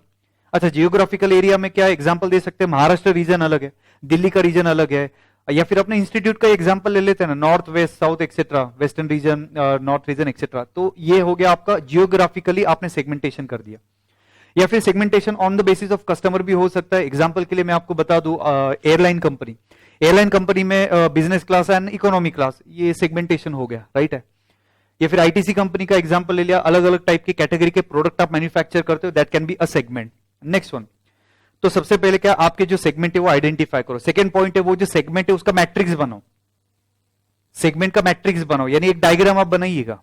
अच्छा, जियोग्राफिकल एरिया में क्या एग्जांपल दे सकते हैं, महाराष्ट्र रीजन अलग है, दिल्ली का रीजन अलग है, या फिर अपने इंस्टीट्यूट का एग्जांपल ले लेते हैं ना, north west south etcetera, western region north region etcetera. तो ये हो गया आपका जियोग्राफिकली आपने सेगमेंटेशन कर दिया। या फिर segmentation on the basis of customer भी हो सकता है। एग्जांपल के लिए मैं आपको बता दूं, एयरलाइन कंपनी, एयरलाइन कंपनी में business class and economy class, ये सेगमेंटेशन हो गया, राइट है। या फिर आईटीसी कंपनी का एग्जांपल ले लिया, अलग अलग टाइप की कैटेगरी के प्रोडक्ट आप मैन्युफैक्चर करते हो, that can be a segment. Next one, तो सबसे पहले क्या आपके जो सेगमेंट है वो आइडेंटिफाई करो। सेकंड पॉइंट है वो जो सेगमेंट है उसका मैट्रिक्स बनाओ, सेगमेंट का मैट्रिक्स बनाओ, यानी एक डायग्राम आप बनाइएगा।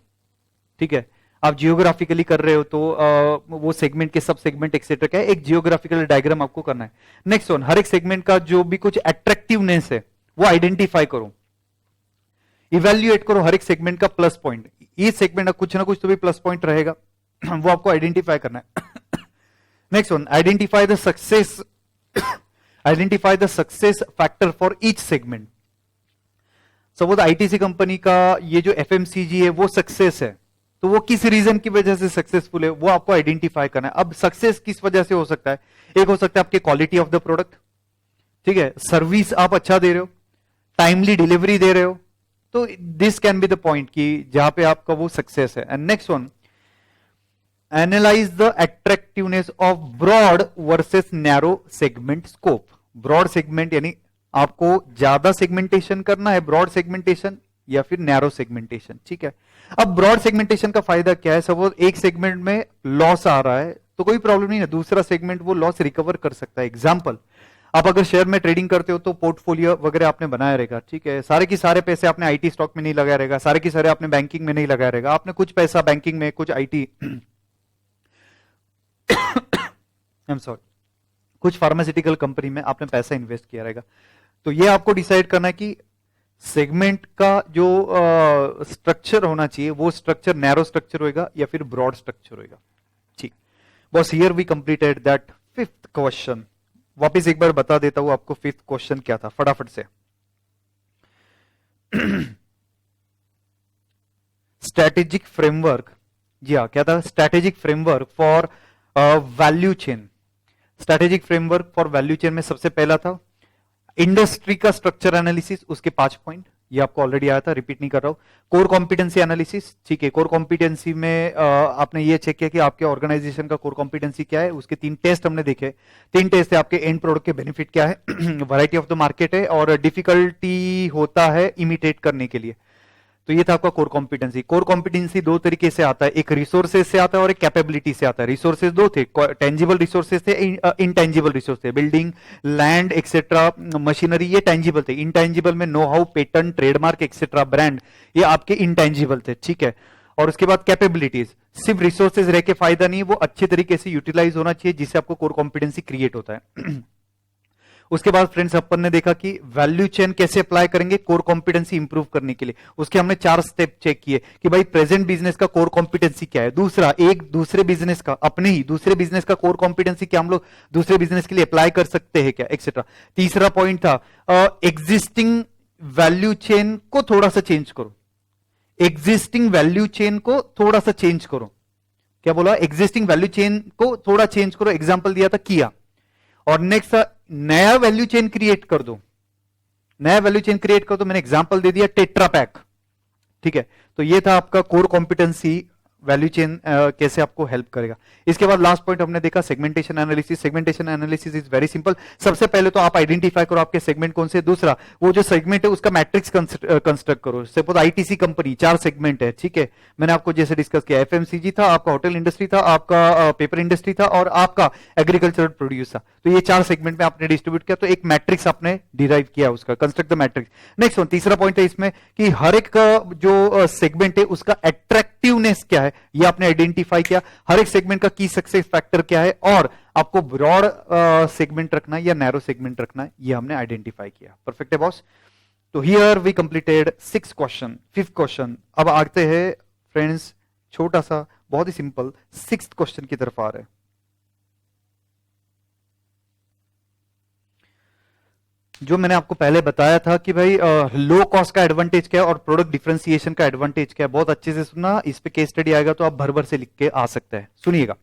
ठीक है, आप जियोग्राफिकली कर रहे हो तो वो सेगमेंट के सब सेगमेंट एक्सेट्रा क्या है, एक जियोग्राफिकल डायग्राम आपको करना है। नेक्स्ट वन, हर एक सेगमेंट का जो भी कुछ अट्रैक्टिवनेस है वो आइडेंटिफाई करो, इवेल्युएट करो हर एक सेगमेंट का प्लस पॉइंट। ये सेगमेंट का कुछ ना कुछ तो भी प्लस पॉइंट रहेगा, वो आपको आइडेंटिफाई करना है। Next one, identify the success, identify the success factor for each segment. Suppose ITC company का ये जो एफएमसीजी है वो सक्सेस है, तो वो किस रीजन की वजह से सक्सेसफुल है वो आपको आइडेंटिफाई करना है। अब सक्सेस किस वजह से हो सकता है, एक हो सकता है आपके क्वालिटी ऑफ द प्रोडक्ट, ठीक है, सर्विस आप अच्छा दे रहे हो, टाइमली डिलीवरी दे रहे हो, तो this can be the point कि जहां पे आपका वो सक्सेस है। And next one, analyze the attractiveness of broad versus narrow segment scope. Broad segment यानी आपको ज्यादा सेगमेंटेशन करना है, ब्रॉड सेगमेंटेशन या फिर नैरो सेगमेंटेशन। ठीक है, अब ब्रॉड सेगमेंटेशन का फायदा क्या है, सपोज एक सेगमेंट में लॉस आ रहा है तो कोई प्रॉब्लम नहीं है, दूसरा सेगमेंट वो लॉस रिकवर कर सकता है। एग्जांपल, आप अगर शेयर में ट्रेडिंग करते हो तो पोर्टफोलियो वगैरह आपने बनाया रहेगा, ठीक है। सारे के सारे पैसे आपने आईटी स्टॉक में नहीं लगाया रहेगा, सारे के सारे आपने बैंकिंग में नहीं लगाया रहेगा, आपने कुछ पैसा बैंकिंग में, कुछ आईटी आई एम सॉरी, कुछ फार्मास्यूटिकल कंपनी में आपने पैसा इन्वेस्ट किया रहेगा। तो ये आपको डिसाइड करना है कि सेगमेंट का जो स्ट्रक्चर होना चाहिए वो स्ट्रक्चर नैरो स्ट्रक्चर होगा या फिर ब्रॉड स्ट्रक्चर होगा। ठीक boss, here we completed that fifth question. वापिस एक बार बता देता हूं आपको फिफ्थ क्वेश्चन क्या था फटाफट से। स्ट्रेटेजिक फ्रेमवर्क, जी हाँ, क्या था? Strategic framework for value chain. Strategic framework for value chain में सबसे पहला था इंडस्ट्री का स्ट्रक्चर एनालिसिस, उसके 5 पॉइंट, ये आपको ऑलरेडी आया था, रिपीट नहीं कर रहा हूं। कोर कॉम्पिटेंसी एनालिसिस, ठीक है। कोर कॉम्पिटेंसी में आपने ये चेक किया कि आपके ऑर्गेनाइजेशन का कोर कॉम्पिटेंसी क्या है, उसके 3 टेस्ट हमने देखे। 3 टेस्ट है, आपके एंड प्रोडक्ट के बेनिफिट क्या है, वैरायटी ऑफ द मार्केट है, और डिफिकल्टी होता है इमिटेट करने के लिए। तो ये था आपका कोर कॉम्पिटेंसी। कोर कॉम्पिटेंसी 2 तरीके से आता है, एक रिसोर्सेज से आता है और एक कैपेबिलिटी से आता है। रिसोर्सेज 2 थे, टेंजिबल रिसोर्सेज थे, इनटेंजिबल रिसोर्स थे, बिल्डिंग, लैंड एक्सेट्रा, मशीनरी, ये टेंजिबल थे। इनटेंजिबल में know how, patent, trademark etcetera, brand, ये आपके इनटेंजिबल थे, ठीक है। और उसके बाद कैपेबिलिटीज, सिर्फ रिसोर्सेज रह के फायदा नहीं, वो अच्छे तरीके से यूटिलाइज होना चाहिए जिससे आपको कोर कॉम्पिटेंसी क्रिएट होता है। उसके बाद फ्रेंड्स अपन ने देखा कि वैल्यू चेन कैसे अप्लाई करेंगे कोर कॉम्पिटेंसी इंप्रूव करने के लिए। उसके हमने 4 स्टेप चेक किए कि भाई प्रेजेंट बिजनेस का कोर कॉम्पिटेंसी क्या है, दूसरा एक दूसरे बिजनेस का, अपने ही दूसरे बिजनेस का कोर कॉम्पिटेंसी क्या हम लोग दूसरे बिजनेस के लिए अप्लाई कर सकते हैं क्या, एक्सेट्रा। तीसरा पॉइंट था एग्जिस्टिंग वैल्यू चेन को थोड़ा सा चेंज करो, एग्जिस्टिंग वैल्यू चेन को थोड़ा सा चेंज करो। क्या बोला? एग्जिस्टिंग वैल्यू चेन को थोड़ा चेंज करो। एग्जांपल दिया था किया। और नेक्स्ट नया वैल्यू चेन क्रिएट कर दो, नया वैल्यू चेन क्रिएट कर दो। मैंने एग्जांपल दे दिया टेट्रा पैक, ठीक है। तो ये था आपका कोर कॉम्पिटेंसी, वैल्यू चेन कैसे आपको हेल्प करेगा। इसके बाद लास्ट पॉइंट हमने देखा segmentation analysis. Segmentation analysis is very simple. सबसे पहले तो आप आइडेंटिफाई करो आपके सेगमेंट कौन से, दूसरा वो जो सेगमेंट है उसका मैट्रिक्स कंस्ट्रक्ट करो। सपोज आईटीसी कंपनी 4 सेगमेंट है, ठीक है। मैंने आपको जैसे डिस्कस किया, एफएमसीजी था, आपका होटल इंडस्ट्री था, आपका पेपर इंडस्ट्री था और आपका एग्रीकल्चरल प्रोड्यूस था। तो ये 4 सेगमेंट में आपने डिस्ट्रीब्यूट किया, तो एक मैट्रिक्स आपने डिराइव किया उसका, कंस्ट्रक्ट द मैट्रिक्स। नेक्स्ट तीसरा पॉइंट है इसमें कि हर एक का जो सेगमेंट है उसका अट्रैक्टिवनेस क्या है, ये आपने आइडेंटिफाई किया। हर एक सेगमेंट का की सक्सेस फैक्टर क्या है और आपको ब्रॉड सेगमेंट रखना है या नैरो सेगमेंट रखना है, ये हमने आइडेंटिफाई किया। परफेक्ट है बॉस। तो here we completed 6 question, 5th question. अब आते हैं फ्रेंड्स छोटा सा, बहुत ही सिंपल 6th क्वेश्चन की तरफ आ रहे हैं। जो मैंने आपको पहले बताया था कि भाई लो कॉस्ट का एडवांटेज क्या है और प्रोडक्ट डिफरेंशिएशन का एडवांटेज क्या है, बहुत अच्छे से सुना। इस पे केस स्टडी आएगा तो आप भर भर से लिख के आ सकते हैं। सुनिएगा,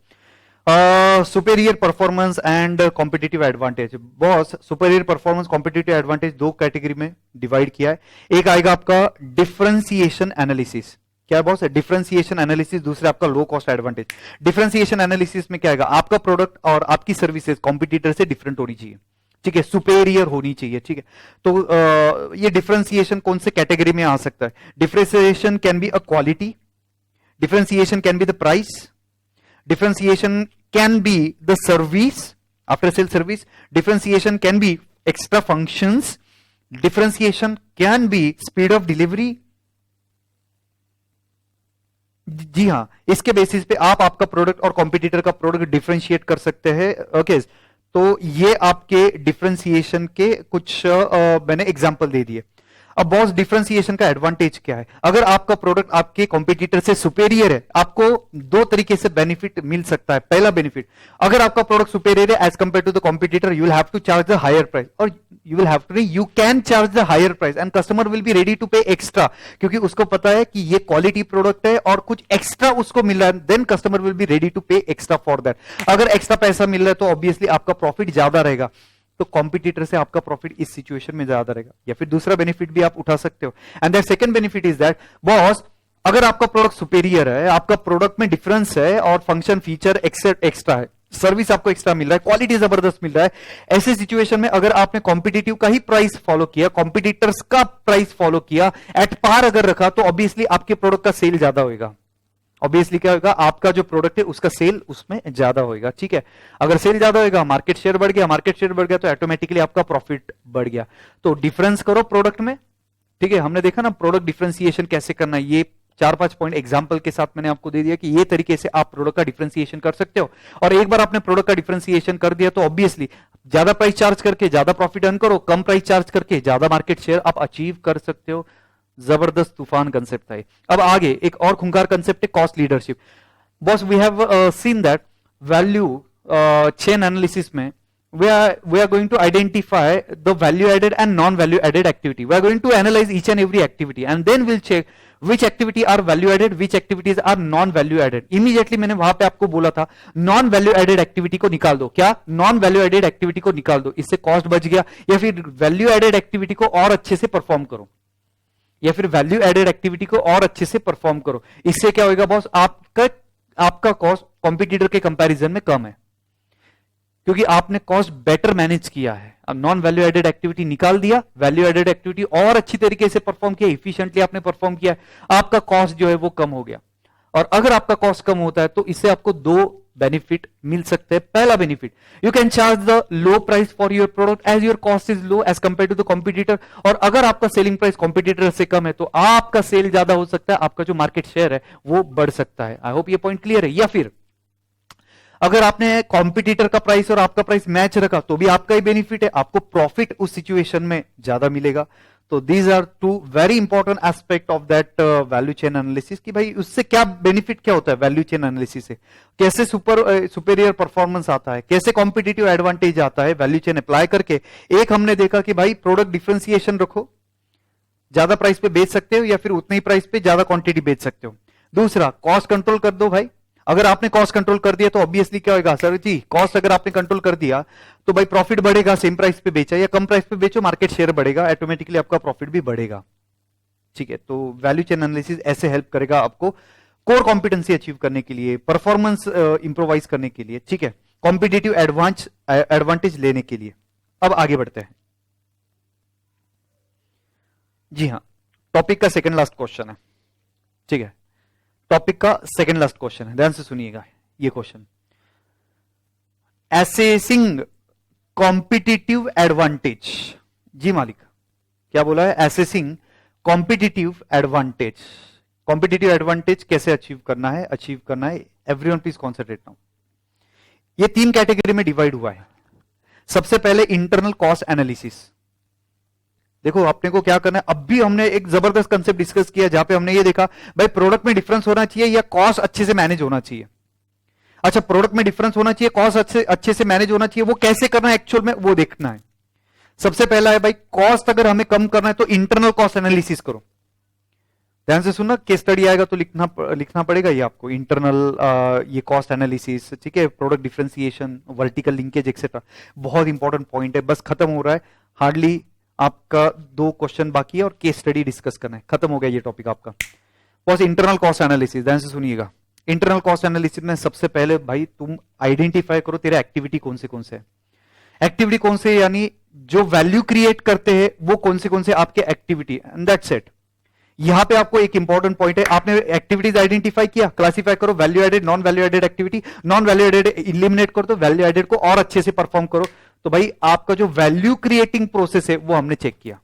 superior performance and competitive advantage. Boss, superior performance competitive advantage 2 category में डिवाइड किया है। एक आएगा आपका डिफरेंशिएशन एनालिसिस। क्या बॉस? Differentiation analysis. दूसरा आपका low cost advantage. Differentiation analysis में क्या आएगा, आपका प्रोडक्ट और आपकी सर्विसेज कॉम्पिटिटर से डिफरेंट होनी चाहिए, ठीक है, सुपेरियर होनी चाहिए, ठीक है। तो ये डिफरेंशिएशन कौन से कैटेगरी में आ सकता है? Differentiation can be a quality, differentiation can be the price, differentiation can be the service, after sale service, differentiation can be extra functions, differentiation can be speed of delivery. जी हां, इसके basis पे आप आपका प्रोडक्ट और competitor का product differentiate कर सकते हैं। ओके, तो ये आपके डिफरेंशिएशन के कुछ मैंने एग्जांपल दे दिए। अब बॉस, डिफरेंशिएशन का एडवांटेज क्या है? अगर आपका प्रोडक्ट आपके कॉम्पिटिटर से सुपेरियर है, आपको 2 तरीके से बेनिफिट मिल सकता है। पहला बेनिफिट, अगर आपका प्रोडक्ट सुपेरियर है as compare to the competitor, you will have to charge the higher price, और you can charge the higher price and customer will be ready to pay extra, क्योंकि उसको पता है कि ये क्वालिटी प्रोडक्ट है और कुछ एक्स्ट्रा उसको मिल रहा है, then customer will be ready to pay extra for that. अगर एक्स्ट्रा पैसा मिल रहा है तो ऑब्वियसली आपका प्रॉफिट ज्यादा रहेगा, तो कॉम्पिटिटर से आपका प्रॉफिट इस सिचुएशन में ज्यादा रहेगा। या फिर दूसरा बेनिफिट भी आप उठा सकते हो, and that second benefit is that boss, अगर आपका प्रोडक्ट सुपेरियर है, आपका प्रोडक्ट में डिफरेंस है और फंक्शन फीचर एक्स्ट्रा है, सर्विस आपको एक्स्ट्रा मिल रहा है, क्वालिटी जबरदस्त मिल रहा है, ऐसे सिचुएशन में अगर आपने कॉम्पिटिटिव का ही प्राइस फॉलो किया, कॉम्पिटिटर्स का प्राइस फॉलो किया, एट पार अगर रखा, तो ऑब्वियसली आपके प्रोडक्ट का सेल ज्यादा होगा। ऑब्वियसली क्या होगा, आपका जो प्रोडक्ट है उसका सेल उसमें ज्यादा होगा, ठीक है। अगर सेल ज्यादा होगा, मार्केट शेयर बढ़ गया, मार्केट शेयर बढ़ गया तो ऑटोमेटिकली आपका प्रॉफिट बढ़ गया। तो डिफरेंस करो प्रोडक्ट में, ठीक है। हमने देखा ना प्रोडक्ट डिफरेंशिएशन कैसे करना है, ये 4-5 पॉइंट एग्जांपल के साथ मैंने आपको दे दिया कि ये तरीके से आप प्रोडक्ट का डिफरेंशिएशन कर सकते हो। और एक बार आपने प्रोडक्ट का डिफरेंशिएशन कर दिया तो ऑब्वियसली ज्यादा प्राइस चार्ज करके ज्यादा प्रॉफिट अर्न करो, कम प्राइस चार्ज करके ज्यादा मार्केट शेयर आप अचीव कर सकते हो। जबरदस्त तूफान कंसेप्ट है। अब आगे एक और खूंखार कंसेप्ट है cost leadership. Boss we have seen that value chain analysis में we are going to identify the value added and non value added activity. We are going to analyze each and every activity and then we'll check which activity are value added, which activities are non value added. Immediately मैंने वहां पे आपको बोला था non value added activity को निकाल दो। क्या? non value added activity को निकाल दो, इससे कॉस्ट बच गया। या फिर value added activity को और अच्छे से परफॉर्म करो, या फिर वैल्यू एडेड एक्टिविटी को और अच्छे से परफॉर्म करो। इससे क्या होगा बॉस, आपका कॉस्ट कॉम्पिटिटर के कंपैरिजन में कम है, क्योंकि आपने कॉस्ट बेटर मैनेज किया है। अब नॉन वैल्यू एडेड एक्टिविटी निकाल दिया, वैल्यू एडेड एक्टिविटी और अच्छी तरीके से परफॉर्म किया, इफिशिएंटली आपने परफॉर्म किया, आपका कॉस्ट जो है वो कम हो गया। और अगर आपका कॉस्ट कम होता है तो इससे आपको दो बेनिफिट मिल सकते हैं। पहला benefit, you can charge the low price for your product as your cost is low as compare to the competitor. और अगर आपका सेलिंग प्राइस कॉम्पिटिटर से कम है तो आपका सेल ज्यादा हो सकता है, आपका जो मार्केट शेयर है वो बढ़ सकता है। आई होप ये पॉइंट क्लियर है। या फिर अगर आपने कॉम्पिटिटर का प्राइस और आपका प्राइस मैच रखा तो भी आपका ही बेनिफिट है, आपको प्रॉफिट उस सिचुएशन में ज्यादा मिलेगा। तो these are two very important aspect of that value chain analysis कि भाई उससे क्या बेनिफिट क्या होता है वैल्यू चेन एनालिसिस से, कैसे सुपेरियर परफॉर्मेंस आता है, कैसे कॉम्पिटिटिव एडवांटेज आता है वैल्यू चेन अप्लाई करके। एक हमने देखा कि भाई प्रोडक्ट डिफरेंशिएशन रखो, ज्यादा प्राइस पे बेच सकते हो या फिर उतनी प्राइस पे ज्यादा क्वांटिटी बेच सकते हो। दूसरा, कॉस्ट कंट्रोल कर दो भाई। अगर आपने कॉस्ट कंट्रोल कर दिया तो ऑब्वियसली क्या होगा सर जी, कॉस्ट अगर आपने कंट्रोल कर दिया तो भाई प्रॉफिट बढ़ेगा, सेम प्राइस पे बेचा या कम प्राइस पे बेचो मार्केट शेयर बढ़ेगा, ऑटोमेटिकली आपका प्रॉफिट भी बढ़ेगा। ठीक है, तो वैल्यू चेन एनालिसिस ऐसे हेल्प करेगा आपको कोर कॉम्पिटेंसी अचीव करने के लिए, परफॉर्मेंस इंप्रोवाइज करने के लिए, ठीक है, कॉम्पिटिटिव एडवांटेज लेने के लिए। अब आगे बढ़ते हैं। जी हाँ, टॉपिक का सेकंड लास्ट क्वेश्चन है, ठीक है, टॉपिक का सेकंड लास्ट क्वेश्चन है, ध्यान से सुनिएगा ये क्वेश्चन। Assessing competitive advantage. जी मालिक, क्या बोला है? Assessing competitive advantage. Competitive advantage कैसे अचीव करना है? Everyone please concentrate now. ये 3 कैटेगरी में डिवाइड हुआ है। सबसे पहले इंटरनल कॉस्ट एनालिसिस। देखो आपने को क्या करना है, अब भी हमने एक जबरदस्त कंसेप्ट डिस्कस किया जहां पे हमने ये देखा भाई प्रोडक्ट में डिफरेंस होना चाहिए या कॉस्ट अच्छे से मैनेज होना चाहिए। अच्छा, प्रोडक्ट में डिफरेंस होना चाहिए, कॉस्ट अच्छे से मैनेज होना चाहिए, वो कैसे करना है एक्चुअल में वो देखना है। सबसे पहला है भाई, कॉस्ट अगर हमें कम करना है तो इंटरनल कॉस्ट एनालिसिस करो। ध्यान से सुनना, केस स्टडी आएगा तो लिखना पड़ेगा ये आपको, इंटरनल ये कॉस्ट एनालिसिस, ठीक है, product differentiation, vertical linkage etcetera. बहुत इंपॉर्टेंट पॉइंट है, बस खत्म हो रहा है, हार्डली आपका 2 क्वेश्चन बाकी है और केस स्टडी डिस्कस करना है, खत्म हो गया ये टॉपिक आपका। बस इंटरनल कॉस्ट एनालिसिस, ध्यान से सुनिएगा। इंटरनल कॉस्ट एनालिसिस में सबसे पहले भाई तुम आइडेंटिफाई करो तेरे एक्टिविटी कौन से एक्टिविटी कौन से, यानी जो वैल्यू क्रिएट करते हैं वो कौन से आपके एक्टिविटी, एंड दैट्स इट। यहां पे आपको एक इंपॉर्टेंट पॉइंट है, आपने एक्टिविटीज आइडेंटिफाई किया, क्लासिफाई करो, value added, non value added activity, non value added eliminate कर दो, वैल्यू एडेड को और अच्छे से परफॉर्म करो। तो भाई आपका जो वैल्यू क्रिएटिंग प्रोसेस है वो हमने चेक किया।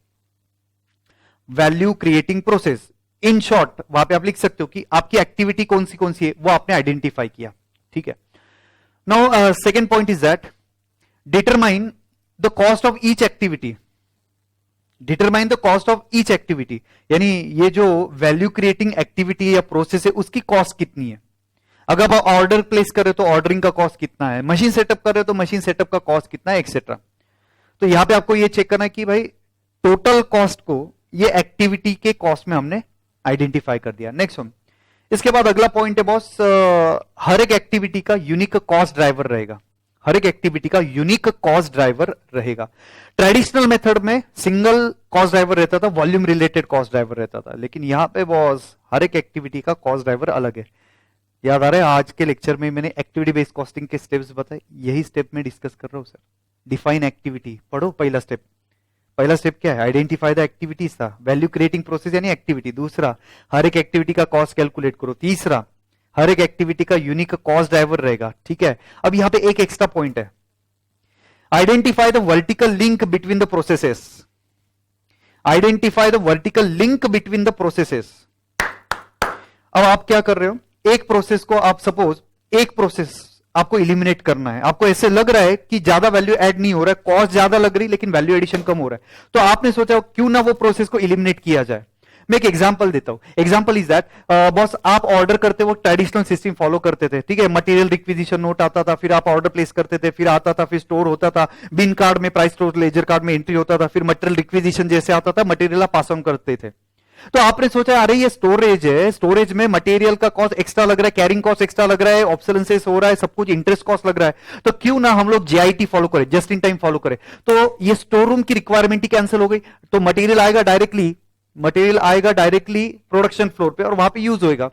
Value creating process, in short वहां पे आप लिख सकते हो कि आपकी एक्टिविटी कौन सी है वो आपने आइडेंटिफाई किया, ठीक है। Now second point is that determine the cost of each activity. Determine the cost of each activity, यानी ये जो वैल्यू क्रिएटिंग एक्टिविटी या प्रोसेस है उसकी कॉस्ट कितनी है। अगर आप ऑर्डर प्लेस कर रहे हो तो ऑर्डरिंग का कॉस्ट कितना है, मशीन सेटअप कर रहे हो तो मशीन सेटअप का कॉस्ट कितना है, एक्सेट्रा। तो यहां पे आपको ये चेक करना है कि भाई टोटल कॉस्ट को ये एक्टिविटी के कॉस्ट में हमने आइडेंटिफाई कर दिया। नेक्स्ट वन, इसके बाद अगला पॉइंट है बॉस, हर एक एक्टिविटी का यूनिक कॉस्ट ड्राइवर रहेगा। हर एक एक्टिविटी का यूनिक कॉस्ट ड्राइवर रहेगा। ट्रेडिशनल मेथड में सिंगल कॉस्ट ड्राइवर रहता था, वॉल्यूम रिलेटेड कॉस्ट ड्राइवर रहता था, लेकिन यहां पे बॉस हर एक एक्टिविटी का कॉस्ट ड्राइवर अलग है। याद आ रहा है आज के लेक्चर में मैंने एक्टिविटी बेस्ड कॉस्टिंग के स्टेप्स बताए, यही स्टेप में डिस्कस कर रहा हूं सर। डिफाइन एक्टिविटी पढ़ो, पहला स्टेप क्या है? आइडेंटिफाई द एक्टिविटीज था, वैल्यू क्रिएटिंग प्रोसेस यानी एक्टिविटी। दूसरा, हर एक एक्टिविटी का कॉस्ट कैलकुलेट करो। तीसरा, हर एक एक्टिविटी का यूनिक कॉस्ट ड्राइवर रहेगा, ठीक है। अब यहां पे एक एक्स्ट्रा पॉइंट है, identify the vertical link between the processes, identify the vertical link between the processes. अब आप क्या कर रहे हो, एक प्रोसेस को आप सपोज एक प्रोसेस आपको इलिमिनेट करना है, आपको ऐसे लग रहा है कि ज्यादा वैल्यू ऐड नहीं हो रहा है, कॉस्ट ज्यादा लग रही लेकिन वैल्यू एडिशन कम हो रहा है, तो आपने सोचा क्यों ना वो प्रोसेस को इलिमिनेट किया जाए। मैं एक एग्जांपल देता हूं, एग्जांपल इज दैट बॉस, आप ऑर्डर करते वक्त ट्रेडिशनल सिस्टम फॉलो करते थे, ठीक है। मटेरियल रिक्विजिशन नोट आता था, फिर आप ऑर्डर प्लेस करते थे, फिर आता था, फिर स्टोर होता था, बिन कार्ड में प्राइस स्टोर लेजर कार्ड में एंट्री होता था, फिर मटेरियल रिक्विजिशन जैसे आता था, मटेरियल आप पास ऑन करते थे। तो आपने सोचा अरे ये स्टोरेज है, स्टोरेज में मटेरियल का कॉस्ट एक्स्ट्रा लग रहा है, कैरिंग कॉस्ट एक्स्ट्रा लग रहा है, ऑब्सोलेंसेस हो रहा है, सब कुछ इंटरेस्ट कॉस्ट लग रहा है, तो क्यों ना हम लोग जेआईटी फॉलो करें, जस्ट इन टाइम फॉलो करें। तो ये स्टोर रूम की रिक्वायरमेंट ही कैंसिल हो गई, तो मटेरियल आएगा डायरेक्टली प्रोडक्शन फ्लोर पे और वहां पे यूज होएगा।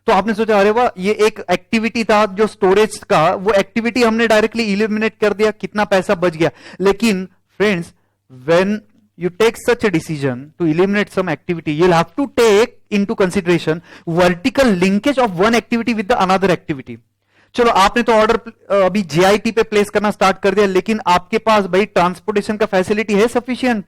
तो आपने सोचा अरे वाह, ये एक एक्टिविटी था जो स्टोरेज का, वो एक्टिविटी हमने डायरेक्टली इलिमिनेट कर दिया, कितना पैसा बच गया। लेकिन friends, when you take such a decision to eliminate some activity, you'll have to take into consideration vertical linkage of one activity with the another activity. चलो आपने तो ऑर्डर अभी जीआईटी पे प्लेस करना स्टार्ट कर दिया, लेकिन आपके पास भाई ट्रांसपोर्टेशन का फैसिलिटी है सफिशिएंट,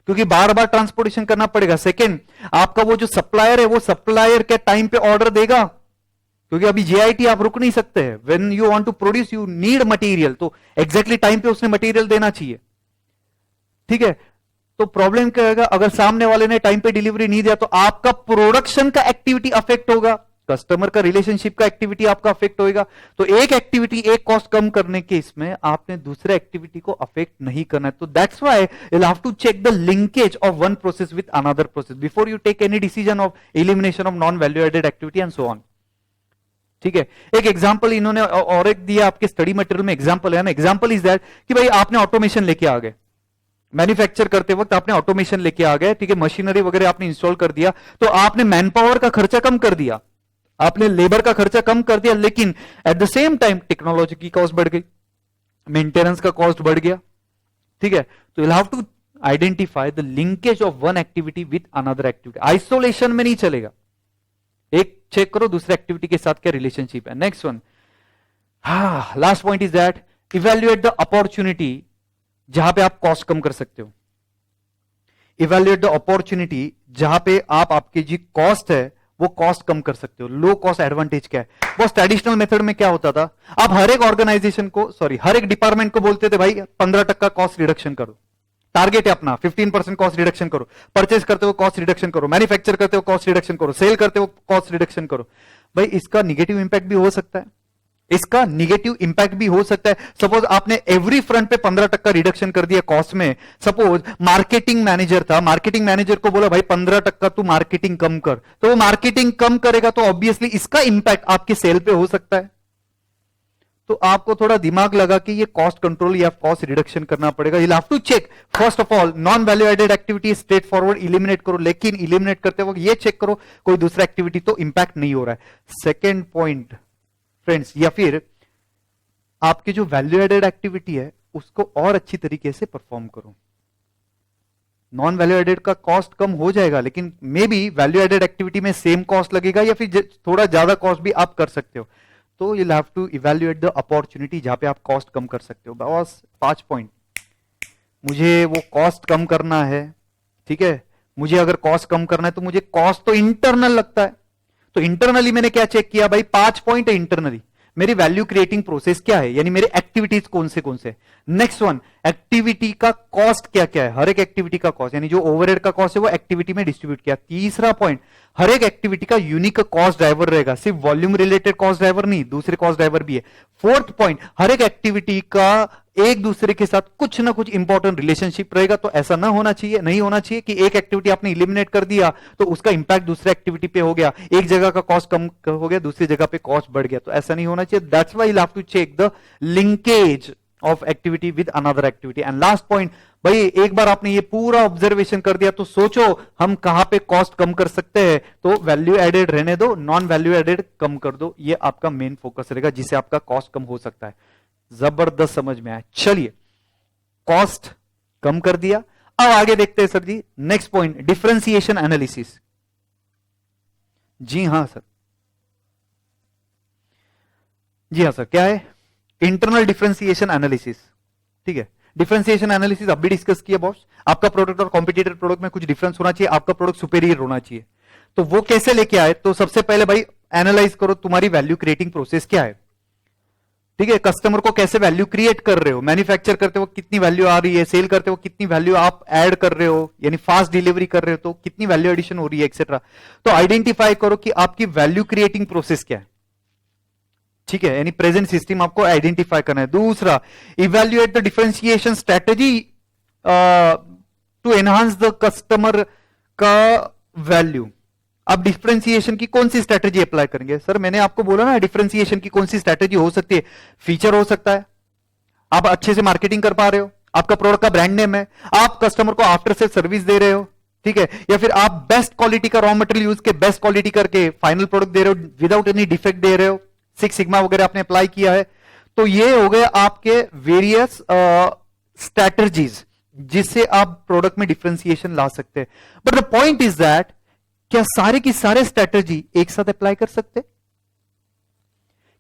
क्योंकि बार बार ट्रांसपोर्टेशन करना पड़ेगा। सेकंड, आपका वो जो सप्लायर है, वो सप्लायर के टाइम पे ऑर्डर देगा, क्योंकि अभी जीआईटी आप रुक नहीं सकते हैं। When you want to produce you need material, तो एग्जैक्टली टाइम पे उसने मटेरियल देना चाहिए, ठीक है। तो प्रॉब्लम क्या होगा, अगर सामने वाले ने टाइम पे डिलीवरी नहीं दिया तो आपका प्रोडक्शन का एक्टिविटी अफेक्ट होगा, कस्टमर का रिलेशनशिप का एक्टिविटी आपका अफेक्ट होगा। तो एक एक्टिविटी, एक कॉस्ट कम करने के इसमें आपने दूसरे एक्टिविटी को अफेक्ट नहीं करना है। तो that's why you will have to check the linkage of one process with another process before you take any decision of elimination of non value added activity and so on, ठीक है। एक example इन्होंने और एक दिया आपके study material में, example है ना, एग्जांपल इज दैट कि भाई आपने ऑटोमेशन लेके आ गए, मैन्युफैक्चर करते वक्त आपने ऑटोमेशन लेके आ गए, ठीक है, मशीनरी वगैरह आपने इंस्टॉल कर दिया, तो आपने मैन पावर का खर्चा कम कर दिया, आपने लेबर का खर्चा कम कर दिया, लेकिन at the same time technology की कॉस्ट बढ़ गई, मेंटेनेंस का कॉस्ट बढ़ गया, ठीक है। तो you have to identify the linkage of one activity with another activity, isolation में नहीं चलेगा, एक चेक करो दूसरे एक्टिविटी के साथ क्या रिलेशनशिप है। Next one, last point is that evaluate the opportunity जहां पे आप कॉस्ट कम कर सकते हो, इवैल्यूएट द अपॉर्चुनिटी जहां पे आप आपकी जी कॉस्ट है वो कॉस्ट कम कर सकते हो। लो कॉस्ट एडवांटेज क्या है, बस ट्रेडिशनल मेथड में क्या होता था, आप हर एक ऑर्गेनाइजेशन को, हर एक डिपार्टमेंट को बोलते थे भाई 15% कॉस्ट रिडक्शन करो, टारगेट है अपना 15% कॉस्ट रिडक्शन करो, परचेस करते हो कॉस्ट रिडक्शन करो, मैन्युफैक्चर करते हो कॉस्ट रिडक्शन करो, सेल करते हो कॉस्ट रिडक्शन करो। भाई इसका निगेटिव इंपैक्ट भी हो सकता है, इसका निगेटिव इंपैक्ट भी हो सकता है। सपोज आपने एवरी फ्रंट पे 15% रिडक्शन कर दिया कॉस्ट में, सपोज मार्केटिंग मैनेजर था, मार्केटिंग मैनेजर को बोला भाई 15% तू मार्केटिंग कम कर, तो वो मार्केटिंग कम करेगा तो ऑब्वियसली इसका इंपैक्ट आपके सेल पे हो सकता है। तो आपको थोड़ा दिमाग लगा कि ये कॉस्ट कंट्रोल या कॉस्ट रिडक्शन करना पड़ेगा। You have to check first of all non value added activity straightforward eliminate करो, लेकिन इलिमिनेट करते वक्त ये चेक करो कोई दूसरा एक्टिविटी तो इंपैक्ट नहीं हो रहा है। सेकेंड पॉइंट फ्रेंड्स, या फिर आपकी जो वैल्यू एडेड एक्टिविटी है उसको और अच्छी तरीके से परफॉर्म करो। नॉन वैल्यू एडेड का कॉस्ट कम हो जाएगा, लेकिन maybe value added activity में सेम कॉस्ट लगेगा या फिर थोड़ा ज्यादा कॉस्ट भी आप कर सकते हो। तो you have to evaluate the opportunity जहां पे आप कॉस्ट कम कर सकते हो। बस 5 पॉइंट, मुझे वो कॉस्ट कम करना है, ठीक है। मुझे अगर कॉस्ट कम करना है तो मुझे कॉस्ट तो इंटरनल लगता है, तो इंटरनली मैंने क्या चेक किया भाई, 5 पॉइंट है इंटरनली, मेरी वैल्यू क्रिएटिंग प्रोसेस क्या है, यानी मेरे एक्टिविटीज कौन से। नेक्स्ट वन, एक्टिविटी का कॉस्ट क्या क्या है, हर एक एक्टिविटी का कॉस्ट, यानी जो ओवरहेड का कॉस्ट है वो एक्टिविटी में डिस्ट्रीब्यूट किया। तीसरा पॉइंट, हर एक एक्टिविटी का यूनिक कॉस्ट ड्राइवर रहेगा, सिर्फ वॉल्यूम रिलेटेड कॉस्ट ड्राइवर नहीं, दूसरे कॉस्ट ड्राइवर भी है। फोर्थ पॉइंट, हर एक एक्टिविटी का एक दूसरे के साथ कुछ ना कुछ इंपॉर्टेंट रिलेशनशिप रहेगा। तो ऐसा ना होना चाहिए, नहीं होना चाहिए कि एक एक्टिविटी आपने इलिमिनेट कर दिया तो उसका इंपैक्ट दूसरे एक्टिविटी पे हो गया, एक जगह का कॉस्ट कम हो गया दूसरी जगह पे कॉस्ट बढ़ गया, तो ऐसा नहीं होना चाहिए। That's why you have to check the linkage of activity with another activity. And last point, भाई एक बार आपने ये पूरा ऑब्जर्वेशन कर दिया तो सोचो हम कहां पे कॉस्ट कम कर सकते हैं। तो वैल्यू एडेड रहने दो, नॉन वैल्यू एडेड कम कर दो, ये आपका मेन फोकस रहेगा जिससे आपका कॉस्ट कम हो सकता है। जबरदस्त समझ में आया। चलिए, कॉस्ट कम कर दिया, अब आगे देखते हैं सर जी नेक्स्ट पॉइंट, डिफरेंशिएशन एनालिसिस। जी हां सर, जी हाँ सर, क्या है? Internal differentiation analysis. ठीक है, डिफरेंशिएशन एनालिसिस अब भी डिस्कस किया बॉस। आपका प्रोडक्ट और कॉम्पिटिटर प्रोडक्ट में कुछ डिफरेंस होना चाहिए, आपका प्रोडक्ट सुपेरियर होना चाहिए। तो वो कैसे लेके आए? तो सबसे पहले भाई एनालाइज करो तुम्हारी वैल्यू क्रिएटिंग प्रोसेस क्या है। ठीक है, कस्टमर को कैसे वैल्यू क्रिएट कर रहे हो, मैन्युफैक्चर करते हो कितनी वैल्यू आ रही है, सेल करते हो कितनी वैल्यू आप ऐड कर रहे हो, यानी फास्ट डिलीवरी कर रहे हो तो कितनी वैल्यू एडिशन हो रही है एक्सेट्रा। तो आइडेंटिफाई करो कि आपकी वैल्यू क्रिएटिंग प्रोसेस क्या है। ठीक है, यानी प्रेजेंट सिस्टम आपको आइडेंटिफाई करना है। दूसरा, evaluate the differentiation strategy to enhance the customer का वैल्यू। अब डिफरेंशिएशन की कौन सी स्ट्रेटेजी अप्लाई करेंगे? सर मैंने आपको बोला ना, डिफरेंशिएशन की कौन सी स्ट्रेटेजी हो सकती है। फीचर हो सकता है, आप अच्छे से मार्केटिंग कर पा रहे हो, आपका प्रोडक्ट का ब्रांड नेम है, आप कस्टमर को आफ्टर सेल सर्विस दे रहे हो। ठीक है, या फिर आप बेस्ट क्वालिटी का रॉ मटेरियल यूज के बेस्ट क्वालिटी करके फाइनल प्रोडक्ट दे रहे हो, विदाउट एनी डिफेक्ट दे रहे हो, सिक्स सिग्मा वगैरह आपने अप्लाई किया है। तो ये हो गए आपके वेरियस स्ट्रेटजीज जिससे आप प्रोडक्ट में डिफरेंशिएशन ला सकते हैं। But the point is that, क्या सारे की सारे स्ट्रेटजी एक साथ अप्लाई कर सकते?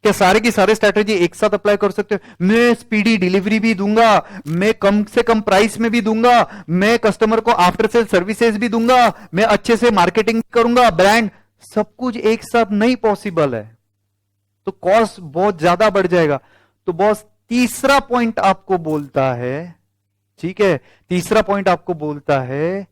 क्या सारे की सारे स्ट्रेटजी एक साथ अप्लाई कर सकते हो? मैं स्पीडी डिलीवरी भी दूंगा, मैं कम से कम प्राइस में भी दूंगा, मैं कस्टमर को आफ्टर सेल सर्विसेज भी दूंगा, मैं अच्छे से मार्केटिंग करूंगा, ब्रांड, सब कुछ एक साथ नहीं पॉसिबल है, तो कॉस्ट बहुत ज्यादा बढ़ जाएगा। तो बॉस तीसरा पॉइंट आपको बोलता है, ठीक है, तीसरा पॉइंट आपको बोलता है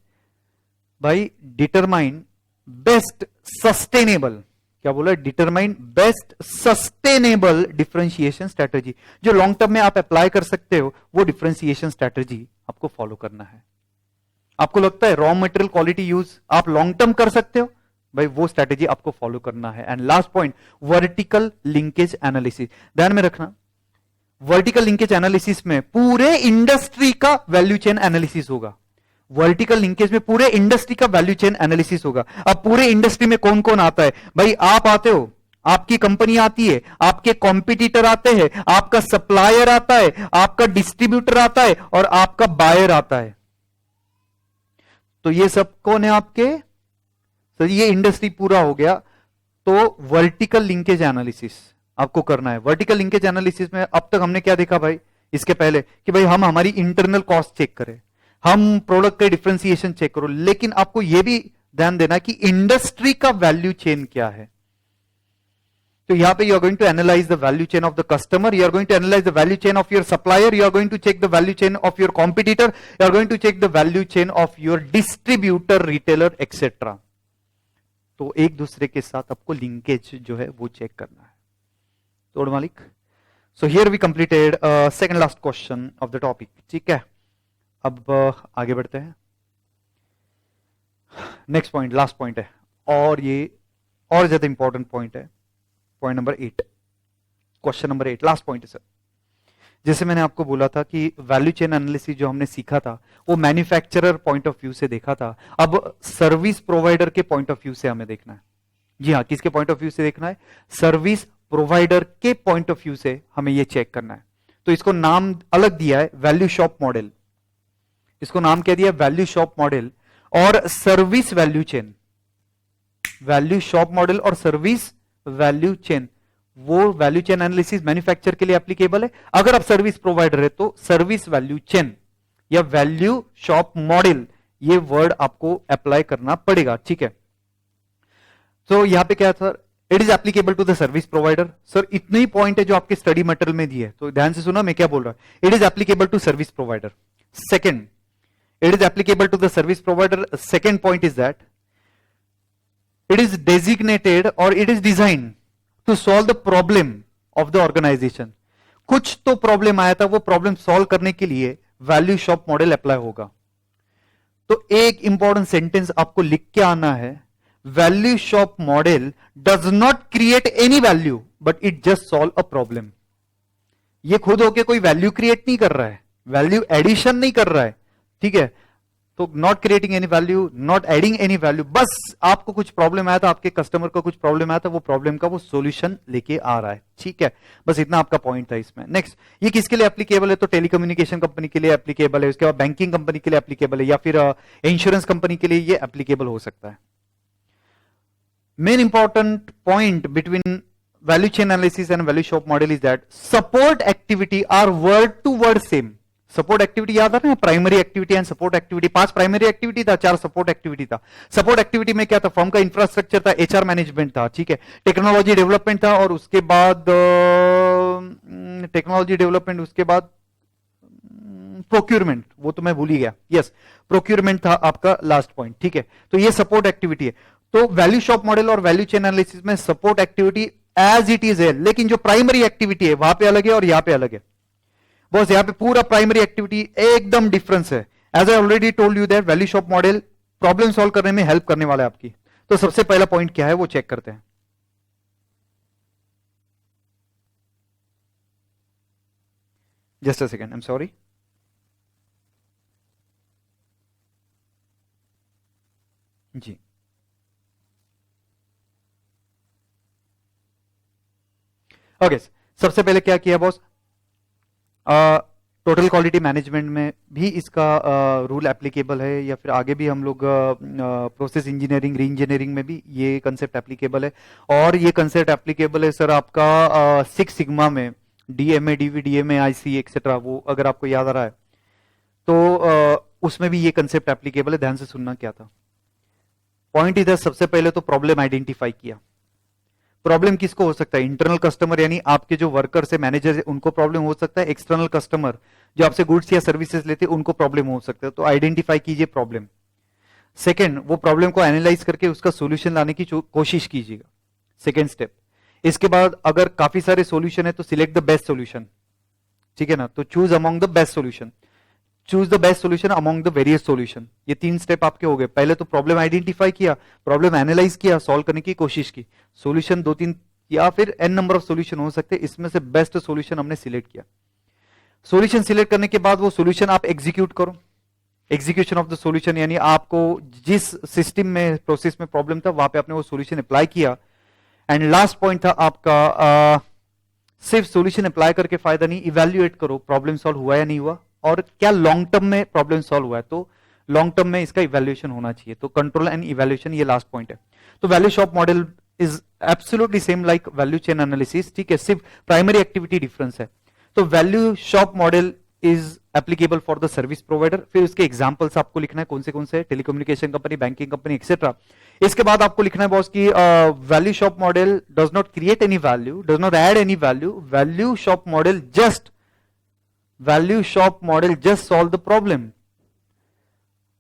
भाई डिटरमाइन बेस्ट सस्टेनेबल, क्या बोला? Determine best sustainable differentiation strategy. जो लॉन्ग टर्म में आप अप्लाई कर सकते हो वो डिफरेंशिएशन स्ट्रेटजी आपको फॉलो करना है। आपको लगता है रॉ मटेरियल क्वालिटी यूज आप लॉन्ग टर्म कर सकते हो, भाई वो स्ट्रेटजी आपको फॉलो करना है। And last point, vertical linkage analysis. ध्यान में रखना, वर्टिकल लिंकेज एनालिसिस में पूरे इंडस्ट्री का वैल्यू चेन एनालिसिस होगा। वर्टिकल लिंकेज में पूरे इंडस्ट्री का वैल्यू चेन एनालिसिस होगा। अब पूरे इंडस्ट्री में कौन कौन आता है? भाई आप आते हो, आपकी कंपनी आती है, आपके कॉम्पिटिटर आते हैं, आपका सप्लायर आता है, आपका डिस्ट्रीब्यूटर आता है और आपका बायर आता है। तो ये सब कौन है आपके? तो ये इंडस्ट्री पूरा हो गया। तो वर्टिकल लिंकेज एनालिसिस आपको करना है। वर्टिकल लिंकेज एनालिसिस में अब तक हमने क्या देखा भाई, इसके पहले कि भाई हम हमारी इंटरनल कॉस्ट चेक करें, हम प्रोडक्ट के डिफरेंशिएशन चेक करो, लेकिन आपको यह भी ध्यान देना कि इंडस्ट्री का वैल्यू चेन क्या है। तो यहां पे you are going to analyse the value chain of the customer, you are going to analyse the value chain of your supplier, you are going to check the value chain of your competitor, you are going to check the value chain of your distributor, retailer etcetera. तो एक दूसरे के साथ आपको linkage जो है वो check करना है। तोड़ मालिक। So here we completed second last question of the topic. ठीक है, अब आगे बढ़ते हैं। नेक्स्ट पॉइंट, लास्ट पॉइंट है, और ये और ज्यादा इंपॉर्टेंट पॉइंट है। Point number 8, question number 8, last point है सर। जैसे मैंने आपको बोला था कि वैल्यू चेन एनालिसिस जो हमने सीखा था वो मैन्युफैक्चरर पॉइंट ऑफ व्यू से देखा था, अब सर्विस प्रोवाइडर के पॉइंट ऑफ व्यू से हमें देखना है। जी हाँ, किसके पॉइंट ऑफ व्यू से देखना है? सर्विस प्रोवाइडर के पॉइंट ऑफ व्यू से हमें यह चेक करना है। तो इसको नाम अलग दिया है वैल्यू शॉप मॉडल, इसको नाम क्या दिया? वैल्यू शॉप मॉडल और service value chain. Value shop model और सर्विस वैल्यू चेन, वो वैल्यू चेन एनालिसिस मैन्युफैक्चर के लिए एप्लीकेबल है। अगर आप सर्विस प्रोवाइडर है तो सर्विस वैल्यू चेन या वैल्यू शॉप मॉडल, ये वर्ड आपको अप्लाई करना पड़ेगा। ठीक है, तो यहां पे क्या था? It is applicable to the service provider. Sir इतने ही पॉइंट है जो आपके स्टडी मटेरियल में दिए, तो ध्यान से सुना मैं क्या बोल रहा हूं। It is applicable to service provider. Second, it is applicable to the service provider. Second point is that it is designated or it is designed to solve the problem of the organization. कुछ तो problem आया था, वो problem solve करने के लिए value shop model apply होगा। तो एक इंपॉर्टेंट सेंटेंस आपको लिख के आना है, value shop model does not create any value but it just solve a problem. ये खुद होके कोई वैल्यू क्रिएट नहीं कर रहा है, वैल्यू एडिशन नहीं कर रहा है। ठीक है, तो not creating any value, not adding any value, बस आपको कुछ प्रॉब्लम आया था, आपके कस्टमर को कुछ प्रॉब्लम आया था, वो प्रॉब्लम का वो सॉल्यूशन लेके आ रहा है। ठीक है, बस इतना आपका पॉइंट था इसमें। नेक्स्ट, ये किसके लिए एप्लीकेबल है? तो टेलीकम्युनिकेशन कंपनी के लिए एप्लीकेबल है, उसके बाद बैंकिंग कंपनी के लिए एप्लीकेबल है, या फिर इंश्योरेंस कंपनी के लिए ये एप्लीकेबल हो सकता है। Main important point between value chain analysis and value shop model is that support activity are word to word same. Support activity याद आ रहा है, primary activity and support activity, 5 primary activity था, 4 सपोर्ट एक्टिविटी था. Support activity में क्या था, firm का infrastructure था, एचआर मैनेजमेंट था, ठीक है, टेक्नोलॉजी डेवलपमेंट था, और उसके बाद टेक्नोलॉजी डेवलपमेंट, उसके बाद प्रोक्यूरमेंट, वो तो मैं भूल ही गया, यस प्रोक्यूरमेंट था आपका लास्ट पॉइंट, ठीक है. तो ये सपोर्ट एक्टिविटी है. तो वैल्यू शॉप मॉडल और वैल्यू चेन एनालिसिस में support activity as it is है, लेकिन जो प्राइमरी एक्टिविटी है वहां पे अलग है और यहां पे अलग है. बस यहां पे पूरा प्राइमरी एक्टिविटी एकदम डिफरेंस है. As I already told you that value shop model problem solve करने में हेल्प करने वाला है आपकी. तो सबसे पहला पॉइंट क्या है वो चेक करते हैं. Just a second, I am sorry. जी, ओके. सबसे पहले क्या किया बॉस, टोटल क्वालिटी मैनेजमेंट में भी इसका रूल एप्लीकेबल है, या फिर आगे भी हम लोग प्रोसेस इंजीनियरिंग री इंजीनियरिंग में भी ये कंसेप्ट एप्लीकेबल है. और ये कंसेप्ट एप्लीकेबल है सर आपका 6 सिग्मा में, डीएमए, डीवीडीएमए, आईसी एक्सेट्रा, वो अगर आपको याद आ रहा है तो उसमें भी ये कंसेप्ट एप्लीकेबल है. ध्यान से सुनना क्या था पॉइंट. इधर सबसे पहले तो प्रॉब्लम आइडेंटिफाई किया. प्रॉब्लम किसको हो सकता है, इंटरनल कस्टमर यानी आपके जो वर्कर्स है, मैनेजर है, उनको प्रॉब्लम हो सकता है. एक्सटर्नल कस्टमर जो आपसे गुड्स या सर्विसेज लेते हैं उनको प्रॉब्लम हो सकता है. तो आइडेंटिफाई कीजिए प्रॉब्लम. सेकंड, वो प्रॉब्लम को एनालाइज करके उसका सोल्यूशन लाने की कोशिश कीजिएगा, सेकेंड स्टेप. इसके बाद अगर काफी सारे सोल्यूशन है तो सिलेक्ट द बेस्ट सोल्यूशन, ठीक है ना. तो choose among the best solution, choose the best solution among the various solution. ये 3 स्टेप आपके हो गए. पहले तो प्रॉब्लम आइडेंटिफाई किया, प्रॉब्लम एनालाइज किया, सॉल्व करने की कोशिश की, सोल्यूशन 2-3 या फिर n नंबर ऑफ सोल्यूशन हो सकते हैं, इसमें से बेस्ट सोल्यूशन हमने सिलेक्ट किया. सोल्यूशन सिलेक्ट करने के बाद वो सोल्यूशन आप एग्जीक्यूट करो. एग्जीक्यूशन ऑफ द सोल्यूशन यानी आपको जिस सिस्टम में, प्रोसेस में प्रॉब्लम था वहां पे आपने वो सोल्यूशन अप्लाई किया. एंड लास्ट पॉइंट था आपका सिर्फ सोल्यूशन अप्लाई करके फायदा नहीं, इवेल्युएट करो प्रॉब्लम सॉल्व हुआ या नहीं हुआ, और क्या लॉन्ग टर्म में प्रॉब्लम सॉल्व हुआ है. तो लॉन्ग टर्म में इसका इवैल्यूएशन होना चाहिए. तो कंट्रोल एंड इवैल्यूएशन ये लास्ट पॉइंट है. तो value shop model is absolutely same like value chain analysis, ठीक है, सिर्फ प्राइमरी एक्टिविटी डिफरेंस है. तो value shop model is applicable for the service provider. फिर उसके एग्जांपल्स आपको लिखना है, कौन से telecommunication company, banking company etcetera. इसके बाद आपको लिखना है बॉस की value shop model does not create any value, does not add any value. Value shop model just solve the problem.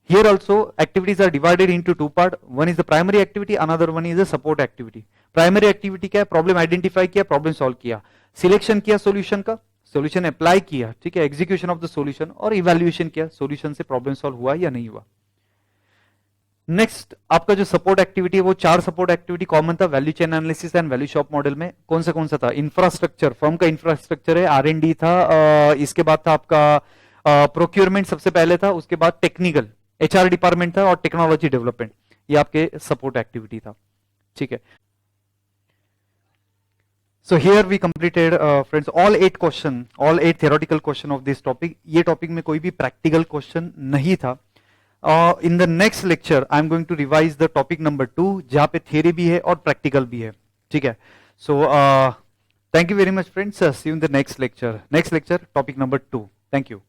Here also activities are divided into 2 part. One is the primary activity, another one is the support activity. Primary activity क्या है, problem identify किया, problem solve किया, selection किया solution का, solution apply किया, ठीक है, execution of the solution, और इवैल्यूएशन किया, सोल्यूशन से प्रॉब्लम सॉल्व हुआ या नहीं हुआ. नेक्स्ट आपका जो सपोर्ट एक्टिविटी है वो 4 सपोर्ट एक्टिविटी कॉमन था value chain analysis and value shop model में. कौन सा था, इंफ्रास्ट्रक्चर, फर्म का इंफ्रास्ट्रक्चर है, R&D था, इसके बाद था आपका प्रोक्योरमेंट सबसे पहले था, उसके बाद टेक्निकल HR डिपार्टमेंट था, और टेक्नोलॉजी डेवलपमेंट, ये आपके सपोर्ट एक्टिविटी था, ठीक है. So here we completed friends all 8 question, all 8 theoretical question of this topic. ये टॉपिक में कोई भी प्रैक्टिकल क्वेश्चन नहीं था. In the next lecture I am going to revise the topic number 2 जहां पे theory भी है और practical भी है, ठीक है. So thank you very much friends. See you in the next lecture. Next lecture topic number 2. Thank you.